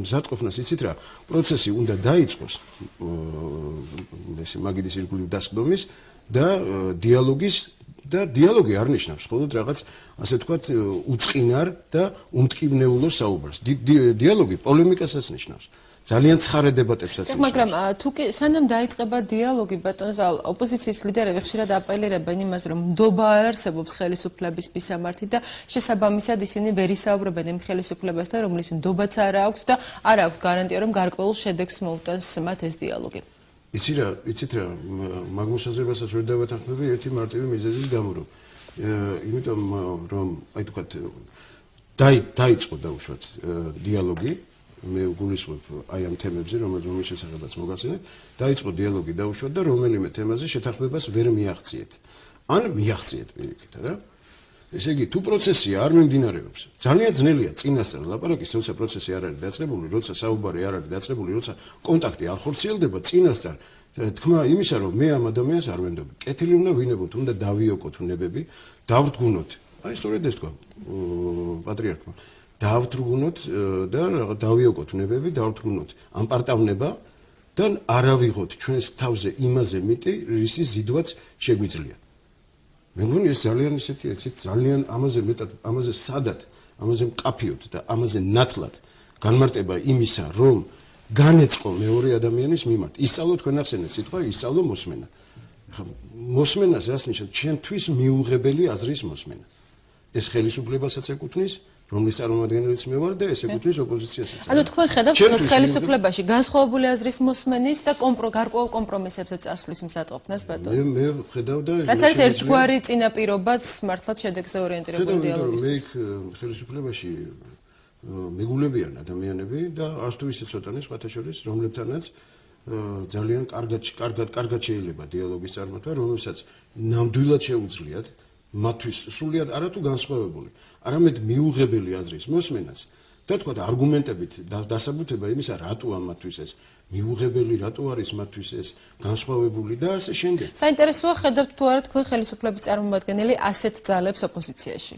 მზადყოფნას იცით რა პროცესი უნდა დაიწყოს ესე მაგიდის ირგვლივ დასყდომის და დიალოგის და დიალოგი არ ნიშნავს მხოლოდ რაღაც ასე ვთქვათ უწყინარ და უმტკივნეულო საუბარს დიალოგი პოლემიკასაც ნიშნავს ძალიან ცხარე დებატებსაც ნიშნავს. მაგრამ თუ კი სანამ დაიწყება დიალოგი ბატონზალ ოპოზიციის ლიდერები ხშირად აპელირებენ იმას რომ ნდობა არ არსებობს ხელისუფლების მისამართი და შესაბამისად ისინი ვერ ისაუბრებენ იმ ხელისუფლებასთან რომლის ნდობაც არ აქვს და არ აქვს გარანტია რომ გარკვეულ შედეგს მოუტანს მათ ეს დიალოგი. იცით რა მაგ მოსაზრებასაც ვერ დავეთანხმები ერთი მარტივი მიზეზის გამო რომ იმიტომ რომ აი თქვათ დაიწყო დაუშვათ დიალოგი მე გულისხმობ აი ამ თემებზე რომლის შესახებაც მოგახსენეთ დაიწყო დიალოგი დაუშვათ და რომელიმე თემაზე შეთანხმებას ვერ მიაღწიეთ ან მიაღწიეთ პირიქით რა ესე იგი თუ პროცესია არ მიმდინარეობს ძალიან ძნელია წინასწარ ლაპარაკის როცა პროცესი არ არის დაწყებული როცა საუბარი არ არის დაწყებული როცა კონტაქტი არ ხორციელდება წინასწარ თქმა იმისა რომ მე ამ ადამიანს არ ვენდობ კეთილი უნდა ვინებოთ უნდა დავიოკოთ ნებები დავრდგუნოთ აი სწორედ ეს თქვა პატრიარქმა დავთრგუნოთ და დავიოკოთ ნებები დავთრგუნოთ ამ პარტავნება და არავიღოთ ჩვენს თავზე იმაზე მიტი რისი ზიდვაც შეგვიძლია მე მგონი ეს ძალიან ისეთი ძალიან ამაზე მეტად ამაზე სადად ამაზე მკაფიოდ და ამაზე ნათლად განმარტება იმისა რომ განეწყო მეორე ადამიანის მიმართ ისწავლო თქვენ ახსენეთ სიტყვა ისწავლო მოსმენა მოსმენას რას ნიშნავს ჩვენთვის მიუღებელი აზრის მოსმენა ეს ხელისუფლებასაც ეკუთვნის რომლის წარმომადგენელიც მე ვარ და ეს ეკუთვნის ოპოზიციასაც. ანუ თქვენ ხედავთ დღეს ხელისუფლებაში განსხვავებული აზრის მოსმენის და გარკვეულ კომპრომისებზე წასვლის მზადყოფნას ბატონო. მე ხედავ და რაც არის ერთგვარი წინაპირობაც მართლაც შედეგზე ორიენტირებული დიალოგისთვის. მე ხელისუფლებაში მეგულებიან ადამიანები და არც თუ ისე ცოტანი სხვათა შორის რომლებთანაც ძალიან კარგად შეიძლება დიალოგის წარმართვა, რომელსაც ნამდვილად შეუძლიათ მათთვის სრულიად არათუ განსხვავებული, არამედ მიუღებელი აზრის მოსმენაც და თქვა არგუმენტებით დასაბუთება იმისა, რატო ამათთვის ეს მიუღებელი, რატო არის მათთვის ეს განსხვავებული და ასე შემდეგ. საინტერესოა ხედავთ თუ არა თქვენ ხელისუფლების წარმომადგენელი ასეთ ძალებს ოპოზიციაში.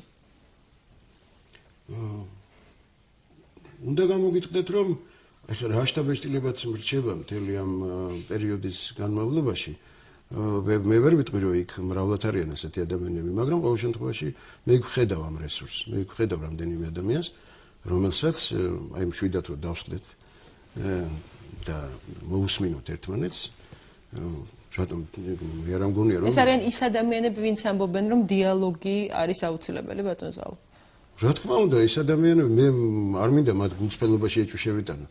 უნდა გამოგიტყდეთ, რომ ახლა რა შტაბეშტილებაც მრჩება მთელი ამ პერიოდის განმავლობაში. მე ვერ ვიტყვი რომ იქ მრავლად არიან ასეთი ადამიანები, მაგრამ ყოველ შემთხვევაში მე ვხედავ ამ რესურსს, მე ვხედავ რამდენიმე ადამიანს, რომელსაც აი მშვიდად რომ დავსხდეთ და მოусმინოთ ერთმანეთს. რატომ მე არ მგონია რომ ეს არიან ის ადამიანები, ვინც ამბობენ რომ დიალოგი არის აუცილებელი ბატონზაო. რა თქმა უნდა, ეს ადამიანები მე არ მინდა მათ გულწრფელობაში ეჭვი შევიტანო.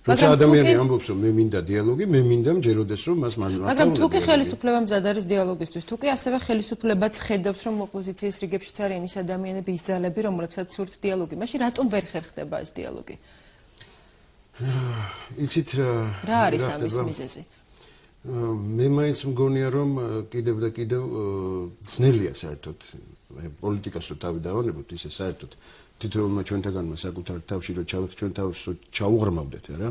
როცა ადამიანი ამბობს რომ მე მინდა დიალოგი, მე მინდა მჯეროდეს რომ მას მაგრამ თუ კი ხელისუფლება მზად არის დიალოგისთვის, თუ კი ასევე ხელისუფლებაც ხედავს რომ ოპოზიციის რიგებშიც არიან ის ადამიანები, ის ძალები, რომლებსაც სურთ დიალოგი, მაშინ რატომ ვერ ხერხდება ეს დიალოგი? იცით რა არის ამის მიზეზი? მე მაინც მგონია რომ კიდევ და კიდევ ძნელია საერთოდ პოლიტიკას რო თავი დავანებოთ, ისე საერთოდ თითოეულმა ჩვენთაგანმა საკუთარ თავში რო ჩვენ თავს ჩაუღრმავდეთ რა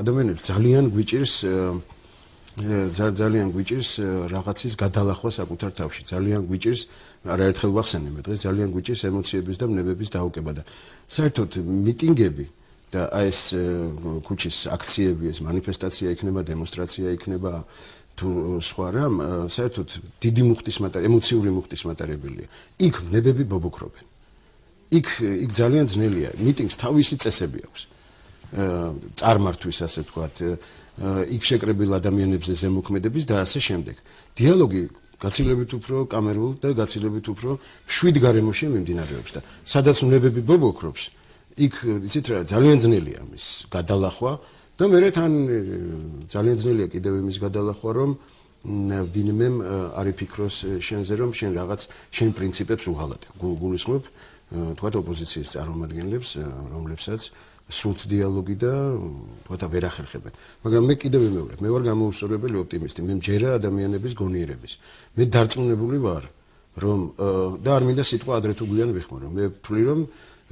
ადამიანებს ძალიან გვიჭირს რაღაცის გადალახვა საკუთარ თავში ძალიან გვიჭირს არაერთხელ ვახსენე მე დღეს ძალიან გვიჭირს ემოციების და ნებების დაუკება და საერთოდ მიტინგები და ეს ქუჩის აქციები ეს მანიფესტაცია იქნება დემონსტრაცია იქნება თუ სხვა რამ საერთოდ დიდი მუხტის ემოციური მუხტის მატარებელია იქ ნებები ბობოქრობენ იქ ძალიან ძნელია მიტინგს თავისი წესები აქვს წარმართვის ასე ვთქვათ იქ შეკრებილ ადამიანებზე ზემოქმედების და ასე შემდეგ დიალოგი გაცილებით უფრო კამერულ და გაცილებით უფრო შვიდ გარემოში მიმდინარეობს და სადაც ნებები ბობოქრობს იქ იცით რა ძალიან ძნელია ამის გადალახვა და მე თან ძალიან ძნელია კიდევ იმის გადალახვა რომ ვინმე არ იფიქროს შენზე რომ შენ რაღაც შენ პრინციპებს უღალატე გულისხმობ თქვათ ოპოზიციის წარმომადგენლებს რომლებსაც სულთ დიალოგი და თქვათ ვერ ახერხებენ მაგრამ მე კიდევ მე ვარ გამოუსწორებელი ოპტიმისტი მე მჯერა ადამიანების გონიერების მე დარწმუნებული ვარ რომ და არ მინდა სიტყვა ადრე თუ გვიან ვიხმარო. მე ვთვლი რომ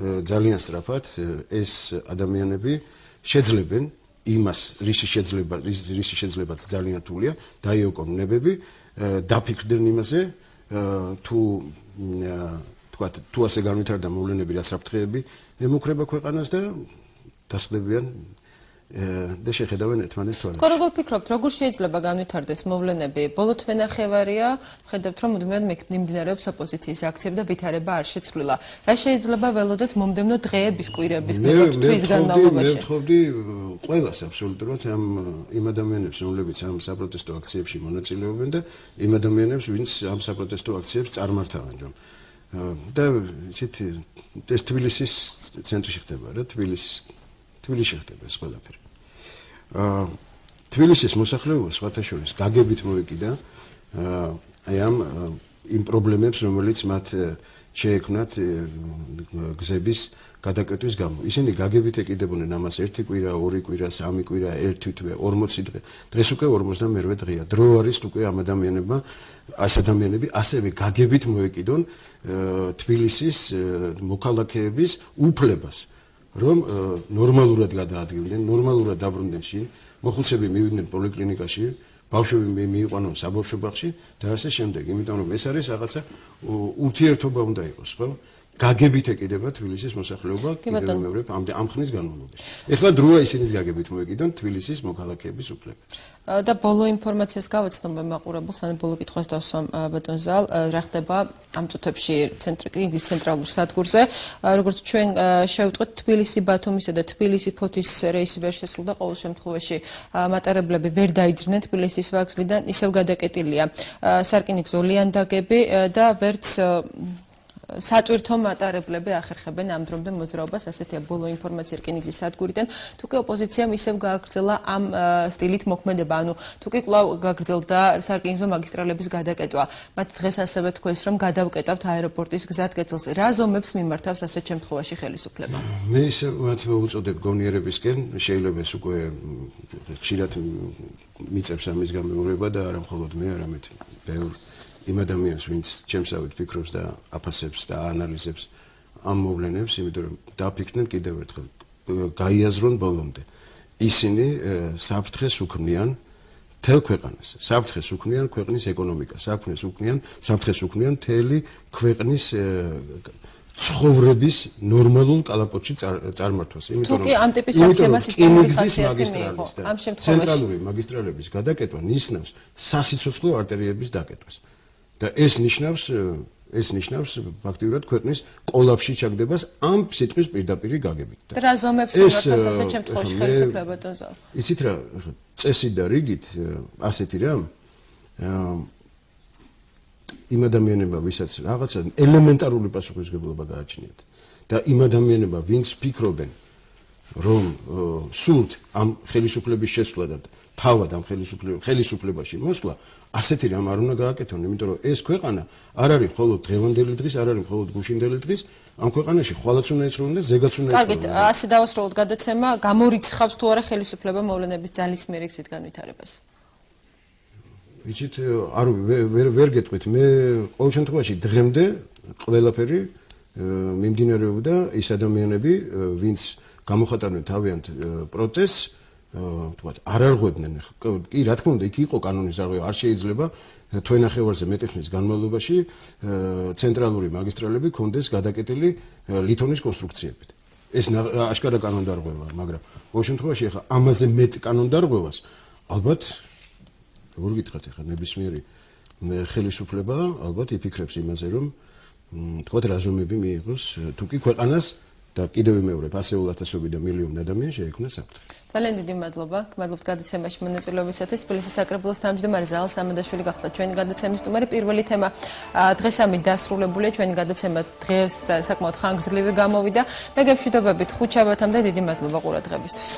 ძალიან სწრაფად ეს ადამიანები შეძლებენ იმას, რისი შეძლებაც ძალიან რთულია, დაიოკონ ნებები, დაფიქრდნენ იმაზე, თუ ასე განვითარდა მოვლენები, რა საფრთხეები ემუქრება ქვეყანას და დასხდებიან და შეხედავენ ერთმანეთს თვალებში. როგორ ფიქრობთ, როგორ შეიძლება განვითარდეს მოვლენები? ბოლო თვენახევარია, ხედავთ რომ მუდმივად მიმდინარეობს ოპოზიციის აქციები და ვითარება არ შეცვლილა. რა შეიძლება ველოდოთ მომდევნო დღეების, კვირების, თვის განმავლობაში? მე ვთხოვდი ყველას აბსოლუტურად იმ ადამიანებს, რომლებიც ამ საპროტესტო აქციებში მონაწილეობენ და იმ ადამიანებს, ვინც ამ საპროტესტო აქციებს წარმართავენ, რომ და იცით ეს თბილისის ცენტრში ხდება რა, თბილისში ხდება ეს ყველაფერი. თბილისის მოსახლეობა სხვათა შორის გაგებით მოეკიდა აი იმ პრობლემებს, რომელიც მათ შეექმნათ გზების გადაკეტვის გამო. ისინი გაგებით ეკიდებოდნენ ამას 1 კვირა, 2 კვირა, 3 კვირა, 1 თვე, 40 დღე. დღეს უკვე 58 დღეა. დრო არის უკვე ამ ადამიანები ასევე გაგებით მოეკიდონ თბილისის მოქალაქეების უფლებას, რომ ნორმალურად გადაადგილდნენ, ნორმალურად დაბრუნდნენ შინ, მოხუცები მივიდნენ პოლიკლინიკაში, ბავშვები მიიყვანონ საბავშვო ბაღში და ასე შემდეგ. იმიტომ რომ ეს არის რაღაცა ურთიერთობა უნდა იყოს, ხო? გაგებით ეკიდება თბილისის მოსახლეობა კიდევ მეორე ამ ხნის განმავლობაში. ეხლა დროა ისინიც გაგებით მოეკიდონ თბილისის მოქალაქეების უფლებებს. და ბოლო ინფორმაციას გავაცნობ მაყურებელს, ან ბოლო კითხვას დავსვამ ბატონ ზალ, რა ხდება ამ წუთებში კრინგის ცენტრალურ სადგურზე. როგორც ჩვენ შევიტყვეთ, თბილისი-ბათუმისა და თბილისი-ფოთის რეისი ვერ შესრულდა, ყოველ შემთხვევაში მატარებლები ვერ დაიძრნენ თბილისის ვაგზლიდან, ისევ გადაკეტილია სარკინიგზო ლიანდაგები და ვერც სატვირთო მატარებლები ახერხებენ ამ დრომდე მოძრაობას, ასეთია ბოლო ინფორმაცია რკინიგზის სადგურიდან. თუკი ოპოზიციამ ისევ გააგრძელა ამ სტილით მოქმედება, ანუ თუკი კვლავ გააგრძელდა სარკინიგზო მაგისტრალების გადაკეტვა, მათ დღეს ასევე თქვეს, რომ გადავკეტავთ აეროპორტის გზატკეცილს. რა ზომებს მიმართავს ასეთ შემთხვევაში ხელისუფლება? მე ისე მათ ვუწოდებ გონიერებისკენ, შეიძლება ეს უკვე ხშირად მიწევს ამის გამეორება და არა მხოლოდ მე, არამედ ბევრი იმ ადამიანს, ვინც ჩემსავით ფიქრობს და აფასებს და აანალიზებს ამ მოვლენებს, იმიტომ რომ დაფიქრდნენ კიდევ ერთხელ, გაიაზრონ ბოლომდე. ისინი საფრთხეს უქმნიან მთელ ქვეყანას, საფრთხეს უქმნიან ქვეყნის ეკონომიკას, საფრთხეს უქმნიან მთელი ქვეყნის ცხოვრების ნორმალურ კალაპოტში წარმართვას. იმიტომ რომ ამ ტიპის აქციებმა სისტემური ხასიათი მიიღო. ამ შემთხვევაში ცენტრალური მაგისტრალების გადაკეტვა ნიშნავს სასიცოცხლო არტერიების დაკეტვას. და ეს ნიშნავს ფაქტიურად ქვეყნის კოლაფში ჩაგდებას ამ სიტყვის პირდაპირი გაგებით. რა ზომებს მიმართავს ასეთ შემთხვევაში ხელისუფლება ბატონ ზალ? იცით რა, წესი და რიგით ასეთი რამ იმ ადამიანებმა, ვისაც რაღაცა ელემენტარული პასუხისმგებლობა გააჩნიათ და იმ ადამიანებმა, ვინც ფიქრობენ, რომ სულთ ამ ხელისუფლების შეცვლა და თავად ამ ხელისუფლებაში მოსვლა, ასეთი რამ არ უნდა გააკეთონ, იმიტომ რომ ეს ქვეყანა არ არის მხოლოდ დღევანდელი დღის, არ არის მხოლოდ გუშინდელი დღის, ამ ქვეყანაში ხვალაც უნდა ეცროვონ და ზეგაც უნდა ეცროვონ. კარგით, ასე დავასრულოთ გადაცემა, გამორიცხავს თუ არა ხელისუფლება მოვლენების ძალისმიერ გზით განვითარებას? ვიცით, ვერ გეტყვით, მე ყოველ შემთხვევაში დღემდე ყველაფერი მიმდინარეობდა ის ადამიანები, ვინც გამოხატავდნენ თავიანთ პროტესტს, თქვათ, არ არღვევდნენ. კი, რა თქმა უნდა, იქ იყო კანონის დარღვევა, არ შეიძლება თვენახევარზე მეტი ხნის განმავლობაში ცენტრალური მაგისტრალები კონდეს გადაკეტილი ლითონის კონსტრუქციებით. ეს აშკარა კანონდარღვევაა, მაგრამ ყოველ შემთხვევაში ახლა ამაზე მეტ კანონდარღვევას ალბათ როგორ გითხრათ ახლა ნებისმიერი ხელისუფლება ალბათ იფიქრებს იმაზე, რომ თქვათ რა ზომები მიიღოს, თუ კი ქვეყანას და კიდევ ვიმეორებ, ასეულ ათასობით და მილიონი ადამიანი შეექმნა საფრთხე. ძალიან დიდი მადლობა. გმადლობთ გადაცემაში მონაწილეობისათვის. თბილისის საკრებულოს თავმჯდომარე ზაალ სამადაშვილი გახდა ჩვენი გადაცემის სტუმარი. პირველი თემა დღესამით დასრულებულია. ჩვენი გადაცემა დღეს საკმაოდ ხანგრძლივი გამოვიდა. მეგებრ, მშვიდობებით, ხუთშაბათამდე დიდი მადლობა ყურადღებისთვის.